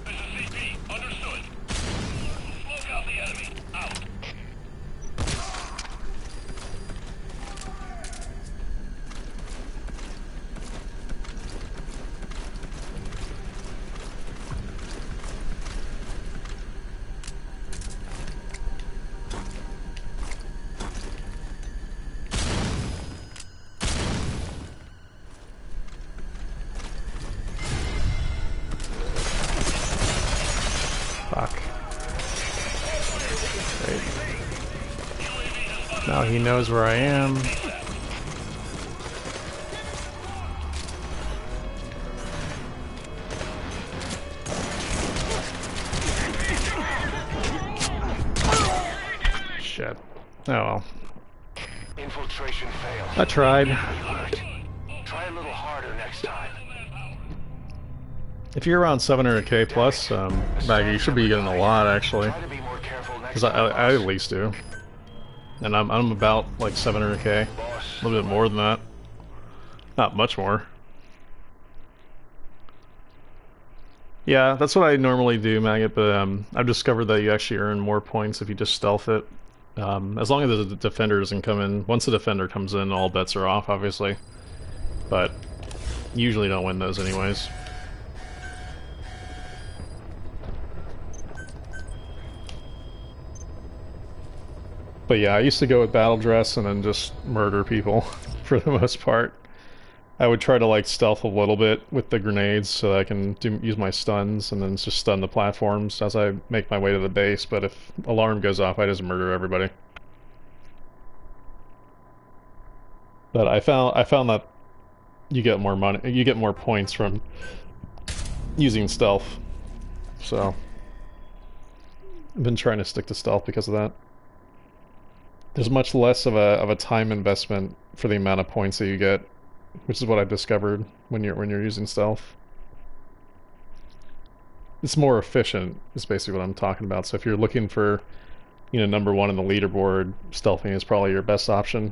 This is CP, understood. Smoke out the enemy. Out. Fuck. Great. Now he knows where I am. Shit. Oh well. Infiltration failed. I tried. Try a little harder next time. If you're around 700k plus, Maggie, you should be getting a lot actually. Try to be more careful next Because time. I at least do. And I'm about like 700k. Boss. A little bit more than that. Not much more. Yeah, that's what I normally do, Maggot, but I've discovered that you actually earn more points if you just stealth it. As long as the defender doesn't come in. Once the defender comes in, all bets are off, obviously. But you usually don't win those anyways. But yeah, I used to go with battle dress and then just murder people for the most part. I would try to like stealth a little bit with the grenades so that I can use my stuns and then just stun the platforms as I make my way to the base, but if alarm goes off, I just murder everybody. But I found that you get more money, you get more points from using stealth. So I've been trying to stick to stealth because of that. There's much less of a time investment for the amount of points that you get, which is what I've discovered when you're using stealth. It's more efficient, is basically what I'm talking about. So if you're looking for, you know, number 1 on the leaderboard, stealthing is probably your best option.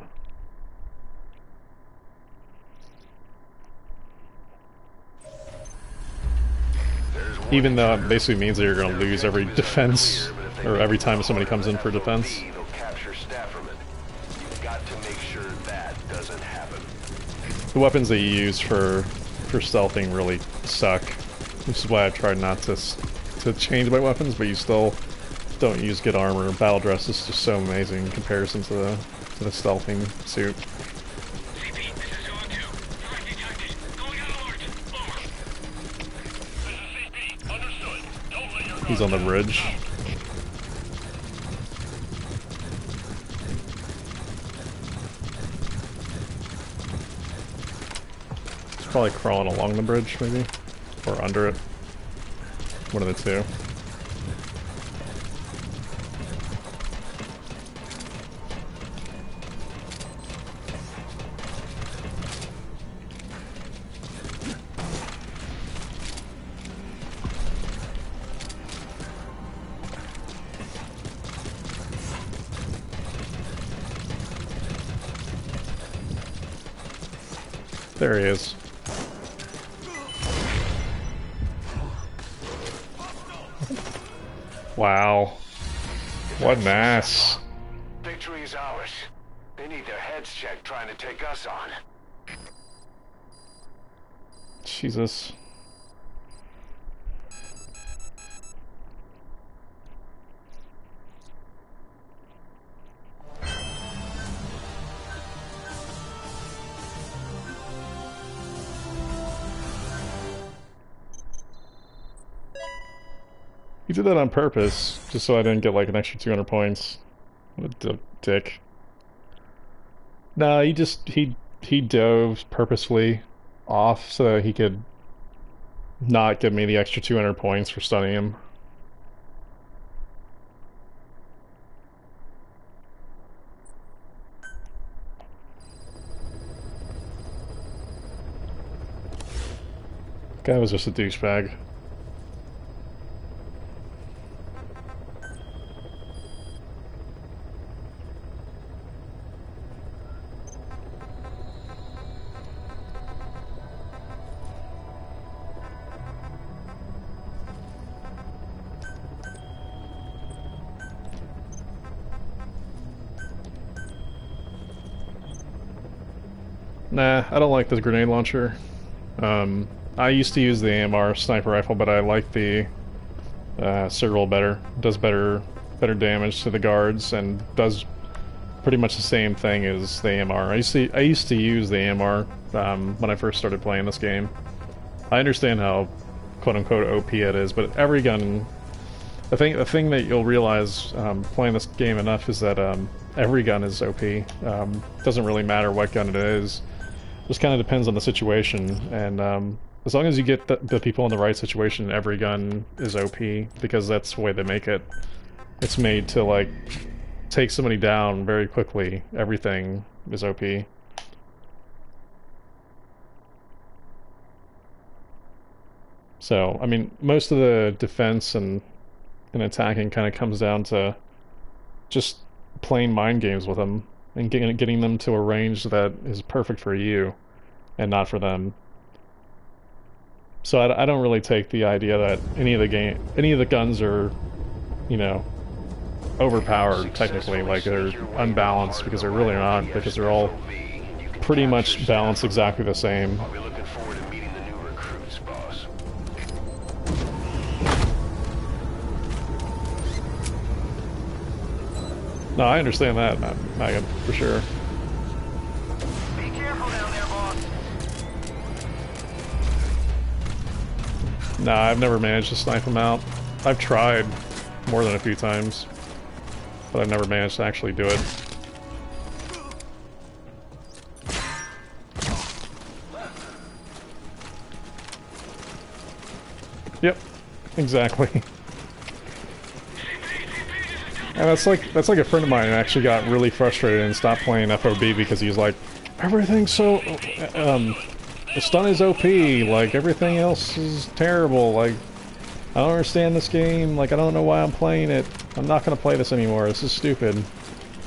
Even though it basically means that you're going to lose every defense, or every time somebody comes in for defense. The weapons that you use for stealthing really suck, which is why I tried not to change my weapons, but you still don't use good armor. Battle dress is just so amazing in comparison to the stealthing suit. CP, this is 202. Target detected. Going on alert. Over. This is He's on the bridge. He's probably crawling along the bridge, maybe? Or under it. One of the two. There he is. Wow. What an ass. Victory is ours. They need their heads checked trying to take us on. Jesus. He did that on purpose, just so I didn't get like an extra 200 points. What a dick. No, he dove purposefully off so that he could not give me the extra 200 points for stunning him. Guy was just a douchebag. Nah, I don't like this grenade launcher. I used to use the AMR sniper rifle, but I like the Serval better. It does better damage to the guards and does pretty much the same thing as the AMR. I used to use the AMR when I first started playing this game. I understand how quote-unquote OP it is, but every gun... the thing that you'll realize playing this game enough is that every gun is OP. Doesn't really matter what gun it is. Just kind of depends on the situation, and as long as you get the people in the right situation, every gun is OP, because that's the way they make it. It's made to, like, take somebody down very quickly. Everything is OP. So, I mean, most of the defense and attacking kind of comes down to just playing mind games with them and getting them to a range that is perfect for you and not for them. So I don't really take the idea that any of the guns are, you know, overpowered technically, like they're unbalanced, because they're really not, because they're all pretty much balanced exactly the same. I'll be looking forward to meeting the new recruits, boss. No, I understand that, Maggot, for sure. Be careful down there, boss. Nah, I've never managed to snipe them out. I've tried more than a few times, but I've never managed to actually do it. Yep, exactly. And that's like a friend of mine who actually got really frustrated and stopped playing FOB because he's like, everything's so the stun is OP, like everything else is terrible, like I don't understand this game, like I don't know why I'm playing it. I'm not gonna play this anymore, this is stupid.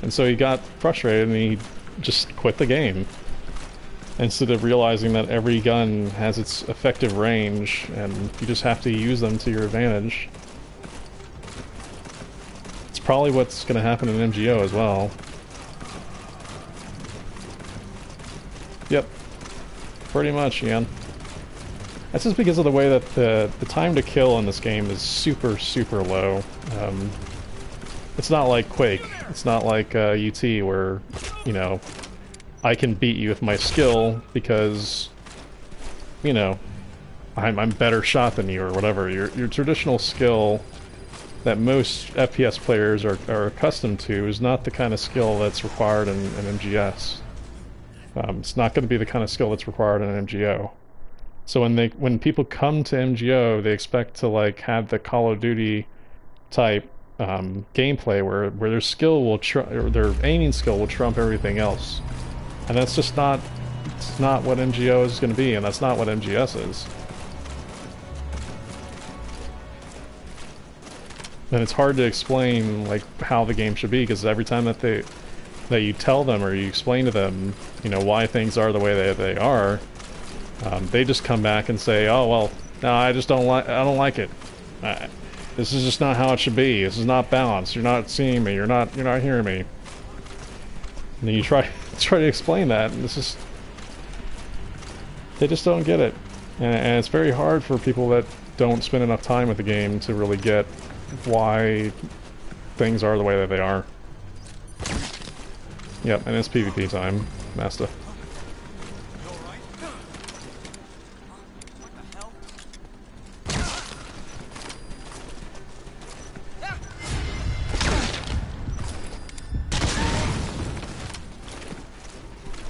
And so he got frustrated and he just quit the game. Instead of realizing that every gun has its effective range and you just have to use them to your advantage. It's probably what's going to happen in MGO as well. Yep. Pretty much, Ian. That's just because of the way that the time to kill in this game is super, super low. It's not like Quake. It's not like UT where, you know, I can beat you with my skill because, you know, I'm better shot than you or whatever. Your traditional skill that most FPS players are accustomed to is not the kind of skill that's required in MGS. It's not going to be the kind of skill that's required in MGO. So when people come to MGO, they expect to like have the Call of Duty type gameplay where their skill will or their aiming skill will trump everything else, and that's just not. It's not what MGO is going to be, and that's not what MGS is. And it's hard to explain like how the game should be, because every time that you tell them or you explain to them, you know, why things are the way they are, they just come back and say, "Oh well, no, I don't like it. This is just not how it should be. This is not balanced. You're not seeing me. You're not hearing me." And then you try to explain that, and they just don't get it. And it's very hard for people that don't spend enough time with the game to really get why things are the way that they are. Yep, and it's PvP time, Master.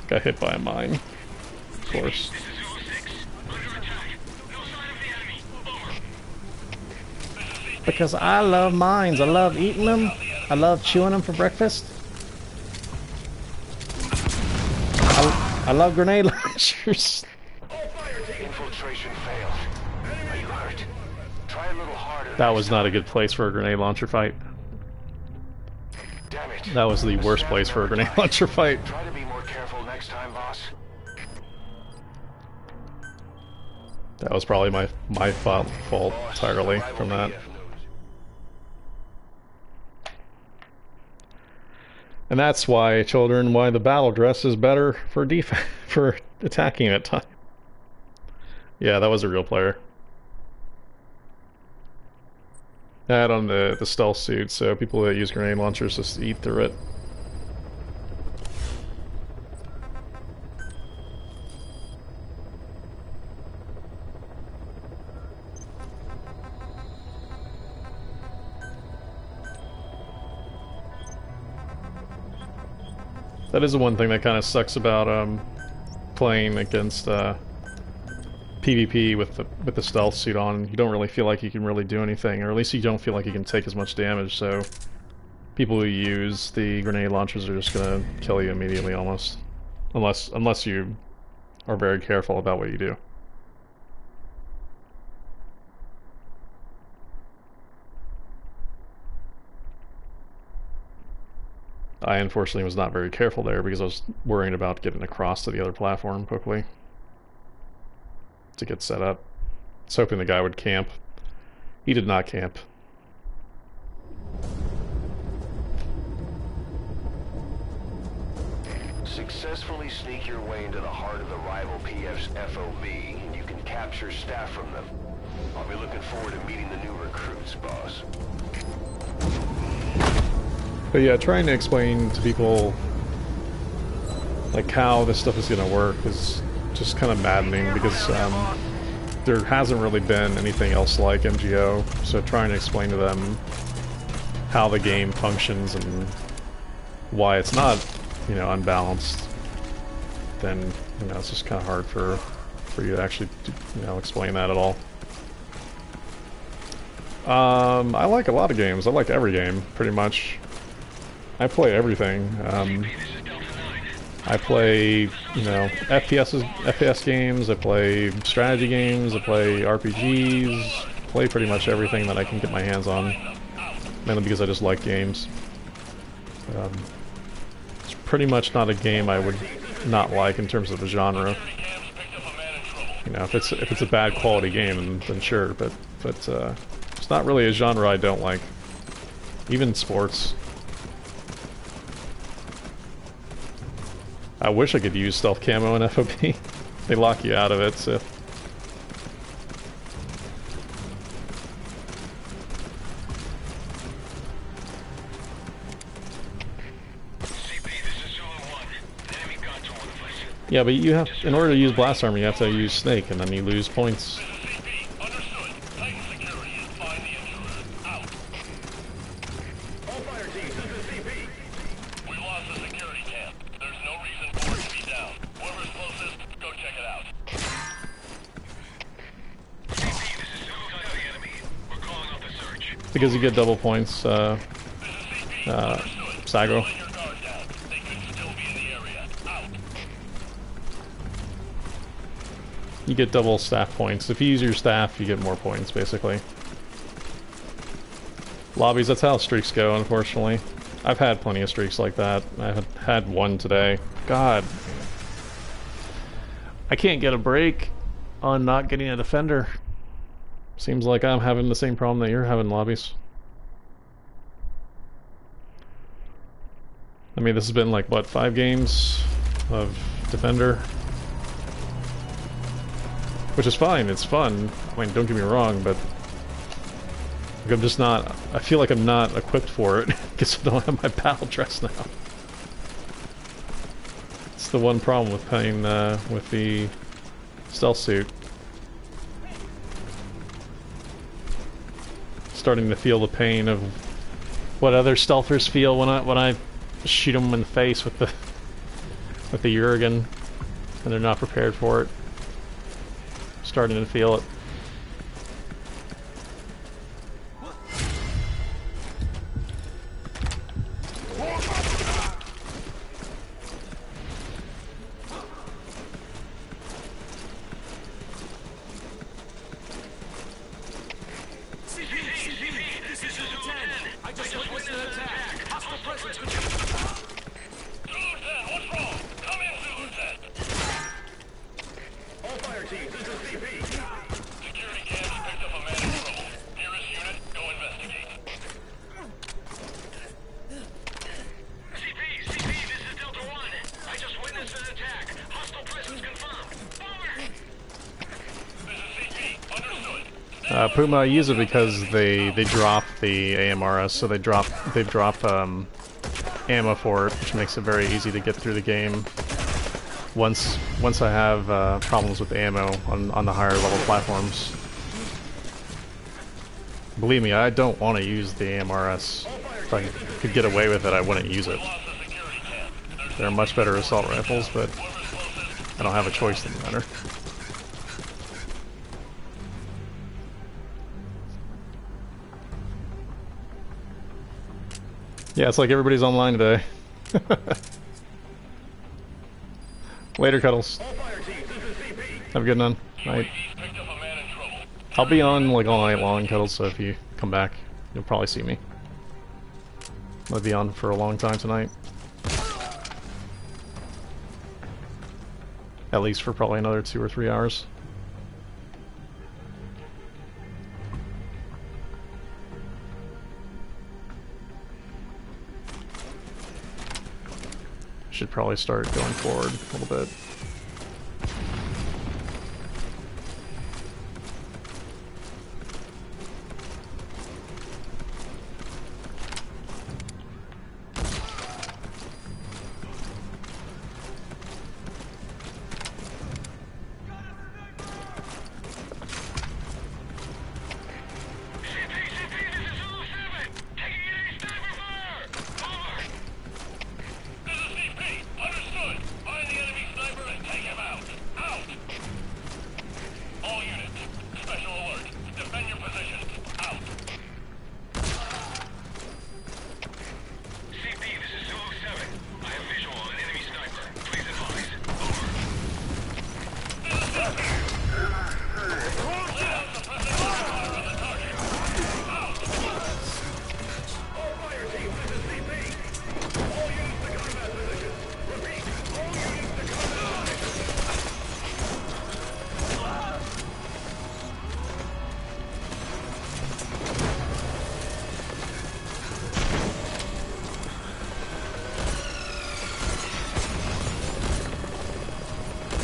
Got hit by a mine, of course. Because I love mines. I love eating them. I love chewing them for breakfast. I love grenade launchers. Infiltration failed. Are you hurt? Try a little harder. That was not a good place for a grenade launcher fight. Damn it. That was the worst place for a grenade launcher fight. Try to be more careful next time, boss. That was probably my fault entirely from that. And that's why, children, why the battle dress is better for for attacking at time. Yeah, that was a real player. I had on the stealth suit, so people that use grenade launchers just eat through it. That is the one thing that kind of sucks about playing against PvP with the stealth suit on. You don't really feel like you can really do anything, or at least you don't feel like you can take as much damage. So people who use the grenade launchers are just gonna kill you immediately, almost, unless you are very careful about what you do. I unfortunately was not very careful there because I was worrying about getting across to the other platform quickly to get set up. I was hoping the guy would camp. He did not camp. Successfully sneak your way into the heart of the rival PF's FOB, and you can capture staff from them. I'll be looking forward to meeting the new recruits, boss. But yeah, trying to explain to people like how this stuff is going to work is just kind of maddening, because there hasn't really been anything else like MGO. So trying to explain to them how the game functions and why it's not, you know, unbalanced, then, you know, it's just kind of hard for you to actually, you know, explain that at all. I like a lot of games. I like every game, pretty much. I play everything. I play, you know, FPS games, I play strategy games, I play RPGs, play pretty much everything that I can get my hands on, mainly because I just like games. It's pretty much not a game I would not like in terms of the genre. You know, if it's a bad quality game, then sure, but it's not really a genre I don't like. Even sports. I wish I could use stealth camo in FOB. They lock you out of it, so. Yeah, but you have, in order to use blast armor, you have to use snake, and then you lose points. Because you get double points, Sago. You get double staff points. If you use your staff, you get more points, basically. Lobbies, that's how streaks go, unfortunately. I've had plenty of streaks like that. I've had one today. God. I can't get a break on not getting a defender. Seems like I'm having the same problem that you're having, lobbies. I mean, this has been like, what, 5 games of defender? Which is fine, it's fun. I mean, don't get me wrong, but like, I'm just not... I feel like I'm not equipped for it, because I don't have my battle dress now. It's the one problem with playing with the stealth suit. Starting to feel the pain of what other stealthers feel when I shoot them in the face with the Jurgen, and they're not prepared for it. Starting to feel it. Puma, I use it because they drop the AMRs, so they drop ammo for it, which makes it very easy to get through the game. Once I have problems with ammo on the higher level platforms. Believe me, I don't want to use the AMRs. If I could get away with it, I wouldn't use it. They're much better assault rifles, but I don't have a choice in the matter. Yeah, it's like everybody's online today. Later, Cuddles. Have a good night. I'll be on like all night long, Cuddles, so if you come back, you'll probably see me. I'll be on for a long time tonight. At least for probably another 2 or 3 hours. Should probably start going forward a little bit.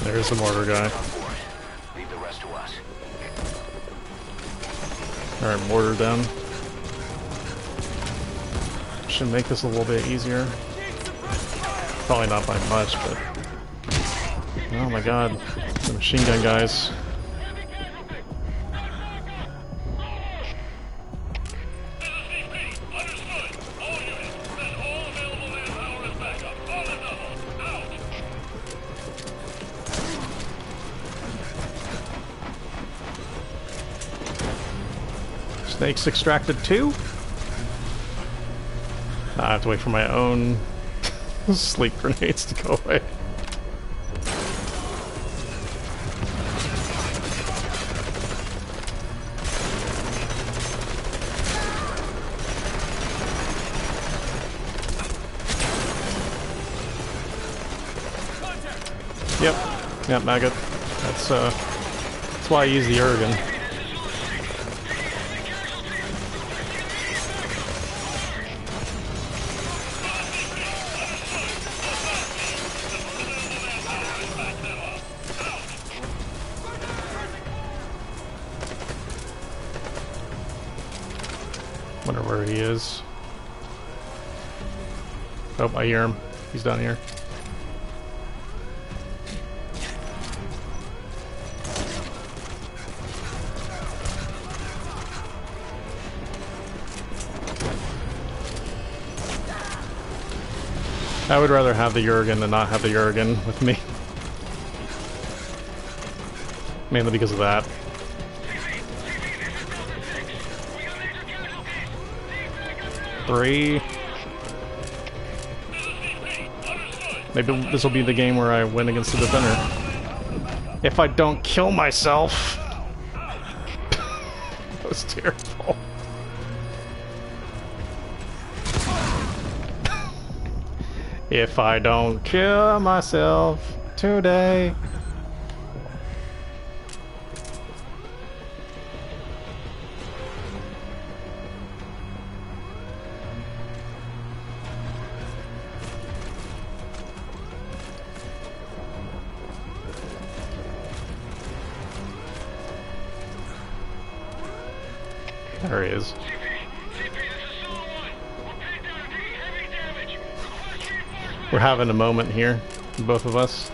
There's the mortar guy. Leave the rest to us. Alright, mortar down. Should make this a little bit easier. Probably not by much, but... Oh my god. The machine gun guys. Snakes extracted too? I have to wait for my own sleep grenades to go away. Yep, maggot. That's why I use the Urgan. Wonder where he is. Oh, I hear him. He's down here. I would rather have the Urgan than not have the Urgan with me. Mainly because of that. Three. Maybe this will be the game where I win against the defender. If I don't kill myself. That was terrible. If I don't kill myself today. There he is. We're having a moment here, both of us.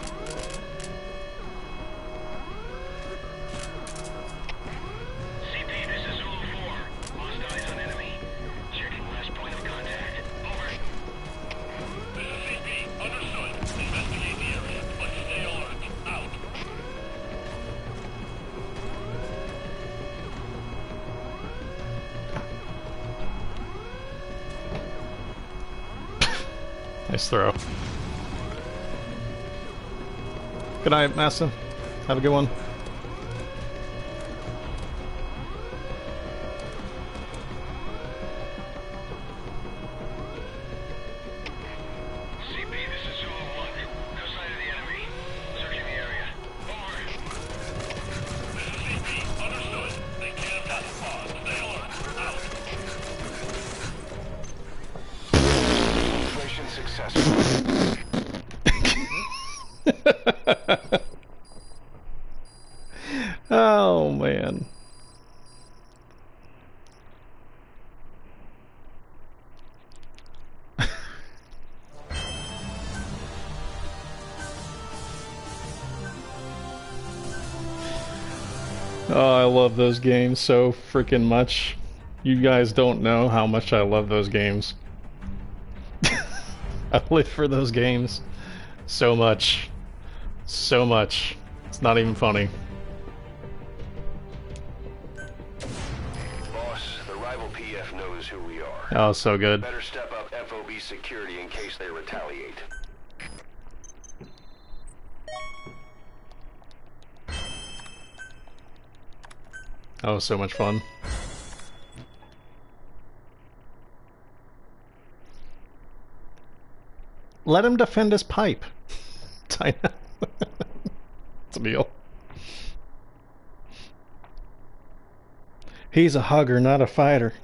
CP, this is Zulu 4. Lost eyes on enemy. Checking last point of contact. Over. This is CP. Understood. Investigate the area, but stay alert. Out. Nice throw. Good night, Massa. Have a good one. CP, this is Zulu 1. No sight of the enemy. Searching the area. Over. This is CP. Understood. They can't have gotten far. Stay alert. Out. Infiltration successful. Oh man. Oh, I love those games so freaking much. You guys don't know how much I love those games. I live for those games so much. So much. It's not even funny. Boss, the rival PF knows who we are. Oh, so good. Better step up FOB security in case they retaliate. Oh, so much fun. Let him defend his pipe. It's a deal. He's a hugger, not a fighter.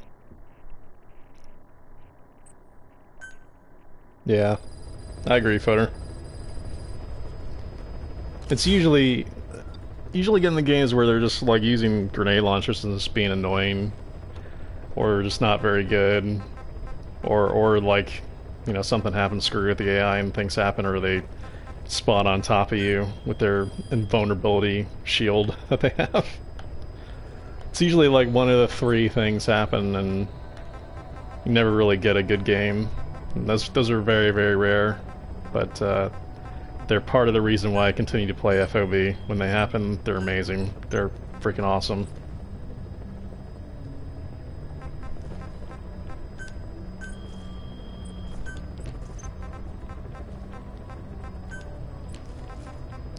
Yeah, I agree, Footer. It's usually getting the games where they're just like using grenade launchers and just being annoying, or just not very good, or like, you know, something happens, screw with the AI and things happen, or they spawn on top of you with their invulnerability shield that they have. It's usually like one of the three things happen, and you never really get a good game. And those are very, very rare, but they're part of the reason why I continue to play FOB. When they happen, they're amazing. They're freaking awesome.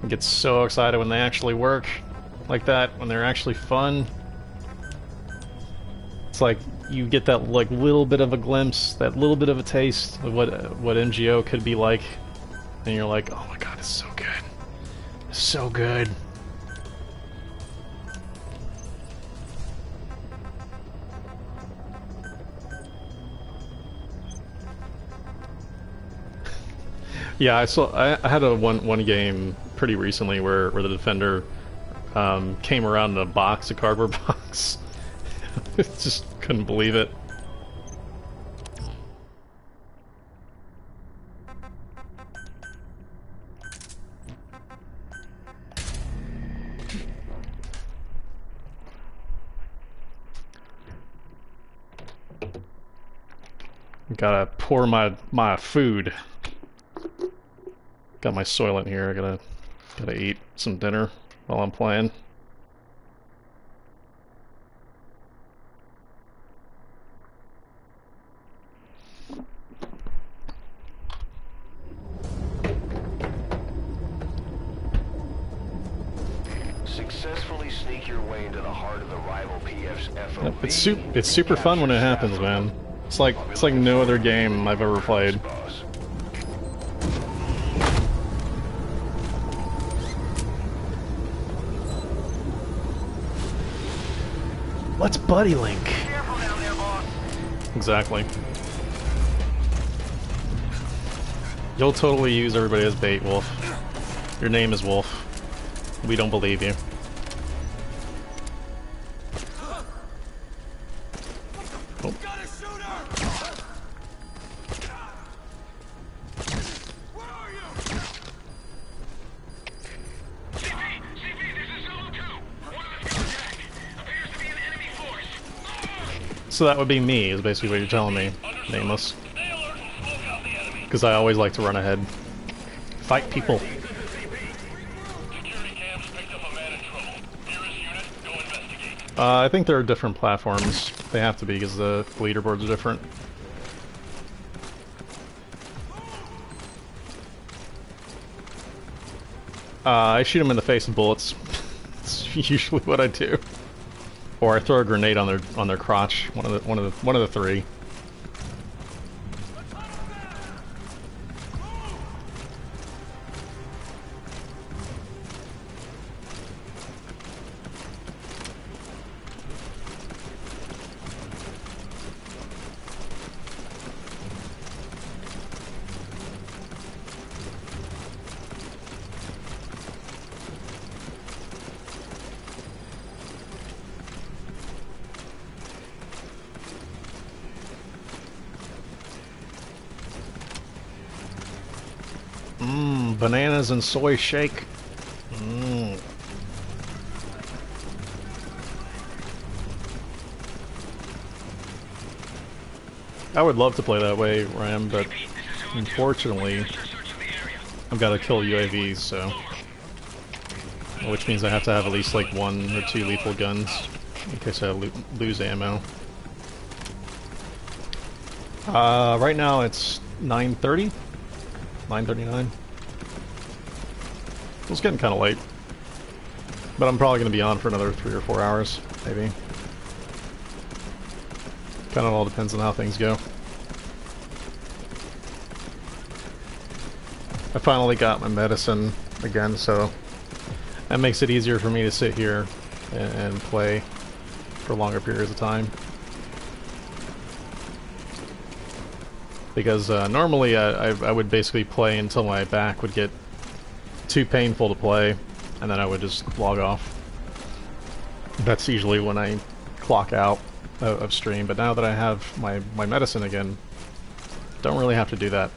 I get so excited when they actually work like that, when they're actually fun. It's like you get that like little bit of a glimpse, that little bit of a taste of what MGO could be like, and you're like, oh my god, it's so good. It's so good. Yeah, I had a one game pretty recently where the defender came around in a box, a cardboard box. Just couldn't believe it. Gotta pour my food. Got my Soylent here. I gotta eat some dinner while I'm playing. Successfully sneak your way into the heart of the rival PF's FOB. It's super fun when it happens, man. It's like no other game I've ever played. Let's buddy link. Exactly. You'll totally use everybody as bait, Wolf. Your name is Wolf. We don't believe you. Oh. So that would be me, is basically what you're telling me, Nameless. Because I always like to run ahead. Fight people. I think there are different platforms. They have to be, because the leaderboards are different. I shoot them in the face with bullets. It's usually what I do. Or I throw a grenade on their crotch. One of the three. Bananas and soy shake. I would love to play that way, Ram, but unfortunately, I've got to kill UAVs, so... Which means I have to have at least like 1 or 2 lethal guns, in case I lose ammo. Right now it's 9:30? 9:39? It's getting kind of late. But I'm probably going to be on for another 3 or 4 hours, maybe. Kind of all depends on how things go. I finally got my medicine again, so that makes it easier for me to sit here and play for longer periods of time. Because normally I would basically play until my back would get too painful to play, and then I would just log off. That's usually when I clock out of stream, but now that I have my medicine again, don't really have to do that.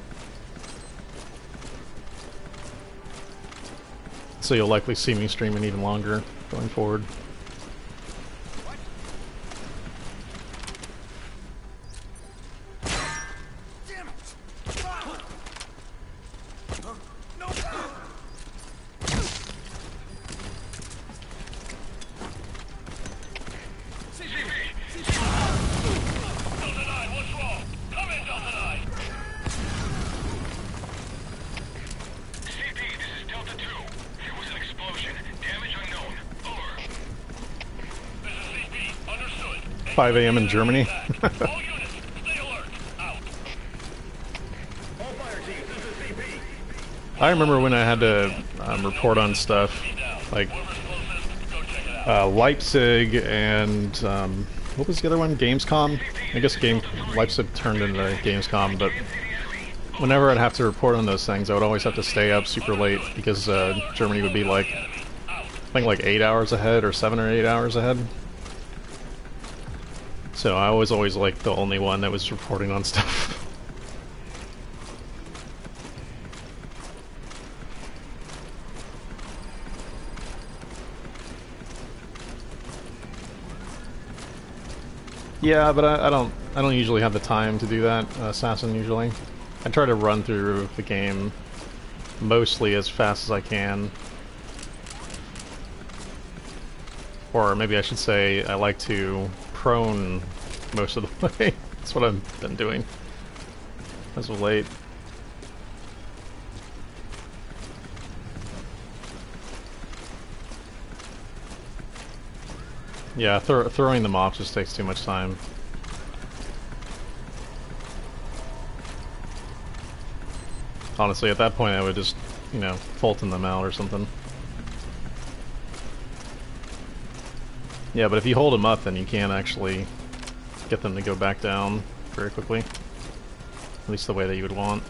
So you'll likely see me streaming even longer going forward. 5 a.m. in Germany. All units, stay alert. Out. All fire teams, this is CP. I remember when I had to report on stuff like Leipzig and what was the other one? Gamescom? I guess Leipzig turned into Gamescom, but whenever I'd have to report on those things, I would always have to stay up super late because Germany would be like, I think like 8 hours ahead or 7 or 8 hours ahead. So I was always like the only one that was reporting on stuff. Yeah, but I don't usually have the time to do that, Assassin usually. I try to run through the game mostly as fast as I can. Or maybe I should say I like to prone most of the way. That's what I've been doing as of late. Yeah, throwing them off just takes too much time. Honestly, at that point I would just, you know, Fulton them out or something. Yeah, but if you hold them up, then you can't actually get them to go back down very quickly. At least the way that you would want.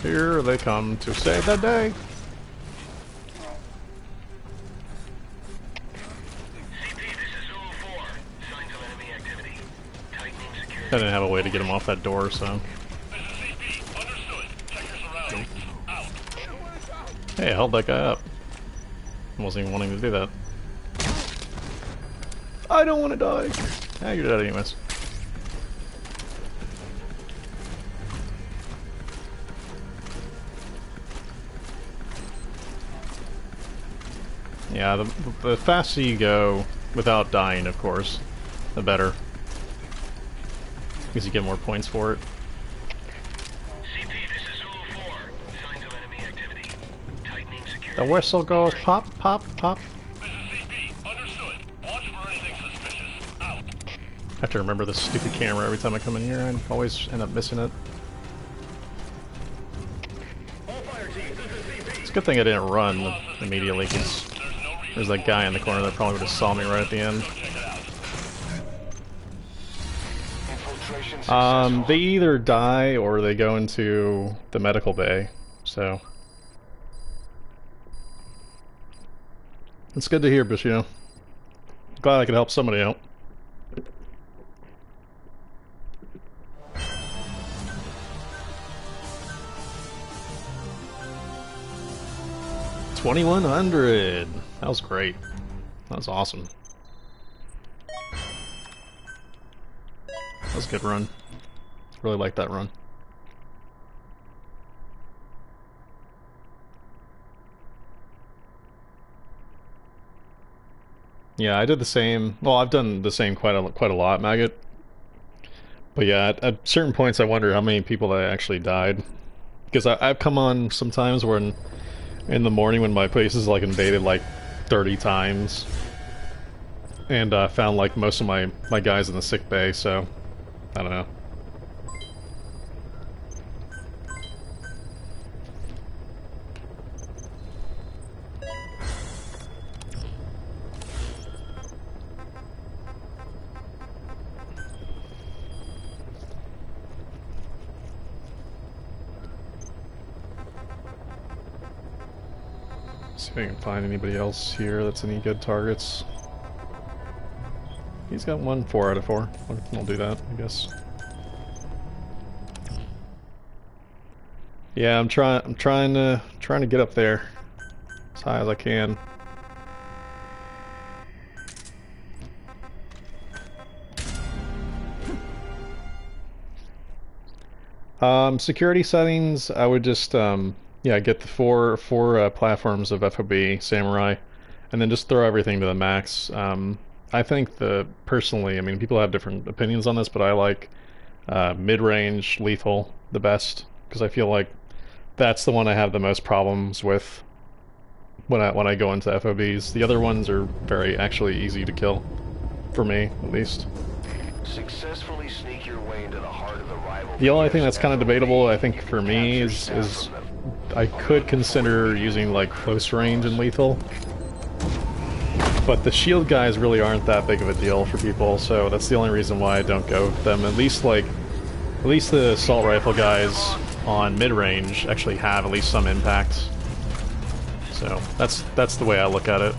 Here they come to save the day. I didn't have a way to get him off that door, so. Hey, I held that guy up. I wasn't even wanting to do that. I don't want to die. Ah, you're dead anyways. Yeah, the faster you go, without dying, of course, the better. Because you get more points for it. CP, this is Zulu 4. Signs of enemy activity. Tightening security. The whistle goes pop, pop, pop. This is CP. Understood. Watch for anything suspicious. Out. I have to remember this stupid camera every time I come in here. I always end up missing it. All fire teams, this is CP. It's a good thing I didn't run immediately, because there's that guy in the corner that probably would have saw me right at the end. They either die or they go into the medical bay, so it's good to hear, but you know, glad I could help somebody out. $2,100. That was great. That was awesome. That was a good run. Really liked that run. Yeah, I did the same. Well, I've done the same quite a lot, Maggot. But yeah, at certain points I wonder how many people that actually died. Because I've come on sometimes when in the morning when my place is like invaded like 30 times. And found like most of my guys in the sick bay, so I don't know. See if I can find anybody else here that's any good targets. He's got 4 out of 4. I'll do that, I guess. Yeah, I'm trying to get up there as high as I can. Security settings, I would just yeah, get the four platforms of FOB Samurai, and then just throw everything to the max. I think personally, I mean, people have different opinions on this, but I like mid-range lethal the best, because I feel like that's the one I have the most problems with when I go into FOBs. The other ones are very actually easy to kill, for me at least. Successfully sneak your way into the heart of the rival. The only thing that's kind of debatable, I think, for me is I could consider using like close range and lethal, but the shield guys really aren't that big of a deal for people, so that's the only reason why I don't go with them. At least the assault rifle guys on mid-range actually have at least some impact. So that's the way I look at it.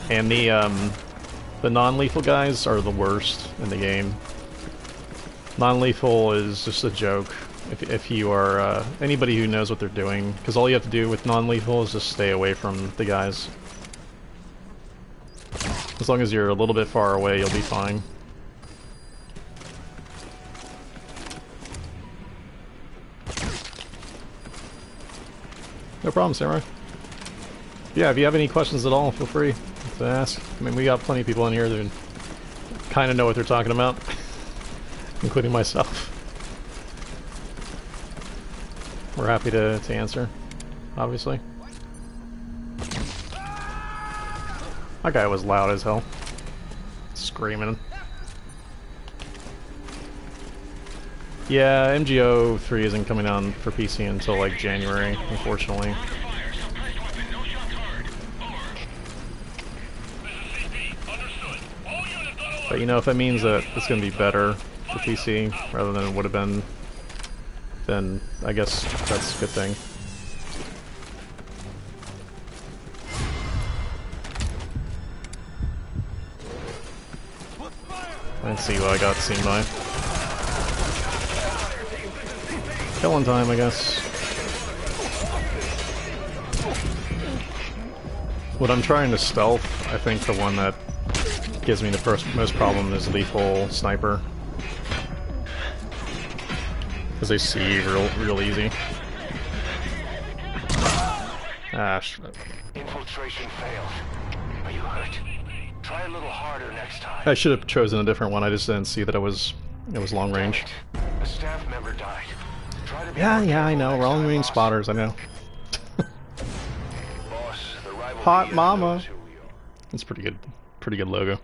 And the non-lethal guys are the worst in the game. Non-lethal is just a joke if you are anybody who knows what they're doing, because all you have to do with non-lethal is just stay away from the guys. As long as you're a little bit far away, you'll be fine. No problem, Samurai. Yeah, if you have any questions at all, feel free to ask. I mean, we got plenty of people in here that kind of know what they're talking about, including myself. We're happy to answer, obviously. That guy was loud as hell. Screaming. Yeah, MGO3 isn't coming on for PC until like January, unfortunately. But you know, if that means that it's going to be better for PC rather than it would have been, then I guess that's a good thing. Let's see what I got seen by. Killing time, I guess. What I'm trying to stealth, I think the one that gives me the most problem is lethal sniper. Because they see you real easy. Ah, shit. Infiltration failed. Are you hurt? Try a little harder next time. I should have chosen a different one. I just didn't see that it was long range. A staff member died. Try to be Yeah, I know. Wrong range spotters, I know. Boss, the rival Hot BS mama. knows who we are. It's pretty good logo.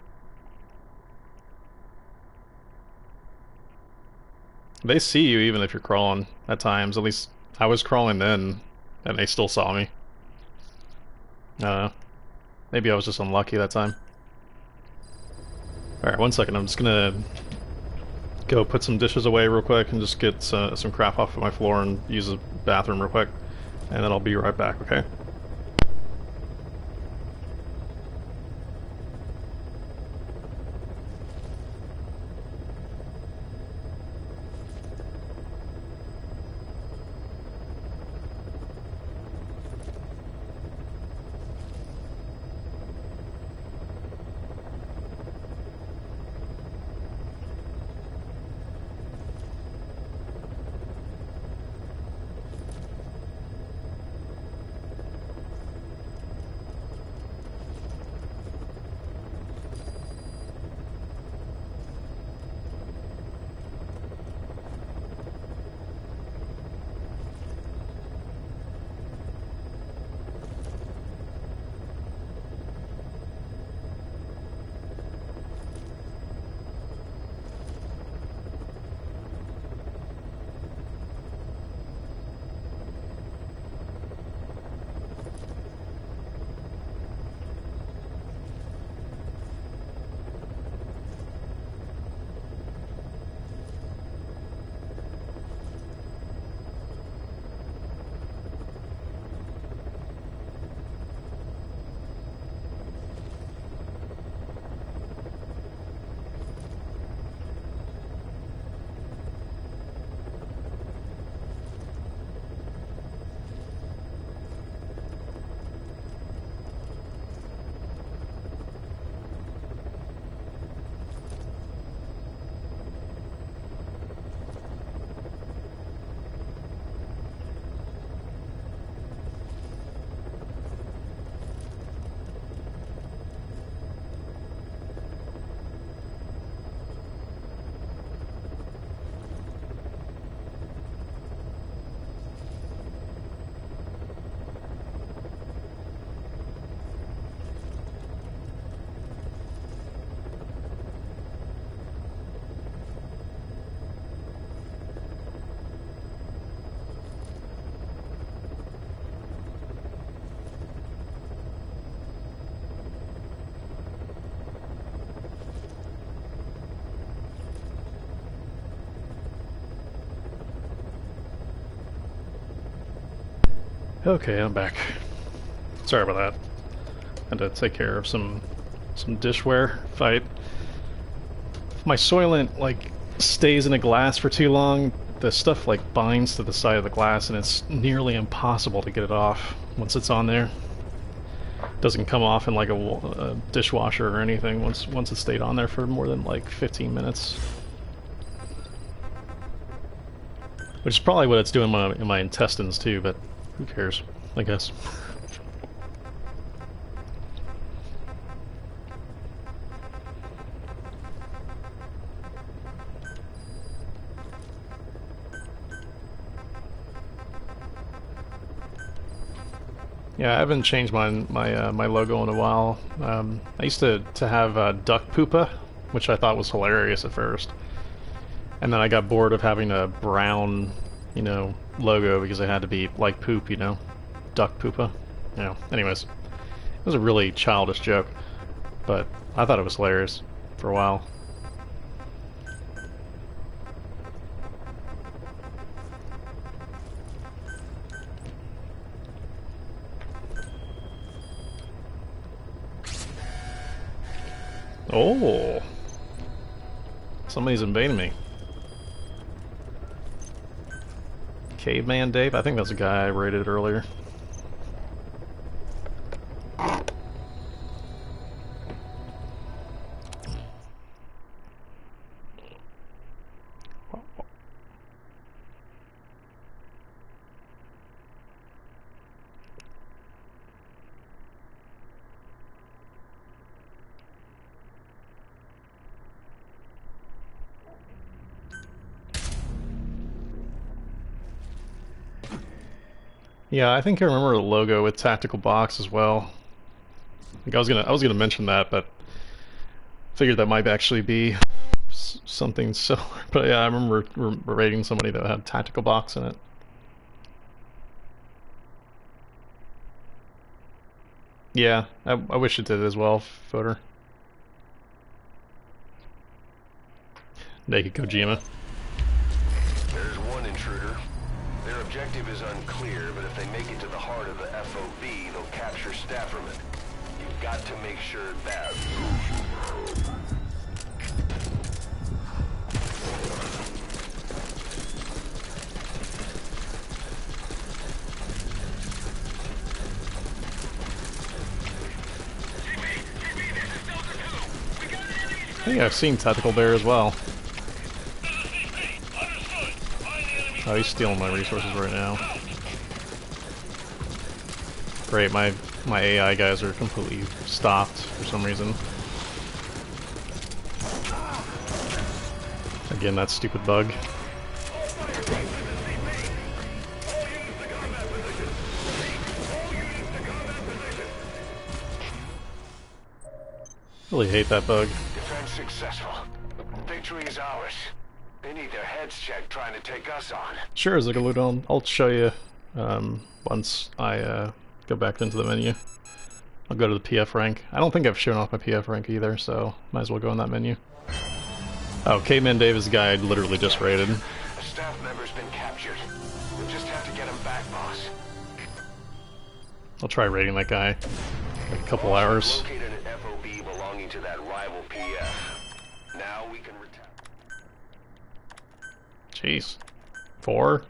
They see you even if you're crawling at times. At least I was crawling then, and they still saw me. I don't know. Maybe I was just unlucky that time. Alright, 1 second. I'm just gonna go put some dishes away real quick and just get some crap off of my floor and use the bathroom real quick. And then I'll be right back, okay? Okay, I'm back. Sorry about that. Had to take care of some dishware fight. If my Soylent like stays in a glass for too long, the stuff like binds to the side of the glass and it's nearly impossible to get it off once it's on there. It doesn't come off in like a dishwasher or anything once it's stayed on there for more than like 15 minutes. Which is probably what it's doing in my intestines too, but who cares, I guess. Yeah, I haven't changed my logo in a while. I used to have duck poopa, which I thought was hilarious at first. And then I got bored of having a brown, you know, logo because it had to be like poop, you know? Duck poopa. You know, anyways. It was a really childish joke, but I thought it was hilarious for a while. Oh! Somebody's invading me. Caveman Dave? I think that's a guy I raided earlier. Yeah, I think I remember the logo with tactical box as well. I think I was gonna mention that, but figured that might actually be something similar. But yeah, I remember raiding somebody that had tactical box in it. Yeah, I wish it did as well, Fodor. Naked Kojima. There's one intruder. Their objective is unclear, but if they make it to the heart of the FOB, they'll capture Stafferman. You've got to make sure that... I think I've seen Tactical Bear as well. Oh, he's stealing my resources right now. Great, my AI guys are completely stopped for some reason. Again, that stupid bug. Really hate that bug. Defense successful. Victory is ours. They need their heads checked trying to take us on. Sure, Zigaludon. I'll show you once I go back into the menu. I'll go to the PF rank. I don't think I've shown off my PF rank either, so might as well go in that menu. Oh, Caveman Dave is the guy I literally just raided. A staff member's been captured. We just have to get him back, boss. I'll try raiding that guy in a couple hours. Located an FOB belonging to that rival PF. Now we can return. Jeez. 4?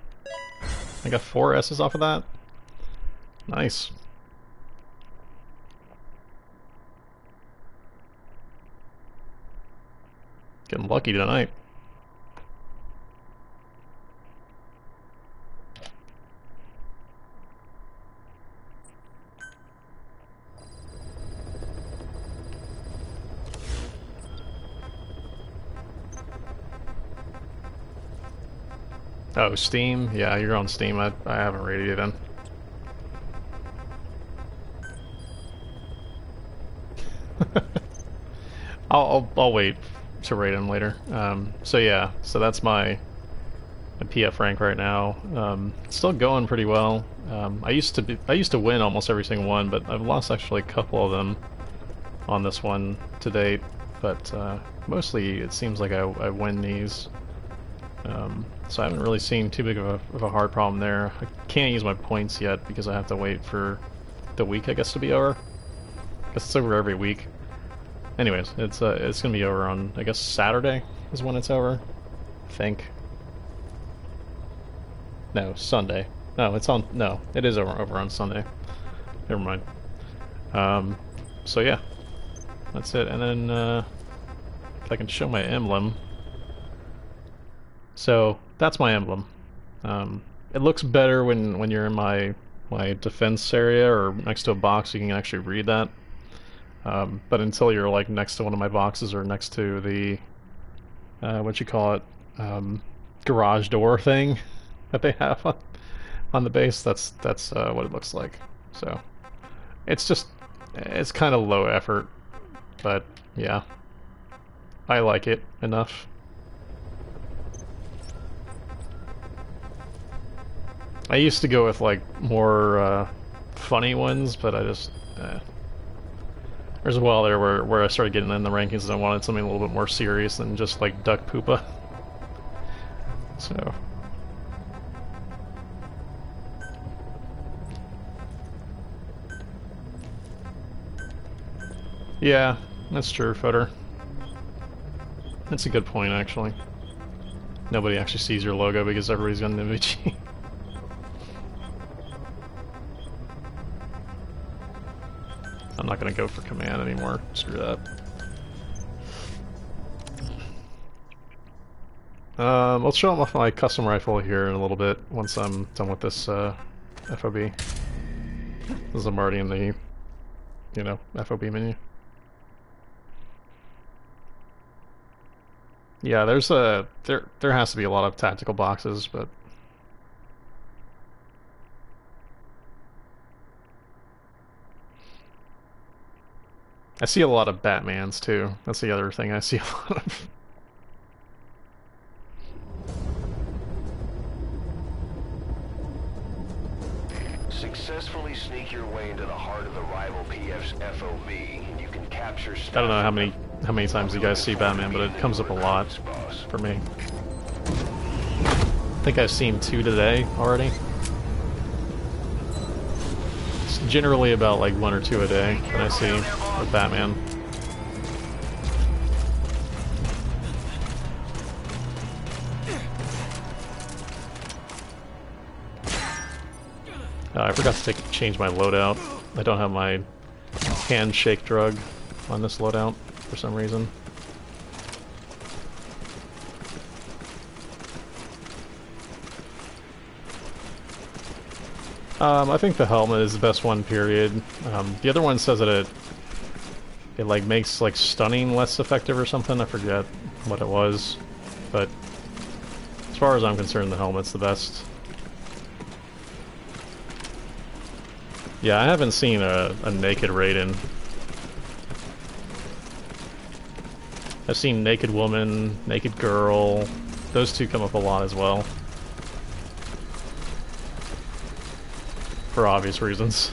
I got 4 S's off of that? Nice. Getting lucky tonight. Oh, Steam? Yeah, you're on Steam. I haven't rated you then. I'll wait to rate him later. So yeah, so that's my PF rank right now. It's still going pretty well. I used to win almost every single one, but I've lost actually a couple of them on this one to date. But mostly it seems like I win these. So I haven't really seen too big of a hard problem there. I can't use my points yet because I have to wait for the week, I guess, to be over. I guess it's over every week. Anyways, it's gonna be over on, I guess, Saturday is when it's over. I think. No, Sunday. No, it's on. No, it is over on Sunday. Never mind. So yeah, that's it. And then if I can show my emblem. So that's my emblem. It looks better when you're in my defense area or next to a box. You can actually read that. But until you're like next to one of my boxes or next to the what you call it, garage door thing that they have on the base, that's what it looks like. So it's kind of low effort, but yeah, I like it enough. I used to go with like more funny ones, but I just there's a while there where I started getting in the rankings and I wanted something a little bit more serious than just like duck poopa. So yeah, that's true, Footer. That's a good point, actually. Nobody actually sees your logo because everybody's got an MVG. I'm not going to go for command anymore. Screw that. I'll show them off my custom rifle here in a little bit once I'm done with this FOB. As I'm already in the, FOB menu. Yeah, there's there has to be a lot of tactical boxes, but I see a lot of Batmans too. That's the other thing I see a lot of. Successfully sneak your way into the heart of the rival PF's FOB, and you can capture. I don't know how many times you guys see Batman, but it comes up a lot for me. I think I've seen 2 today already. It's generally about like 1 or 2 a day that I see with Batman. I forgot to change my loadout. I don't have my handshake drug on this loadout for some reason. I think the helmet is the best one, period. The other one says that it like makes like stunning less effective or something. I forget what it was, but as far as I'm concerned, the helmet's the best. Yeah, I haven't seen a naked Raiden. I've seen naked woman, naked girl. Those two come up a lot as well. For obvious reasons.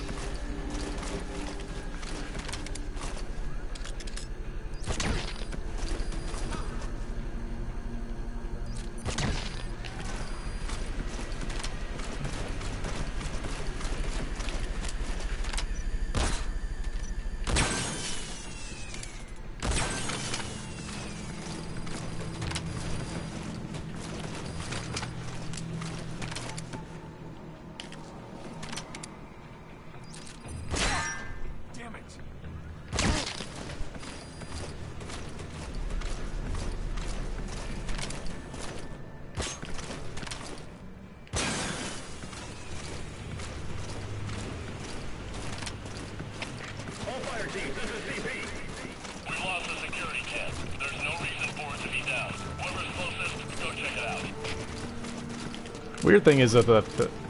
Weird thing is that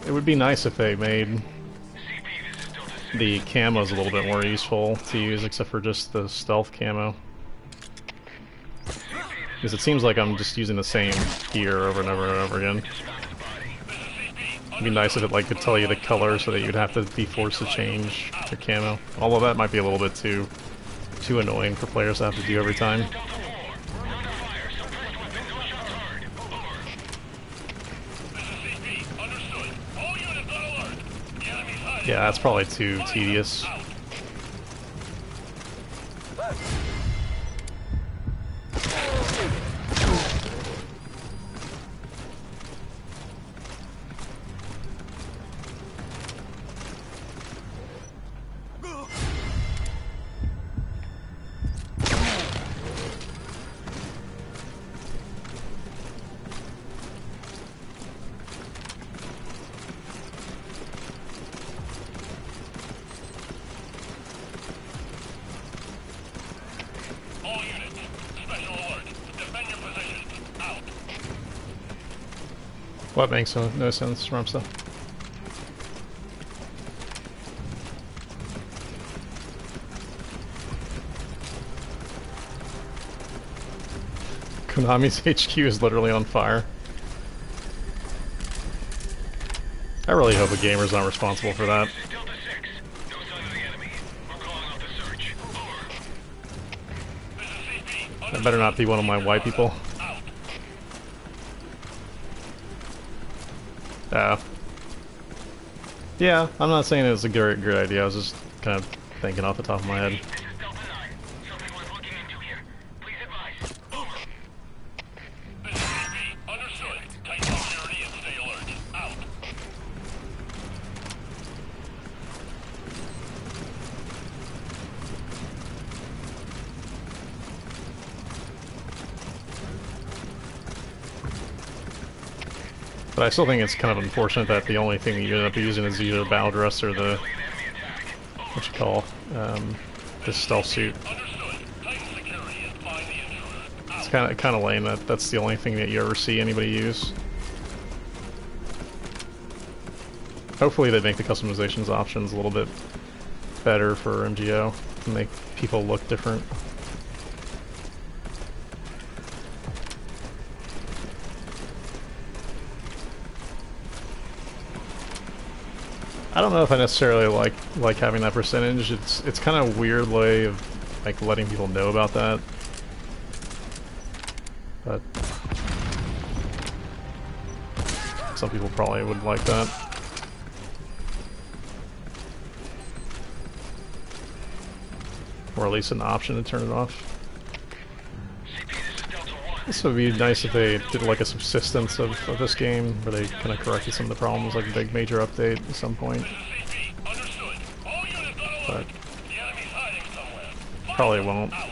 it would be nice if they made the camos a little bit more useful to use, except for just the stealth camo. Because it seems like I'm just using the same gear over and over and over again. It'd be nice if it like could tell you the color so that you'd have to be forced to change your camo. Although that might be a little bit too annoying for players to have to do every time. Yeah, that's probably too tedious. All units, special alert. Defend your positions. Out. What makes no sense, Rumsta? Konami's HQ is literally on fire. I really hope a gamer's not responsible for that. This is Delta 6. No sign of the enemy. We're calling off the search. Over. This is CP. That better not be one of my white people. Out. Yeah, I'm not saying it's a great idea, I was just kind of thinking off the top of my head. This is Delta 9. Something worth looking into here. Please advise. Over. This is CP. Understood. Tighten security and stay alert. Out. But I still think it's kind of unfortunate that the only thing that you end up using is either the battle dress or the, what you call, the stealth suit. Understood. Tighten security and find the intruder. It's kind of lame that that's the only thing that you ever see anybody use. Hopefully they make the customizations options a little bit better for MGO and make people look different. I don't know if I necessarily like having that percentage. It's kind of a weird way of like letting people know about that. But some people probably would like that. Or at least an option to turn it off. CP, this is Delta 1. This would be nice if they did like a subsistence of this game, where they kind of corrected some of the problems, like a big major update at some point. CP. Understood. All units on alert. But The enemy's hiding somewhere. probably won't. Out.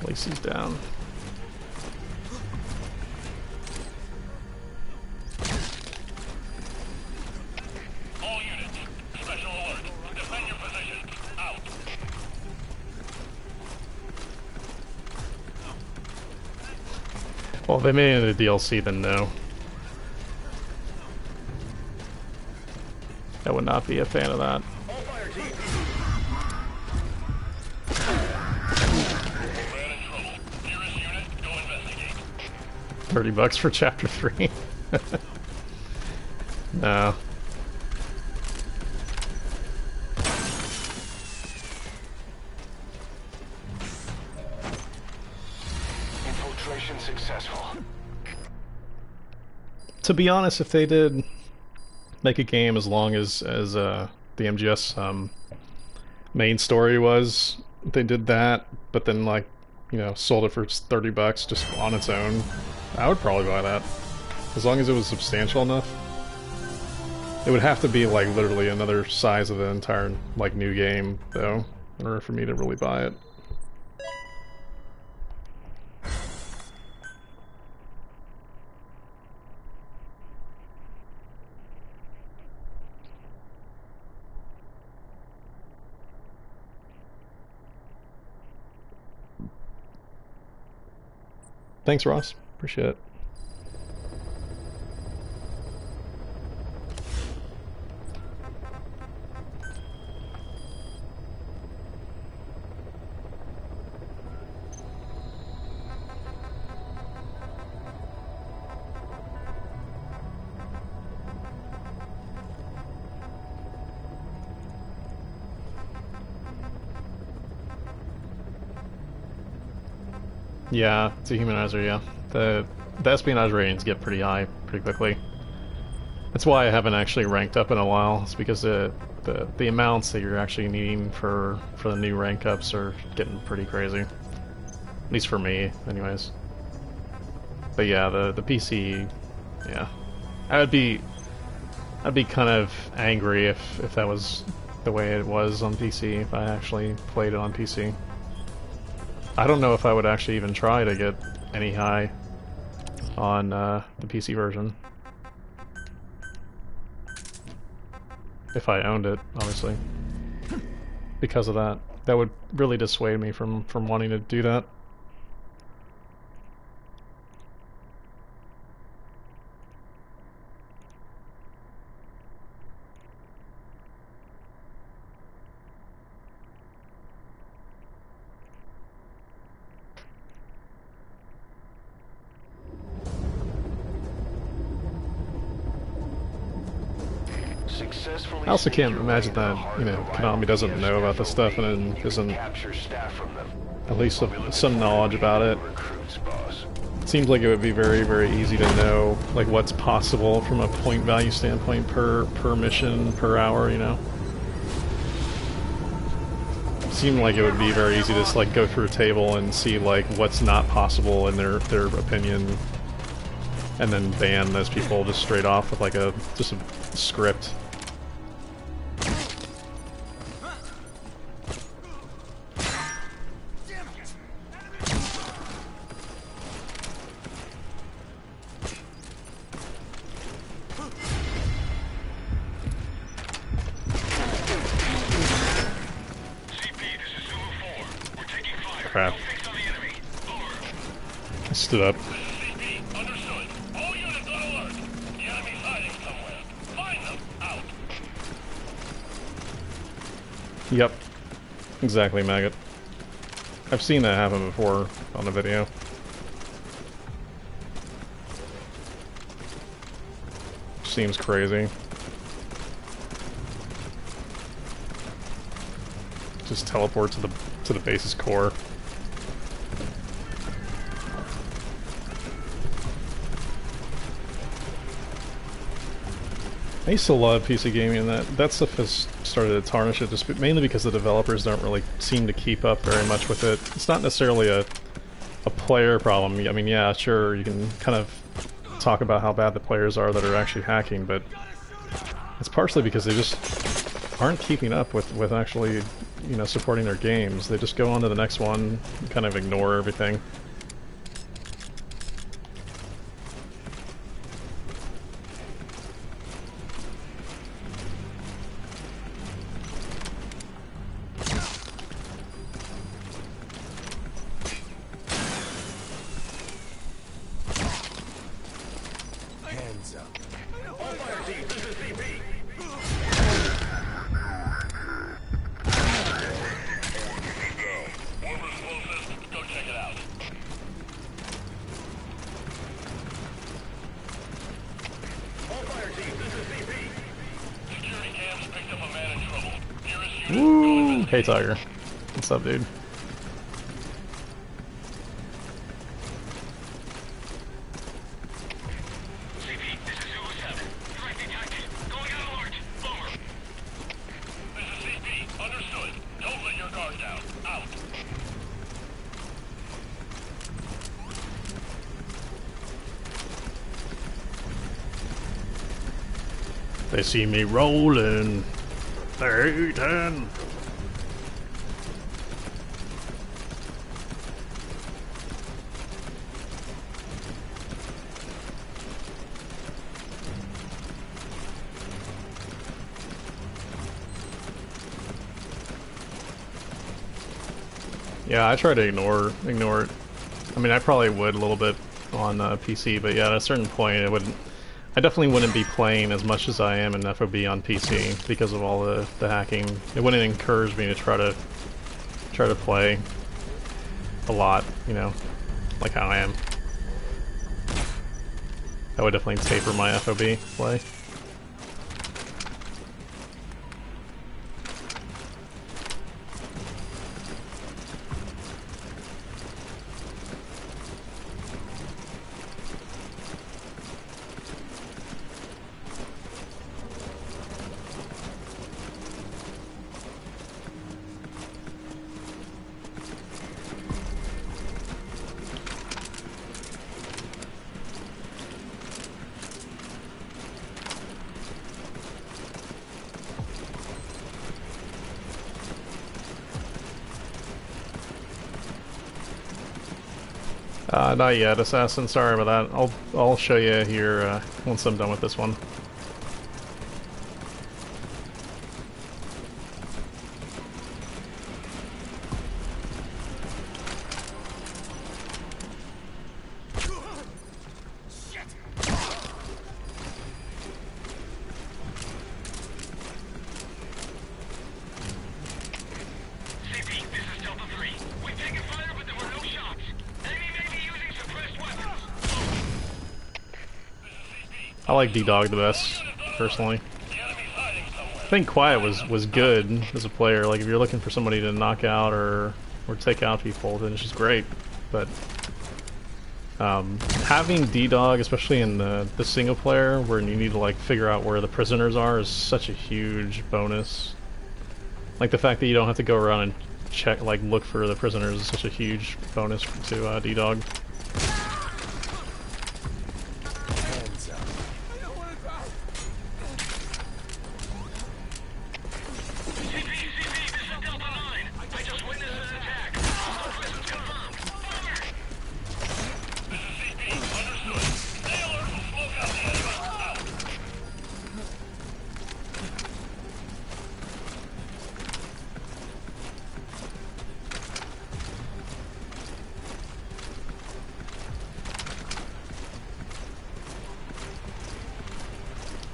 At least he's down. All units, special alert. Defend your positions. Out. Well, if they made it into DLC, then no. I would not be a fan of that. Man in trouble. Nearest unit, go investigate. $30 for chapter 3. No. Infiltration successful. To be honest, if they did make a game as long as the MGS main story was, they did that, but then like, you know, sold it for $30 just on its own, I would probably buy that. As long as it was substantial enough. It would have to be like literally another size of the entire like new game though, in order for me to really buy it. Thanks, Ross. Appreciate it. Yeah, it's a humanizer, yeah. The espionage ratings get pretty high pretty quickly. That's why I haven't actually ranked up in a while. It's because the amounts that you're actually needing for the new rank ups are getting pretty crazy. At least for me, anyways. But yeah, the PC, yeah. I'd be kind of angry if that was the way it was on PC, if I actually played it on PC. I don't know if I would actually even try to get any high on the PC version. If I owned it, obviously. Because of that. That would really dissuade me from wanting to do that. I also can't imagine that, you know, Konami doesn't know about this stuff and then isn't at least some knowledge about it. It seems like it would be very, very easy to know, like, what's possible from a point value standpoint per mission, per hour, you know? It seemed like it would be very easy to just, like, go through a table and see, like, what's not possible in their opinion, and then ban those people just straight off with, like, just a script. Crap. I stood up. Yep. Exactly, maggot. I've seen that happen before on a video. Seems crazy. Just teleport to the base's core. I used to love PC gaming, and that stuff has started to tarnish it, just mainly because the developers don't really seem to keep up very much with it. It's not necessarily a player problem. I mean, yeah, sure, you can kind of talk about how bad the players are that are actually hacking, but it's partially because they just aren't keeping up with actually, you know, supporting their games. They just go on to the next one, and kind of ignore everything. Woo! Hey Tiger. What's up, dude? They see me rolling. They're eating. Yeah, I try to ignore it. I mean, I probably would a little bit on PC, but yeah, at a certain point, I definitely wouldn't be playing as much as I am in FOB on PC because of all the hacking. It wouldn't encourage me to try to play a lot, you know, like how I am. I would definitely taper my FOB play. Not yet, Assassin. Sorry about that. I'll show you here once I'm done with this one. I like D-Dog the best, personally. I think Quiet was good as a player. Like, if you're looking for somebody to knock out or take out people, then it's just great. But having D-Dog, especially in the single player, where you need to like figure out where the prisoners are, is such a huge bonus. Like the fact that you don't have to go around and check, like look for the prisoners, is such a huge bonus to D-Dog.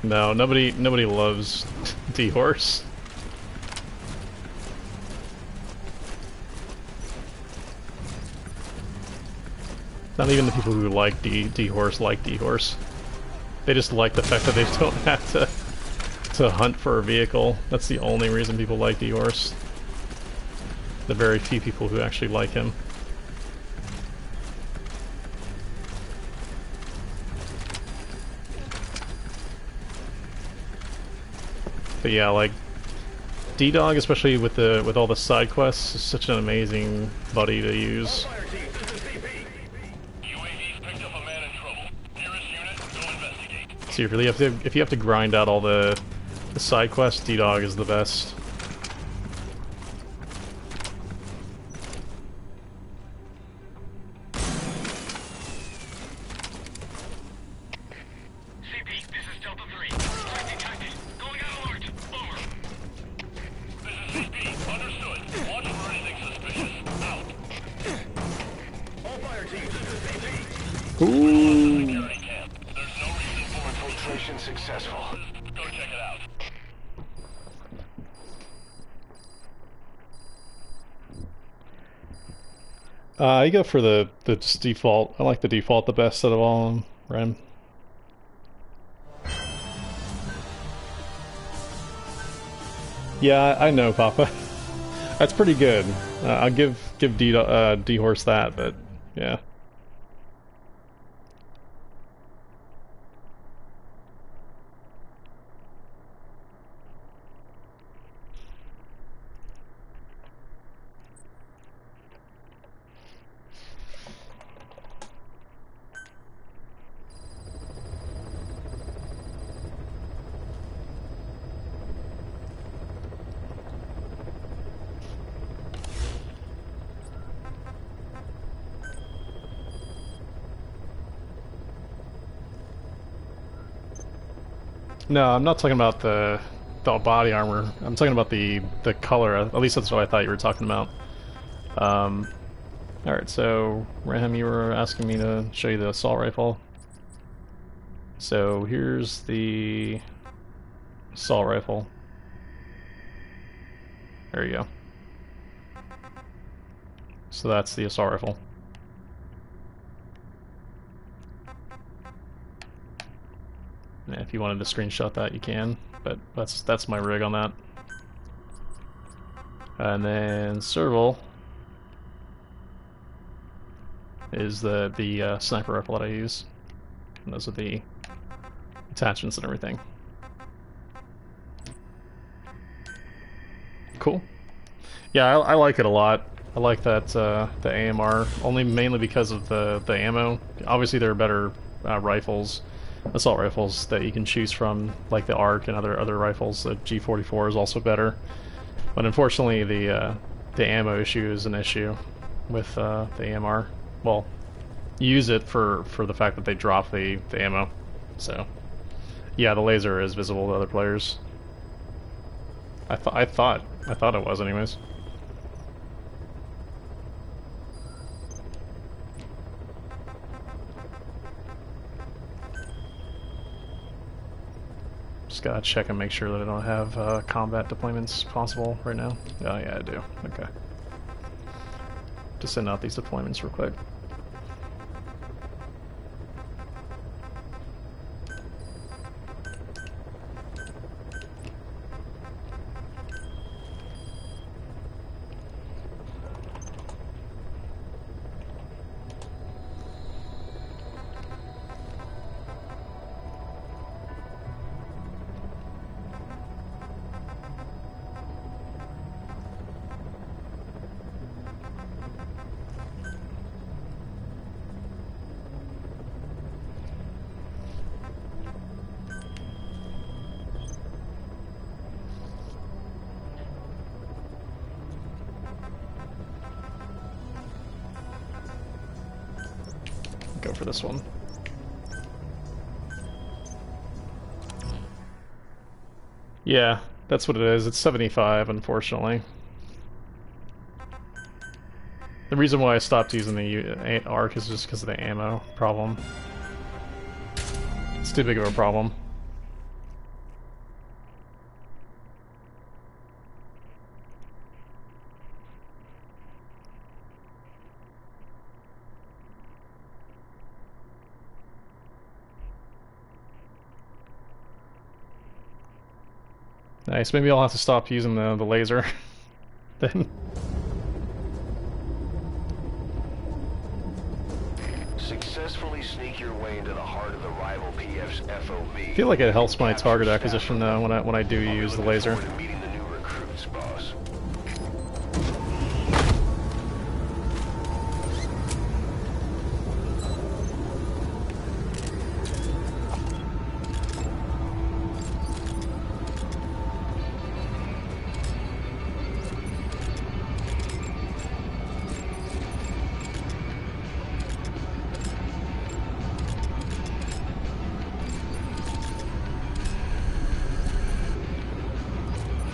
No, nobody loves D-Horse. Not even the people who like D-Horse like D-Horse. They just like the fact that they don't have to hunt for a vehicle. That's the only reason people like D-Horse. The very few people who actually like him. But yeah, like D-Dog, especially with all the side quests, is such an amazing buddy to use. So you really have to, if you have to grind out all the side quests, D-Dog is the best. I go for the just default. I like the default the best out of all of them, Ren. Yeah, I know, Papa. That's pretty good. I'll give D-Horse that, but yeah. No, I'm not talking about the body armor. I'm talking about the color. At least that's what I thought you were talking about. Alright, so Raham, you were asking me to show you the assault rifle. So here's the assault rifle. There you go. So that's the assault rifle. And if you wanted to screenshot that, you can, but that's my rig on that. And then Serval is the sniper rifle that I use. And those are the attachments and everything. Cool. Yeah, I like it a lot. I like that the AMR, mainly because of the ammo. Obviously there are better rifles, assault rifles that you can choose from, like the ARC and other rifles. The G44 is also better. But unfortunately the ammo issue is an issue with the AMR. Well, you use it for the fact that they drop the ammo. So yeah, the laser is visible to other players. I thought it was anyways. Just gotta check and make sure that I don't have combat deployments possible right now. Oh yeah, I do. Okay. Just send out these deployments real quick. Go for this one. Yeah, that's what it is. It's 75, unfortunately. The reason why I stopped using the ARC is just because of the ammo problem. It's too big of a problem. Nice, maybe I'll have to stop using the laser then. Successfully sneak your way into the heart of the rival PF's FOB. I feel like it helps my target acquisition though when I do use the laser. Meeting the new recruits, boss.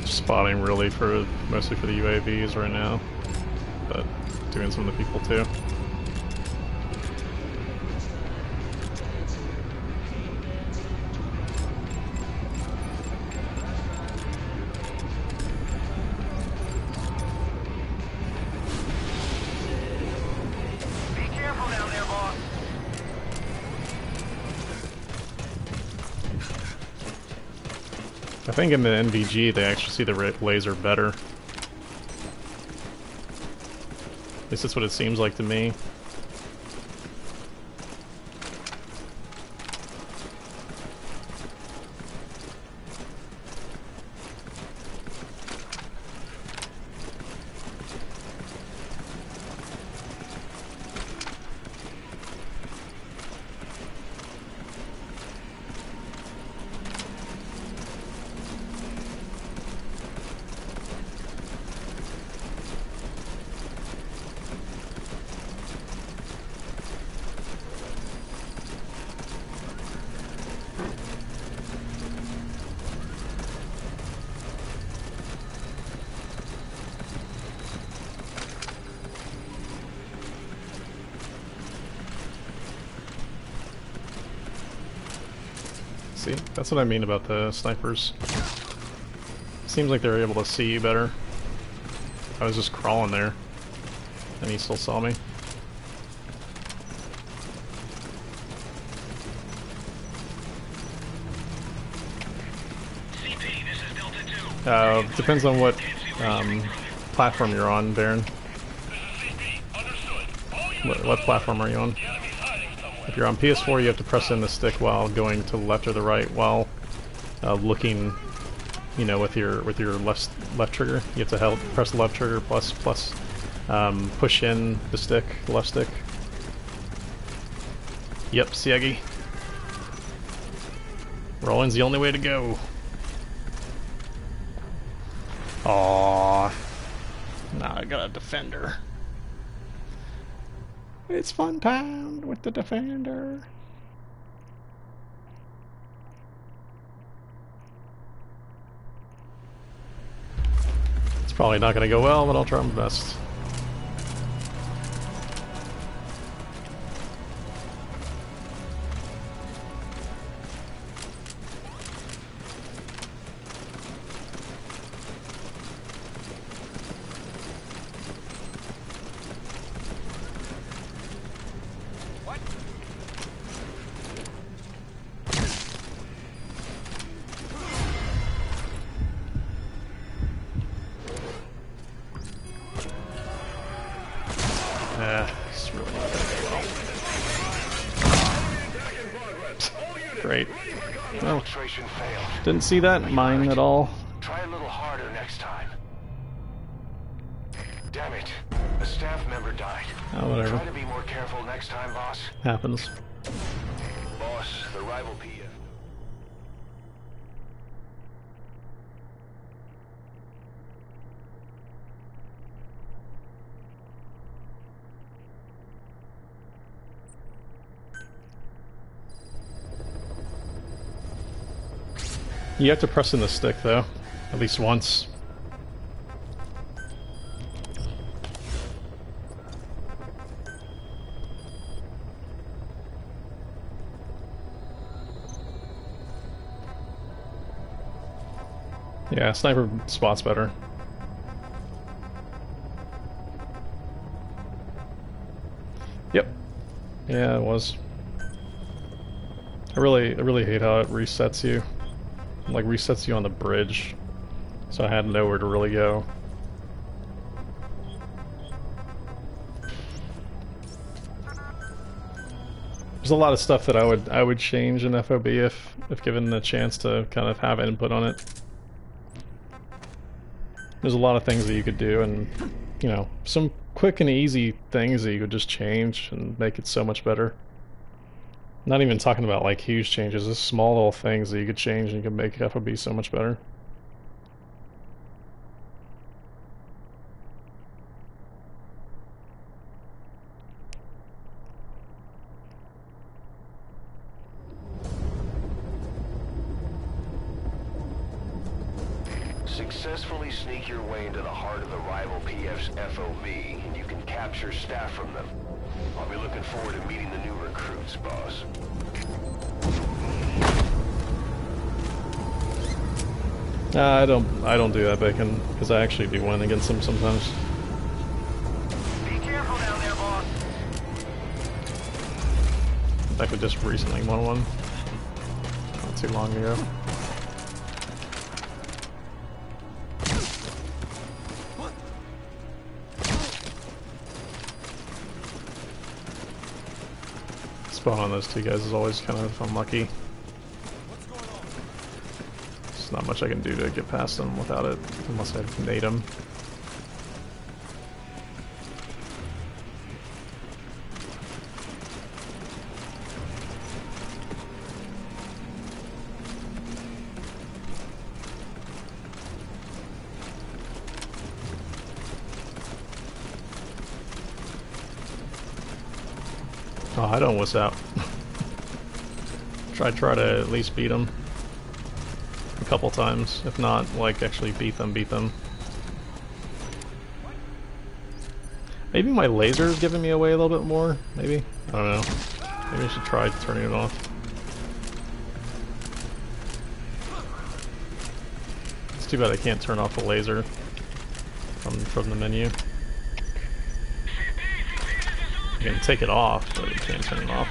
Spotting really mostly for the UAVs right now, but doing some of the people too. Be careful down there, boss. I think in the NVG they actually see the laser better. At least that's what it seems like to me. See, that's what I mean about the snipers. Seems like they're able to see you better. I was just crawling there, and he still saw me. CP, this is Delta 2. Depends on what platform you're on, Baron. What platform are you on? If you're on PS4, you have to press in the stick while going to the left or the right, while looking, you know, with your left trigger. You have to press the left trigger plus push in the stick, the left stick. Yep, Siegi. Rolling's the only way to go. Aww. Now I got a defender. It's fun time with the defender. It's probably not going to go well, but I'll try my best. It's really not going to go well. Great. Oh, didn't see that mine at all. Try a little harder next time. Damn it. A staff member died. Oh, whatever. Try to be more careful next time, boss. Happens. Boss, the rival PF. You have to press in the stick, though. At least once. Yeah, sniper spot's better. Yep. Yeah, it was. I really hate how it resets you. Like, resets you on the bridge. So I had nowhere to really go. There's a lot of stuff that I would change in FOB if given the chance to kind of have input on it. There's a lot of things that you could do, and you know, some quick and easy things that you could just change and make it so much better. Not even talking about like huge changes, just small little things that you could change and you could make FOB so much better. Successfully sneak your way into the heart of the rival PF's FOB, and you can capture staff from them. I'll be looking forward to meeting the new recruits, boss. I don't do that, Bacon, because I actually do win against them sometimes. Be careful down there, boss. In fact, we just recently won one. Not too long ago. Spawn on those two guys is always kind of unlucky. There's not much I can do to get past them without it, unless I nade them. Oh, I don't wuss out. Try to at least beat them a couple times, if not, like, actually beat them. Maybe my laser is giving me away a little bit more, maybe? I don't know. Maybe I should try turning it off. too bad I can't turn off the laser from the menu. You can take it off, but you can't turn it off.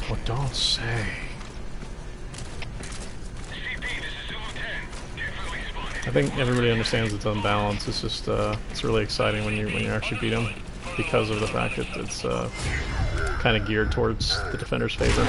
Oh, don't say. I think everybody understands its own balance. It's just it's really exciting when you actually beat them, because of the fact that it's kind of geared towards the defender's favor.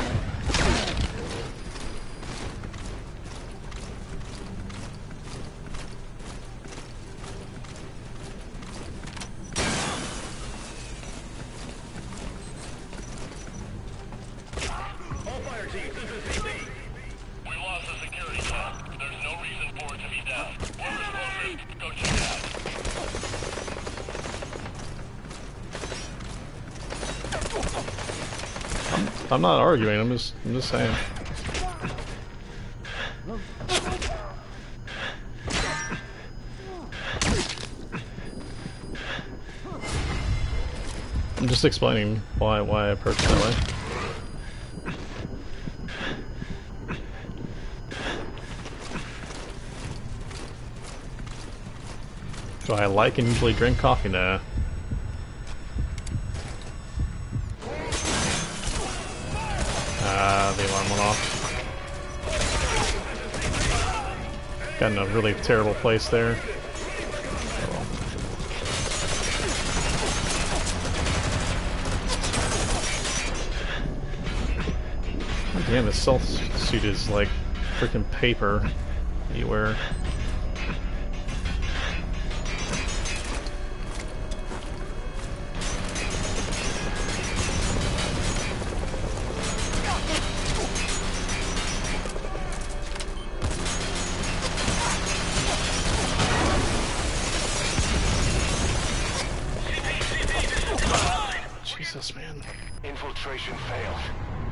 I'm not arguing, I'm just saying. I'm just explaining why I approach that way. Do I like and usually drink coffee? Nah. The alarm went off. Got in a really terrible place there. Oh, damn, this stealth suit is like freaking paper that you wear. Man. Infiltration failed.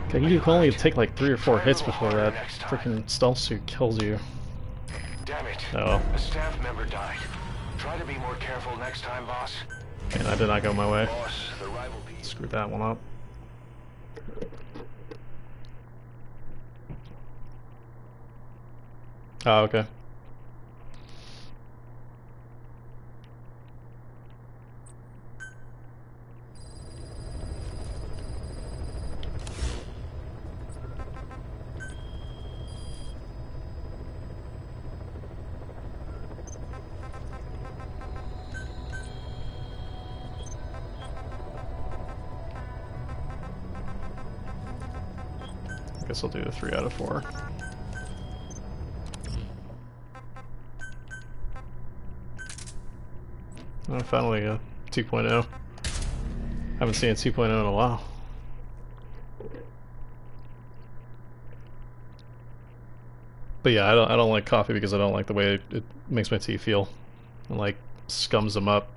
Okay, you can only take like 3 or 4 hits before that freaking stealth suit kills you. Damn it. Oh. A staff member died. Try to be more careful next time, boss. And I did not go my way. Boss, the rival piece. Screwed that one up. Oh, okay. I guess I'll do a 3 out of 4. Oh, finally a 2.0. Haven't seen a 2.0 in a while. But yeah, I don't like coffee because I don't like the way it makes my tea feel. It like scums them up.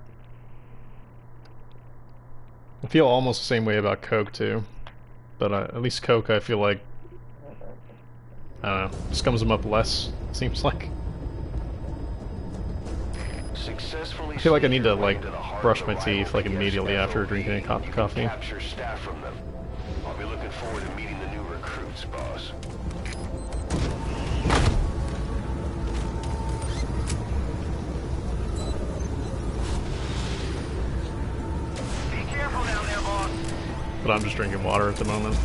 I feel almost the same way about Coke too. But at least Coke I feel like, I don't know, scums them up less, seems like. I feel like I need to like brush my teeth like immediately after drinking a cup of coffee. Capture staff from them. I'll be looking forward to meeting the new recruits, boss. Be careful down there, boss. But I'm just drinking water at the moment.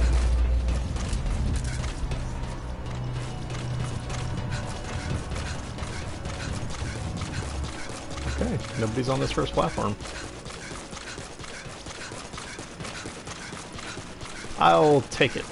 Okay, nobody's on this first platform. I'll take it.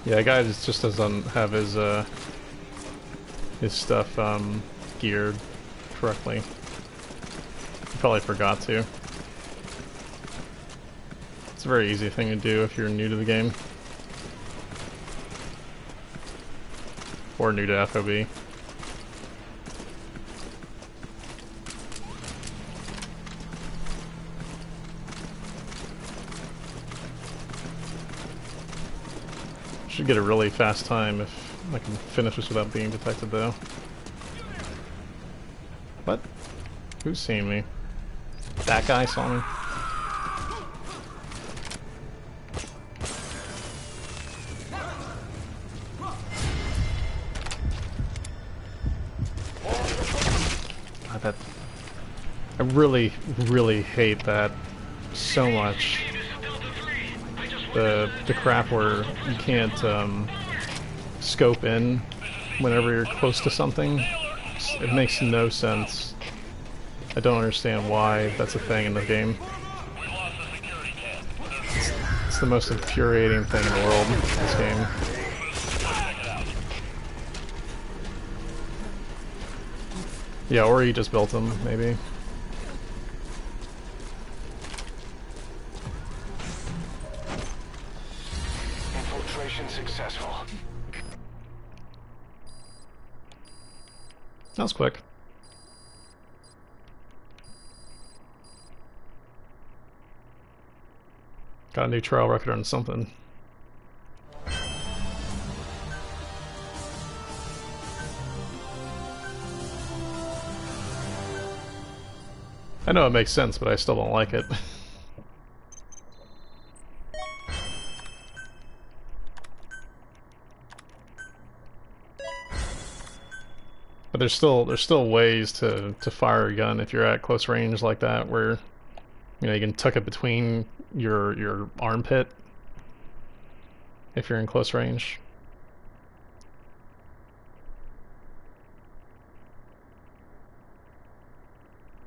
Yeah, the guy just doesn't have his stuff geared correctly. probably forgot to. It's a very easy thing to do if you're new to the game. Or new to FOB. Should get a really fast time if I can finish this without being detected though. What? Who's seeing me? That guy saw me? I really, really hate that so much. The crap where you can't scope in whenever you're close to something. It makes no sense. I don't understand why that's a thing in the game. It's the most infuriating thing in the world, this game. Yeah, or he just built them, maybe. Infiltration successful. That was quick. Got a new trial record on something. I know it makes sense, but I still don't like it. But there's still ways to fire a gun if you're at close range like that, where you know you can tuck it between your armpit if you're in close range.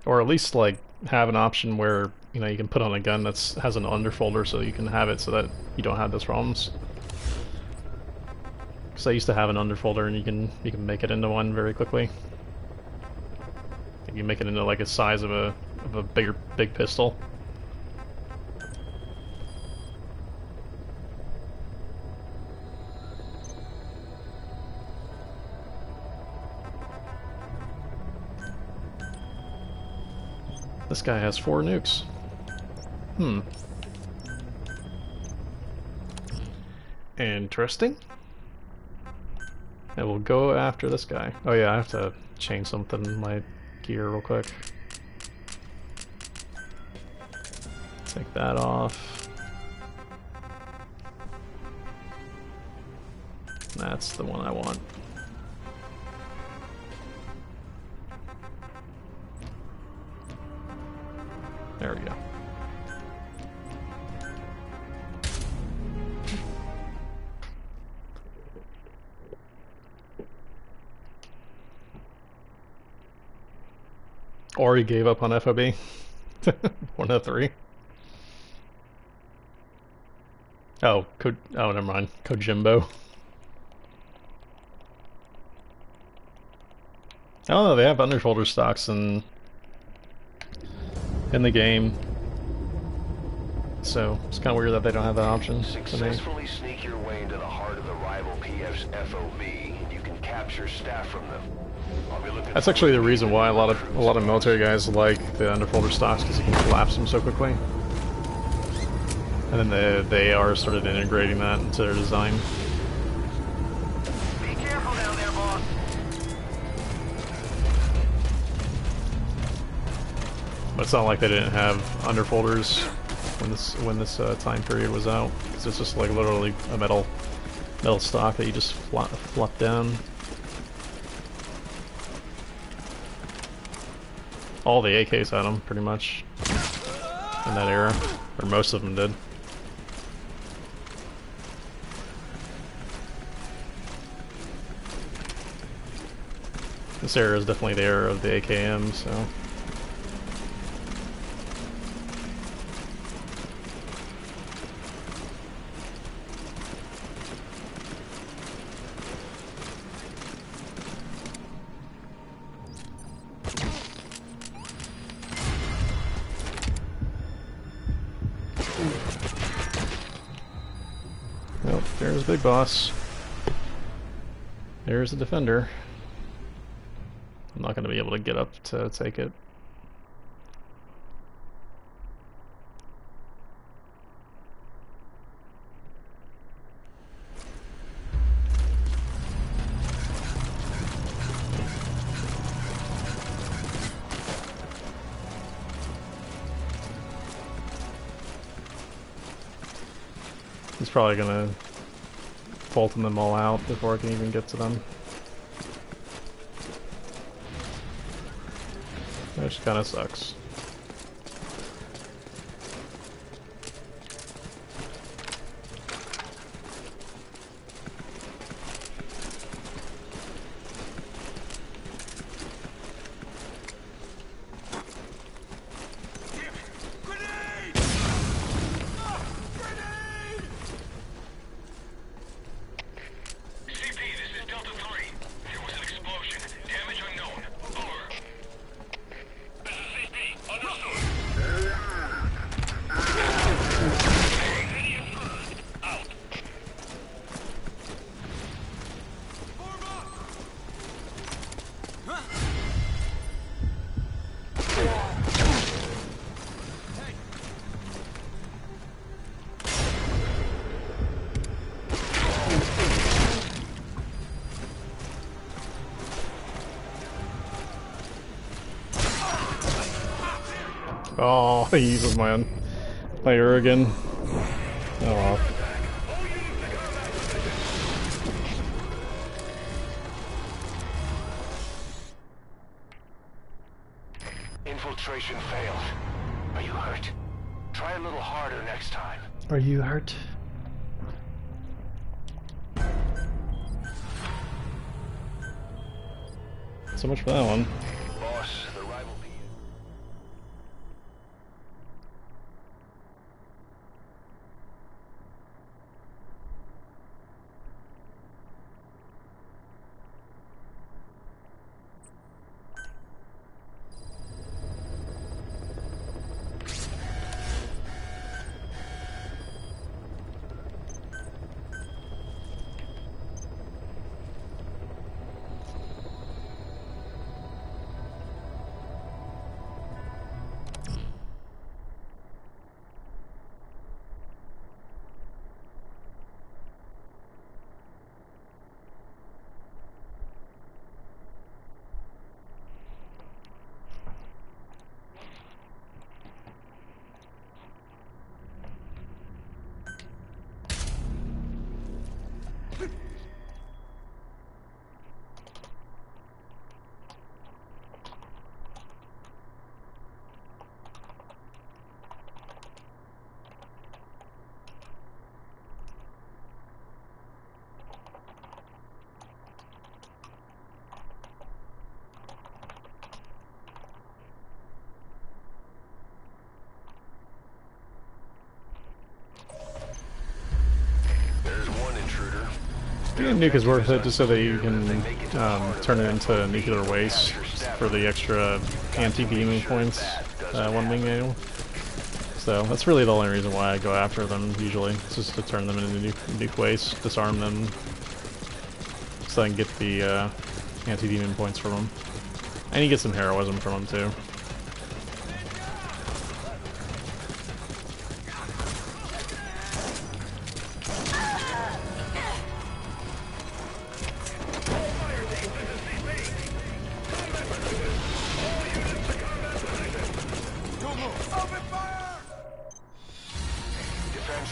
Or at least like have an option where you know you can put on a gun that's has an underfolder so you can have it so that you don't have those problems. Because I used to have an underfolder and you can make it into one very quickly. You can make it into like a size of a big pistol. This guy has 4 nukes. Interesting. And we'll go after this guy. Oh yeah, I have to change something in my gear real quick. Take that off. That's the one I want. There we go. Or he gave up on FOB. 1 of 3. Oh, never mind. Kojimbo. I don't know, they have underfolder stocks in the game. So it's kind of weird that they don't have that option. Successfully sneak your way into the heart of the rival PF's FOB, and you can capture staff from them. That's actually the reason why a lot of military guys like the underfolder stocks, because you can collapse them so quickly. And then the AR started integrating that into their design. Be careful down there, boss. But it's not like they didn't have underfolders when this time period was out. It's just like literally a metal stock that you just flop down. All the AKs had them, pretty much, in that era, or most of them did. This era is definitely the era of the AKM, so... Well, there's Big Boss. There's the defender. I'm not going to be able to get up to take it. He's probably gonna Fulton them all out before I can even get to them. Which kinda sucks. Oh, he uses my again. Oh well. Infiltration failed. Are you hurt? Try a little harder next time. Are you hurt? So much for that one. Boss, the rival beat. Yeah, nuke is worth it just so that you can turn it into nuclear waste for the extra anti-beaming points, one wing manual. So that's really the only reason why I go after them usually. It's just to turn them into nuke waste, disarm them, so I can get the anti-beaming points from them. And you get some heroism from them too.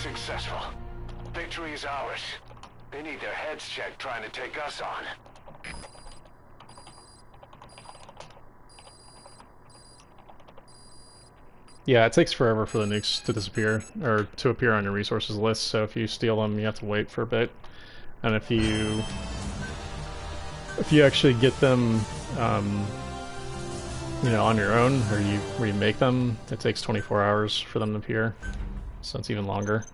Successful. Victory is ours. They need their heads checked trying to take us on. Yeah, it takes forever for the nukes to disappear, or to appear on your resources list, so if you steal them, you have to wait for a bit. And if you actually get them, you know, on your own, or you remake them, it takes 24 hours for them to appear. So it's even longer.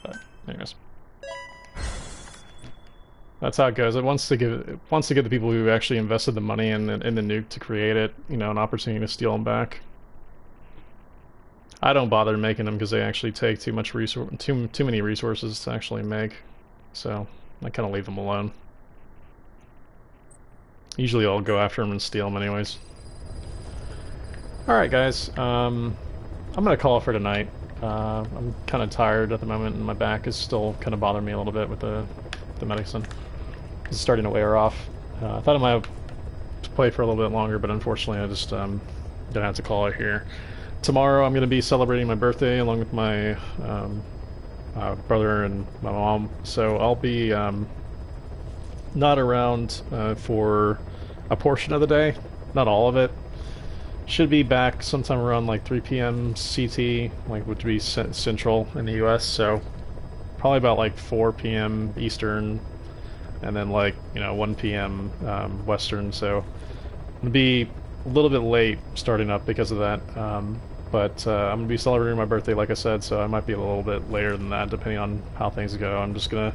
But anyways, that's how it goes. It wants to give the people who actually invested the money in the nuke to create it, you know, an opportunity to steal them back. I don't bother making them because they actually take too many resources to actually make, so I kind of leave them alone. Usually I'll go after them and steal them anyways. Alright guys, I'm gonna call it for tonight. I'm kind of tired at the moment and my back is still kind of bothering me a little bit with the medicine. It's starting to wear off. I thought I might have played for a little bit longer, but unfortunately I just gonna have to call it here. Tomorrow I'm gonna be celebrating my birthday along with my brother and my mom, so I'll be not around for a portion of the day, not all of it. Should be back sometime around like 3 p.m. CT, like which would be central in the US, so probably about like 4 p.m. Eastern, and then like 1 p.m. Western. So I'm gonna be a little bit late starting up because of that. But I'm gonna be celebrating my birthday, like I said, so I might be a little bit later than that, depending on how things go. I'm just gonna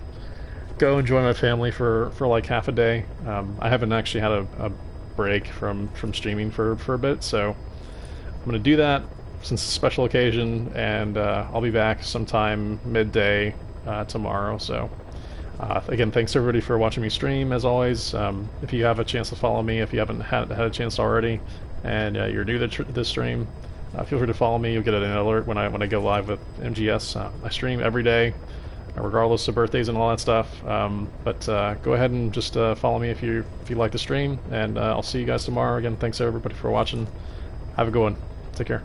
go enjoy my family for like half a day. I haven't actually had a break from streaming for a bit, so I'm gonna do that since it's a special occasion, and I'll be back sometime midday tomorrow. So again, thanks everybody for watching me stream. As always, if you have a chance to follow me, if you haven't had a chance already, and you're new to this stream, feel free to follow me. You'll get an alert when I go live with MGS. I stream every day, regardless of birthdays and all that stuff. But go ahead and just follow me if you like the stream, and I'll see you guys tomorrow. Again, thanks everybody for watching. Have a good one. Take care.